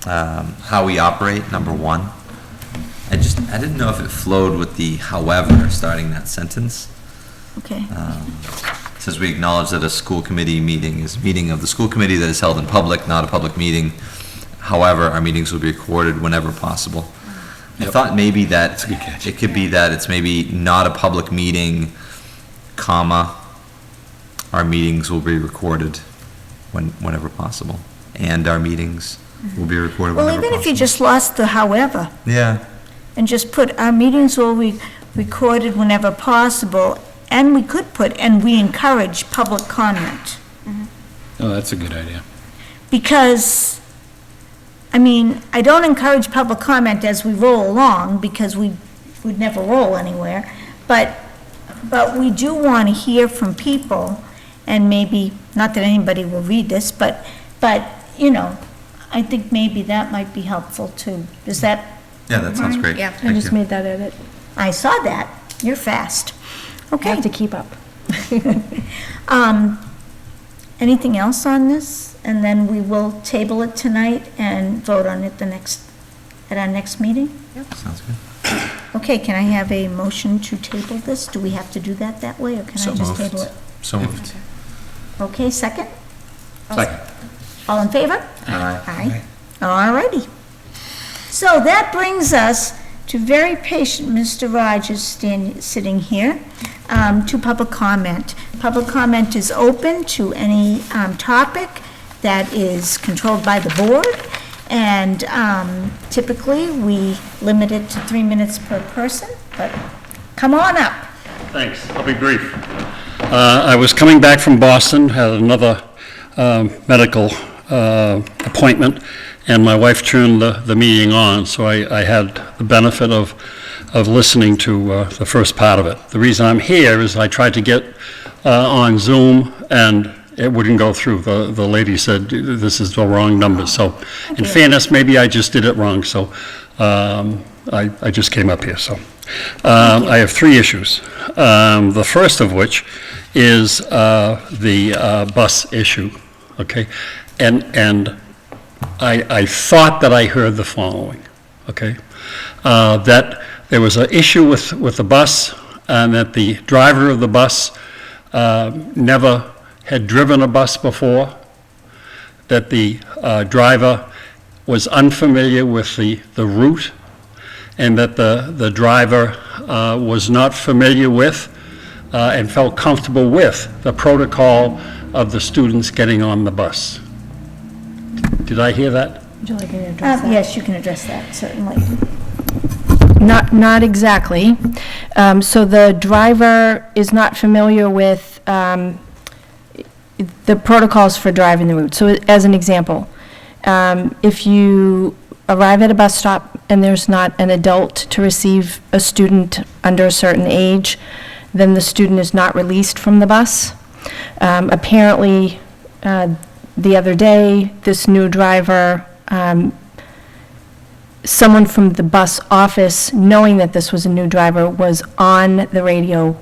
How we operate, number one. I didn't know if it flowed with the however starting that sentence. Okay. It says we acknowledge that a school committee meeting is a meeting of the school committee that is held in public, not a public meeting. However, our meetings will be recorded whenever possible. I thought maybe that it could be that it's maybe not a public meeting, comma, our meetings will be recorded whenever possible. And our meetings will be recorded Well, whenever possible. even if you just lost the however, Yeah, and just put, our meetings will be recorded whenever possible, and we could put, and we encourage public comment. Oh, that's a good idea. Because, I mean, I don't encourage public comment as we roll along, because we'd never roll anywhere, but we do want to hear from people, and maybe, not that anybody will read this, but, you know, I think maybe that might be helpful too. Does that? yeah, that sounds great. Yeah. I Thank just you. made that edit. I saw that. You're fast. I Okay. have to keep up. Anything else on this? And then we will table it tonight and vote on it at our next meeting? Sounds good. Okay, can I have a motion to table this? Do we have to do that way, or can I So just moved. table it? So moved. Okay, second? Second. All in favor? Aye. Aye. All righty. So that brings us to very patient Mr. Rogers sitting here, to public comment. Public comment is open to any topic that is controlled by the board, and typically we limit it to 3 minutes per person, but come on up. Thanks, I'll be brief. I was coming back from Boston, had another medical appointment, and my wife turned the meeting on, so I had the benefit of listening to the first part of it. The reason I'm here is I tried to get on Zoom, and it wouldn't go through. The lady said, this is the wrong number, so in fairness, maybe I just did it wrong, so I just came up here, so. I have 3 issues. The first of which is the bus issue, okay? And I thought that I heard the following, okay? That there was an issue with the bus, and that the driver of the bus never had driven a bus before, that the driver was unfamiliar with the route, and that the driver was not familiar with and felt comfortable with the protocol of the students getting on the bus. Did I hear that? Would you like me to address that? Yes, you can address that, certainly. Not exactly. So the driver is not familiar with the protocols for driving the route. So as an example, if you arrive at a bus stop and there's not an adult to receive a student under a certain age, then the student is not released from the bus. Apparently, the other day, this new driver, someone from the bus office, knowing that this was a new driver, was on the radio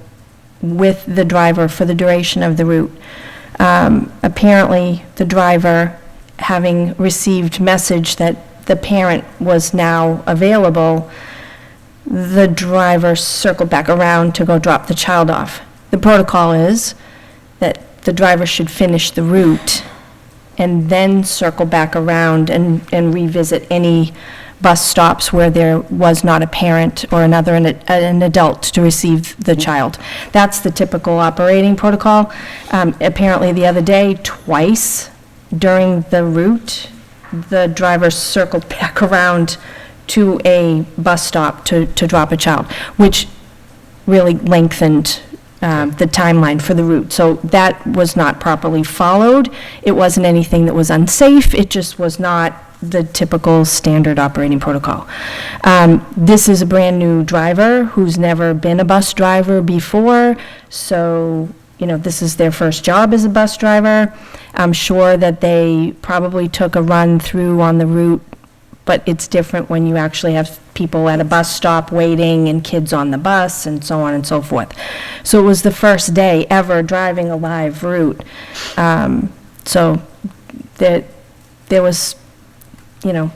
with the driver for the duration of the route. Apparently, the driver, having received message that the parent was now available, the driver circled back around to go drop the child off. The protocol is that the driver should finish the route and then circle back around and revisit any bus stops where there was not a parent or an adult to receive the child. That's the typical operating protocol. Apparently the other day, twice during the route, the driver circled back around to a bus stop to drop a child, which really lengthened the timeline for the route. So that was not properly followed. It wasn't anything that was unsafe. It just was not the typical standard operating protocol. This is a brand-new driver who's never been a bus driver before, so, you know, this is their first job as a bus driver. I'm sure that they probably took a run through on the route, but it's different when you actually have people at a bus stop waiting and kids on the bus and so on and so forth. So it was the first day ever driving a live route. So there was, you know,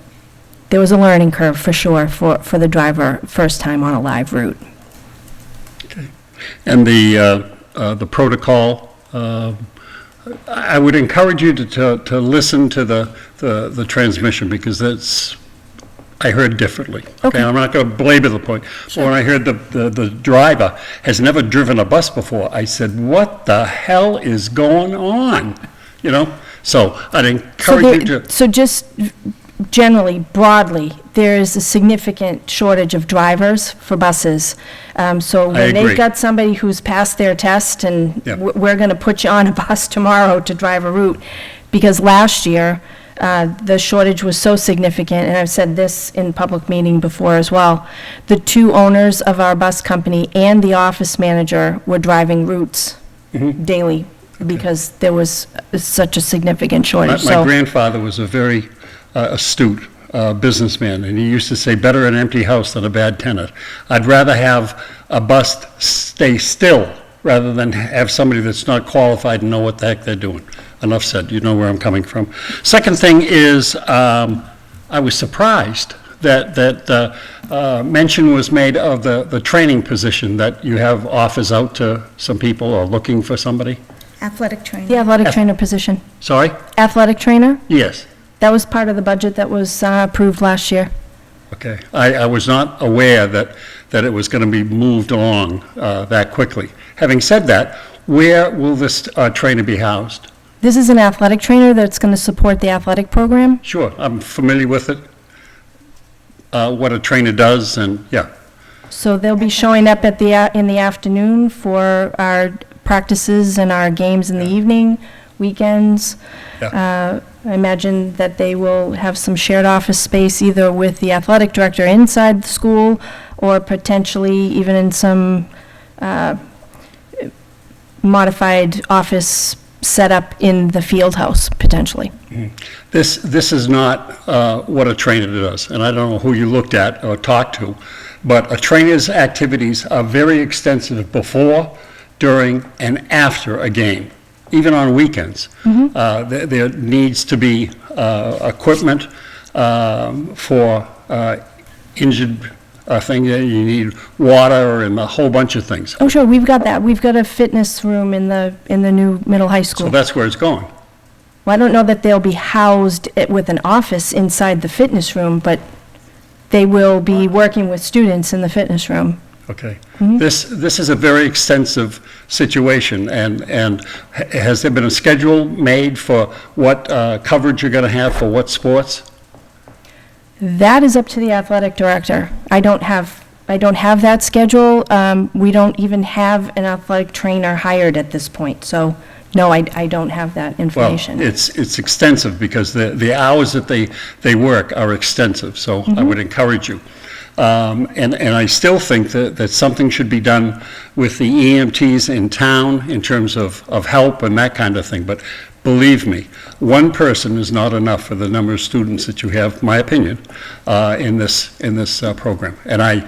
there was a learning curve for sure for the driver first time on a live route. Okay. And the protocol I would encourage you to listen to the transmission, because I heard differently. Okay, I'm not going to belabor the point. But when I heard the driver has never driven a bus before, I said, what the hell is going on? You know? So I'd encourage you to... So just generally, broadly, there is a significant shortage of drivers for buses. So when agree. they've got somebody who's passed their test and Yeah. we're going to put you on a bus tomorrow to drive a route, because last year, the shortage was so significant, and I've said this in public meeting before as well, the two owners of our bus company and the office manager were driving routes daily because there was such a significant shortage. My grandfather was a very astute businessman, and he used to say, better an empty house than a bad tenant. I'd rather have a bus stay still rather than have somebody that's not qualified and know what the heck they're doing. Enough said, you know where I'm coming from. Second thing is, I was surprised that mention was made of the training position, that you have offers out to some people or looking for somebody. Athletic training. The athletic trainer position. Sorry? Athletic trainer? Yes. That was part of the budget that was approved last year. Okay. I was not aware that it was going to be moved along that quickly. Having said that, where will this trainer be housed? This is an athletic trainer that's going to support the athletic program. Sure, I'm familiar with it, what a trainer does, and yeah. So they'll be showing up at in the afternoon for our practices and our games in the evening, weekends. Yeah. I imagine that they will have some shared office space either with the athletic director inside the school or potentially even in some modified office set up in the field house, potentially. This is not what a trainer does, and I don't know who you looked at or talked to, but a trainer's activities are very extensive before, during, and after a game, even on weekends. There needs to be equipment for injured thing. You need water and a whole bunch of things. Oh, sure, we've got that. We've got a fitness room in the new middle high school. So that's where it's going. Well, I don't know that they'll be housed with an office inside the fitness room, but they will be working with students in the fitness room. Okay. This is a very extensive situation, and has there been a schedule made for what coverage you're going to have for what sports? That is up to the athletic director. I don't have that schedule. We don't even have an athletic trainer hired at this point, so no, I don't have that information. Well, it's extensive because the hours that they work are extensive, so I would encourage you. And I still think that something should be done with the EMTs in town in terms of help and that kind of thing. But believe me, one person is not enough for the number of students that you have, my opinion, in this program. And I've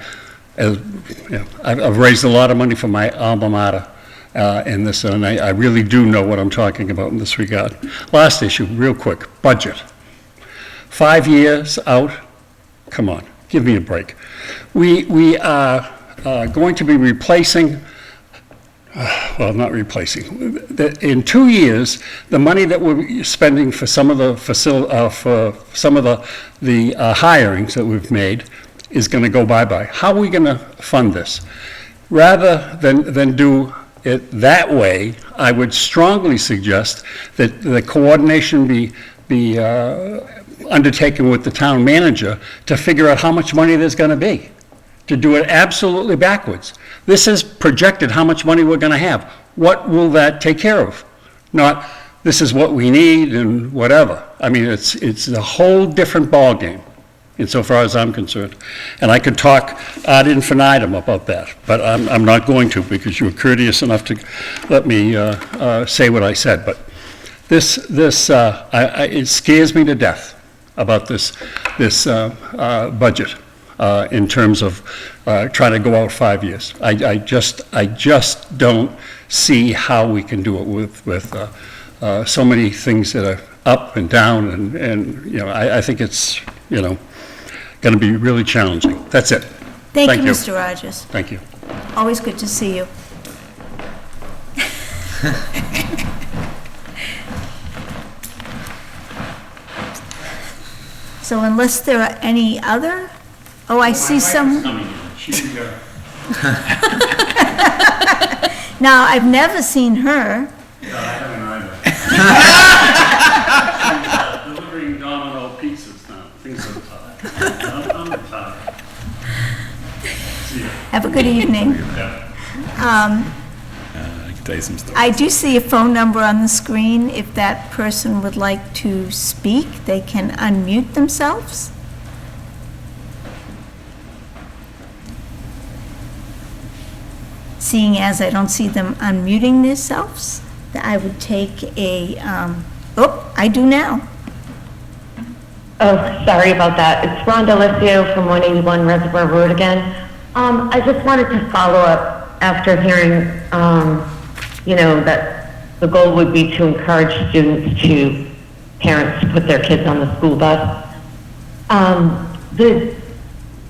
raised a lot of money for my alma mater in this, and I really do know what I'm talking about in this regard. Last issue, real quick, budget. 5 years out, come on. Give me a break. We are going to be replacing, well, not replacing. In 2 years, the money that we're spending for some of the hirings that we've made is going to go bye-bye. How are we going to fund this? Rather than do it that way, I would strongly suggest that the coordination be undertaken with the town manager to figure out how much money there's going to be, to do it absolutely backwards. This is projected how much money we're going to have. What will that take care of? Not, this is what we need and whatever. I mean, it's a whole different ballgame insofar as I'm concerned. And I could talk ad infinitum about that, but I'm not going to because you were courteous enough to let me say what I said. But it scares me to death about this budget in terms of trying to go out 5 years. I just don't see how we can do it with so many things that are up and down, and you know, I think it's, you know, going to be really challenging. That's it. Thank you, Mr. Rogers. Thank you. Always good to see you. So unless there are any other, oh, I see some. Now, I've never seen her. Delivering Domino pizzas now, things like that. Have a good evening. I can tell you some stories. I do see a phone number on the screen. If that person would like to speak, they can unmute themselves. Seeing as I don't see them unmuting themselves, I would take a, I do now. Oh, sorry about that. It's Rhonda Alessio from 181 Reservoir Road again. I just wanted to follow up after hearing, that the goal would be to encourage parents to put their kids on the school bus.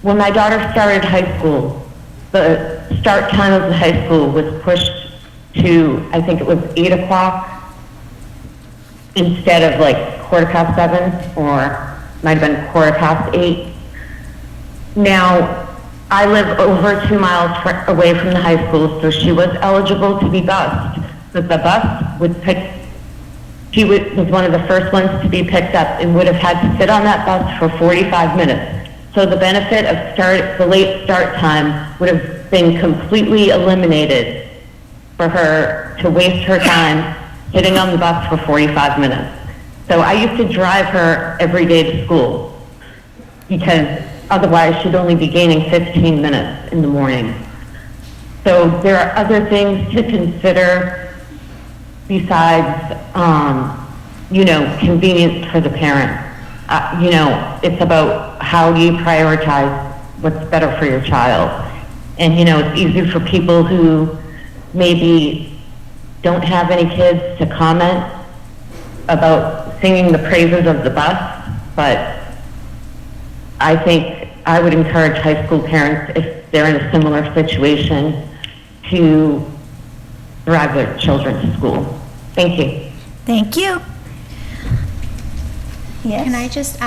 When my daughter started high school, the start time of the high school was pushed to, I think it was 8 o'clock instead of like 7:15 or might have been 8:15. Now, I live over 2 miles away from the high school, so she was eligible to be bused. But the bus was one of the first ones to be picked up and would have had to sit on that bus for 45 minutes. So the benefit of the late start time would have been completely eliminated for her to waste her time sitting on the bus for 45 minutes. So I used to drive her every day to school because otherwise she'd only be gaining 15 minutes in the morning. So there are other things to consider besides, convenience for the parent. It's about how you prioritize what's better for your child. And, it's easy for people who maybe don't have any kids to comment about singing the praises of the bus, but I think I would encourage high school parents, if they're in a similar situation, to drive their children to school. Thank you. Thank you. Yes? Can I just,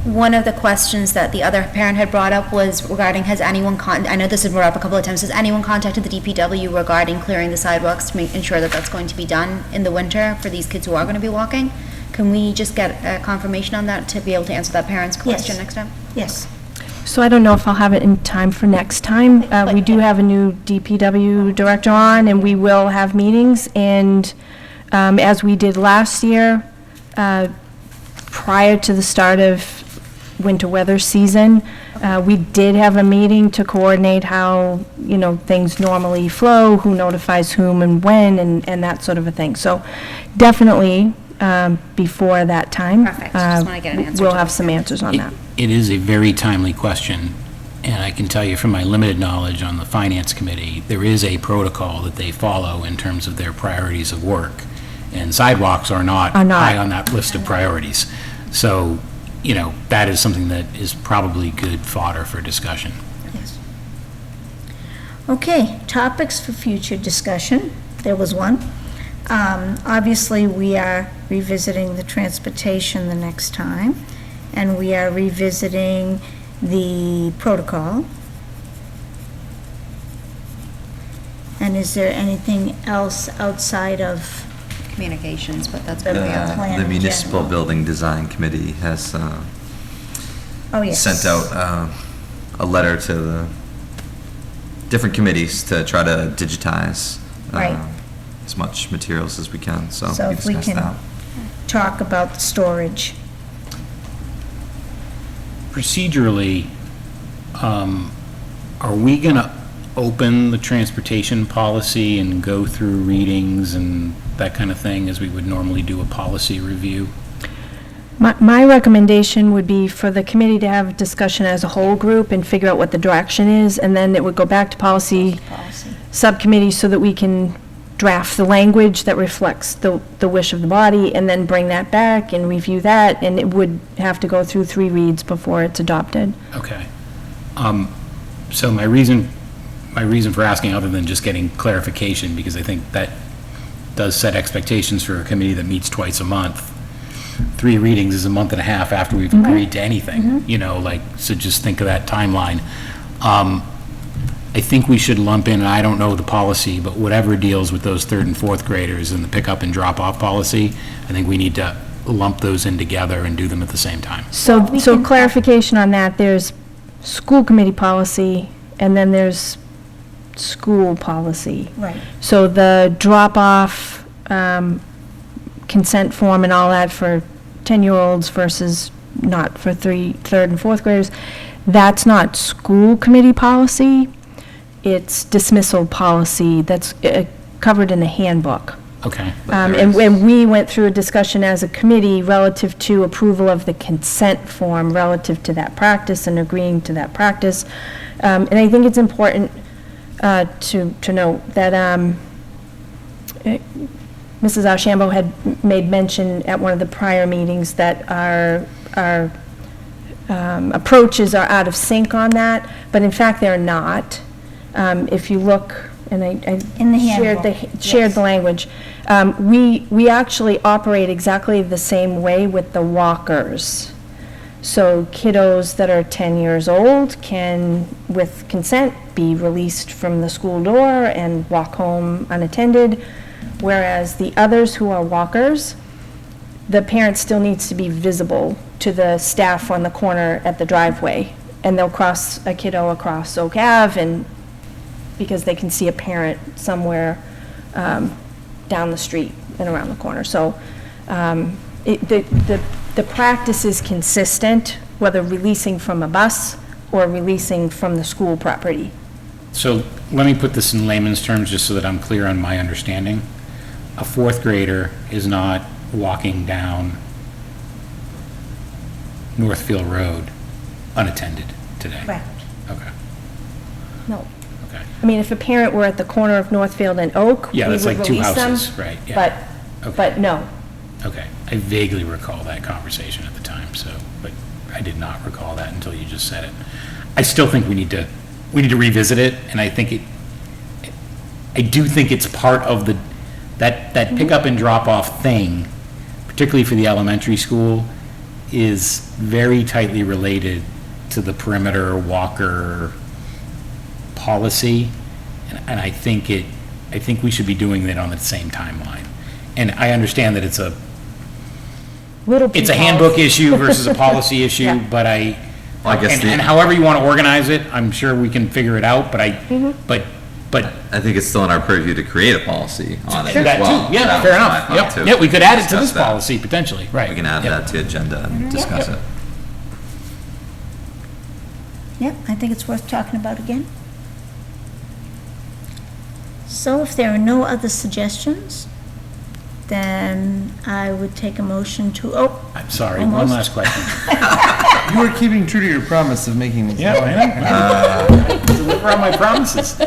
one of the questions that the other parent had brought up was regarding, I know this has been brought up a couple of times, has anyone contacted the DPW regarding clearing the sidewalks to ensure that that's going to be done in the winter for these kids who are going to be walking? Can we just get a confirmation on that to be able to answer that parent's question next time? Yes. So I don't know if I'll have it in time for next time. We do have a new DPW director on, and we will have meetings, and as we did last year, prior to the start of winter weather season, we did have a meeting to coordinate how, things normally flow, who notifies whom and when, and that sort of a thing. So definitely, before that time. Perfect. Just want to get an answer. We'll have some answers on that. It is a very timely question, and I can tell you from my limited knowledge on the Finance Committee, there is a protocol that they follow in terms of their priorities of work, and sidewalks are not high on that list of priorities. So, that is something that is probably good fodder for discussion. Yes. Okay, topics for future discussion. There was one. Obviously, we are revisiting the transportation the next time, and we are revisiting the protocol. And is there anything else outside of communications, but that's the good. plan The in Municipal general? Building Design Committee has Yes. sent out a letter to the different committees to try to digitize Right. as much materials as we can. So So we if we discussed can that. talk about the storage. Procedurally, are we going to open the transportation policy and go through readings and that kind of thing as we would normally do a policy review? My recommendation would be for the committee to have a discussion as a whole group and figure out what the direction is, and then it would go back to policy subcommittee so that we can draft the language that reflects the wish of the body, and then bring that back and review that, and it would have to go through 3 reads before it's adopted. Okay. So my reason for asking, other than just getting clarification, because I think that does set expectations for a committee that meets twice a month, 3 readings is a month and a half after we've agreed to anything, you know, like, so just think of that timeline. I think we should lump in, and I don't know the policy, but whatever deals with those 3rd and 4th graders and the pick-up and drop-off policy, I think we need to lump those in together and do them at the same time. So clarification on that, there's school committee policy, and then there's school policy. Right. So the drop-off, consent form and all that for 10-year-olds versus not for 3rd and 4th graders, that's not school committee policy. It's dismissal policy that's covered in the handbook. Okay. And we went through a discussion as a committee relative to approval of the consent form relative to that practice and agreeing to that practice. And I think it's important to note that Mrs. Archambault had made mention at one of the prior meetings that our approaches are out of sync on that, but in fact they're not. If you look, and I In the shared the language, we actually operate exactly the same way with the walkers. So kiddos that are 10 years old can, with consent, be released from the school door and walk home unattended, whereas the others who are walkers, the parent still needs to be visible to the staff on the corner at the driveway, and they'll cross a kiddo across Oak Ave, and because they can see a parent somewhere down the street and around the corner. So the practice is consistent, whether releasing from a bus or releasing from the school property. So let me put this in layman's terms just so that I'm clear on my understanding. A 4th grader is not walking down Northfield Road unattended today. Correct. Okay. No. Okay. I mean, if a parent were at the corner of Northfield and Oak, we Yeah, would that's like 2 release them. houses, right, yeah. But no. Okay. I vaguely recall that conversation at the time, so, but I did not recall that until you just said it. I still think we need to revisit it, and I think I do think it's part of that pick up and drop off thing, particularly for the elementary school, is very tightly related to the perimeter walker policy, and I think we should be doing that on the same timeline. And I understand that it's a handbook issue versus a policy issue, Yeah. but I guess and however you want to organize it, I'm sure we can figure it out, but but I think it's still in our purview to create a policy on it as that well. too, yeah, That fair was my enough. thought, Yep. too. Yeah, we could add it to Discuss this that. policy potentially, right. We can add Yep. that to agenda and discuss it. Yep, I think it's worth talking about again. So if there are no other suggestions, then I would take a motion to, I'm sorry, one Almost. last question. You were keeping true to your promise of making this. Yeah, I know. Deliver on my promises.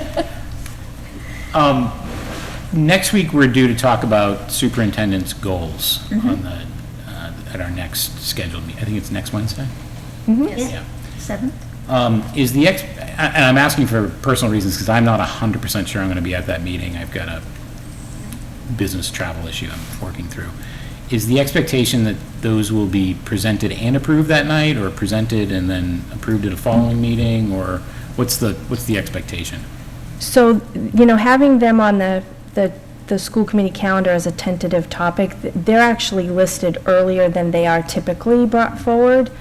Next week, we're due to talk about superintendent's goals on the, at our next scheduled meeting. I think it's next Wednesday? yes, Yeah. 7th? Is the, and I'm asking for personal reasons, because I'm not 100% sure I'm going to be at that meeting. I've got a business travel issue I'm working through. Is the expectation that those will be presented and approved that night, or presented and then approved at a following meeting, or what's the expectation? So, having them on the school committee calendar as a tentative topic, they're actually listed earlier than they are typically brought forward.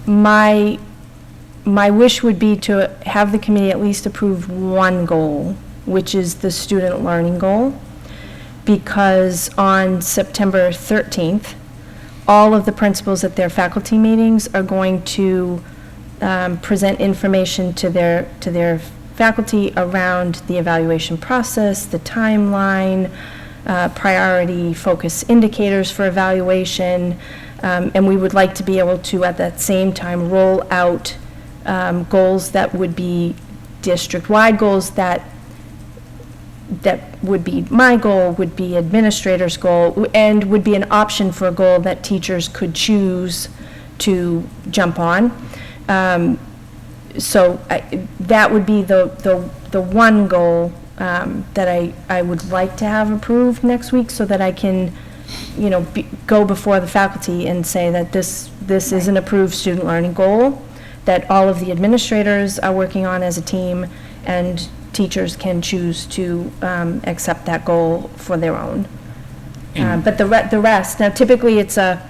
My wish would be to have the committee at least approve one goal, which is the student learning goal, because on September 13th, all of the principals at their faculty meetings are going to present information to their faculty around the evaluation process, the timeline, priority focus indicators for evaluation, and we would like to be able to, at that same time, roll out goals that would be district-wide goals that would be my goal, would be administrator's goal, and would be an option for a goal that teachers could choose to jump on. So that would be the one goal that I would like to have approved next week so that I can, go before the faculty and say that this is an approved student learning goal, that all of the administrators are working on as a team, and teachers can choose to accept that goal for their own. But the rest, now typically it's a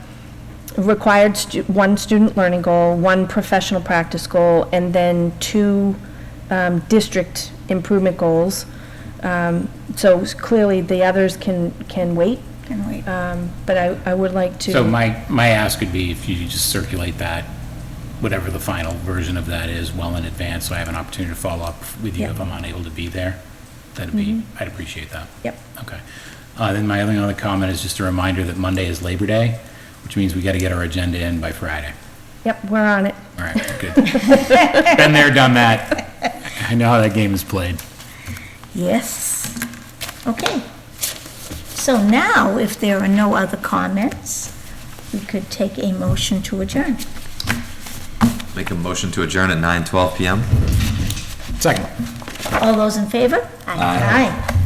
required one student learning goal, one professional practice goal, and then 2 district improvement goals. So clearly the others can wait. But I would like to. So my ask would be if you just circulate that, whatever the final version of that is, well in advance, so I have an opportunity to follow up with you if I'm unable to be there. That'd be, I'd appreciate that. Yep. Okay. Then my only other comment is just a reminder that Monday is Labor Day, which means we got to get our agenda in by Friday. Yep, we're on it. All right, good. Been there, done that. I know how that game is played. Yes. Okay. So now, if there are no other comments, we could take a motion to adjourn. Make a motion to adjourn at 9:12 p.m. Second. All those in favor? Aye.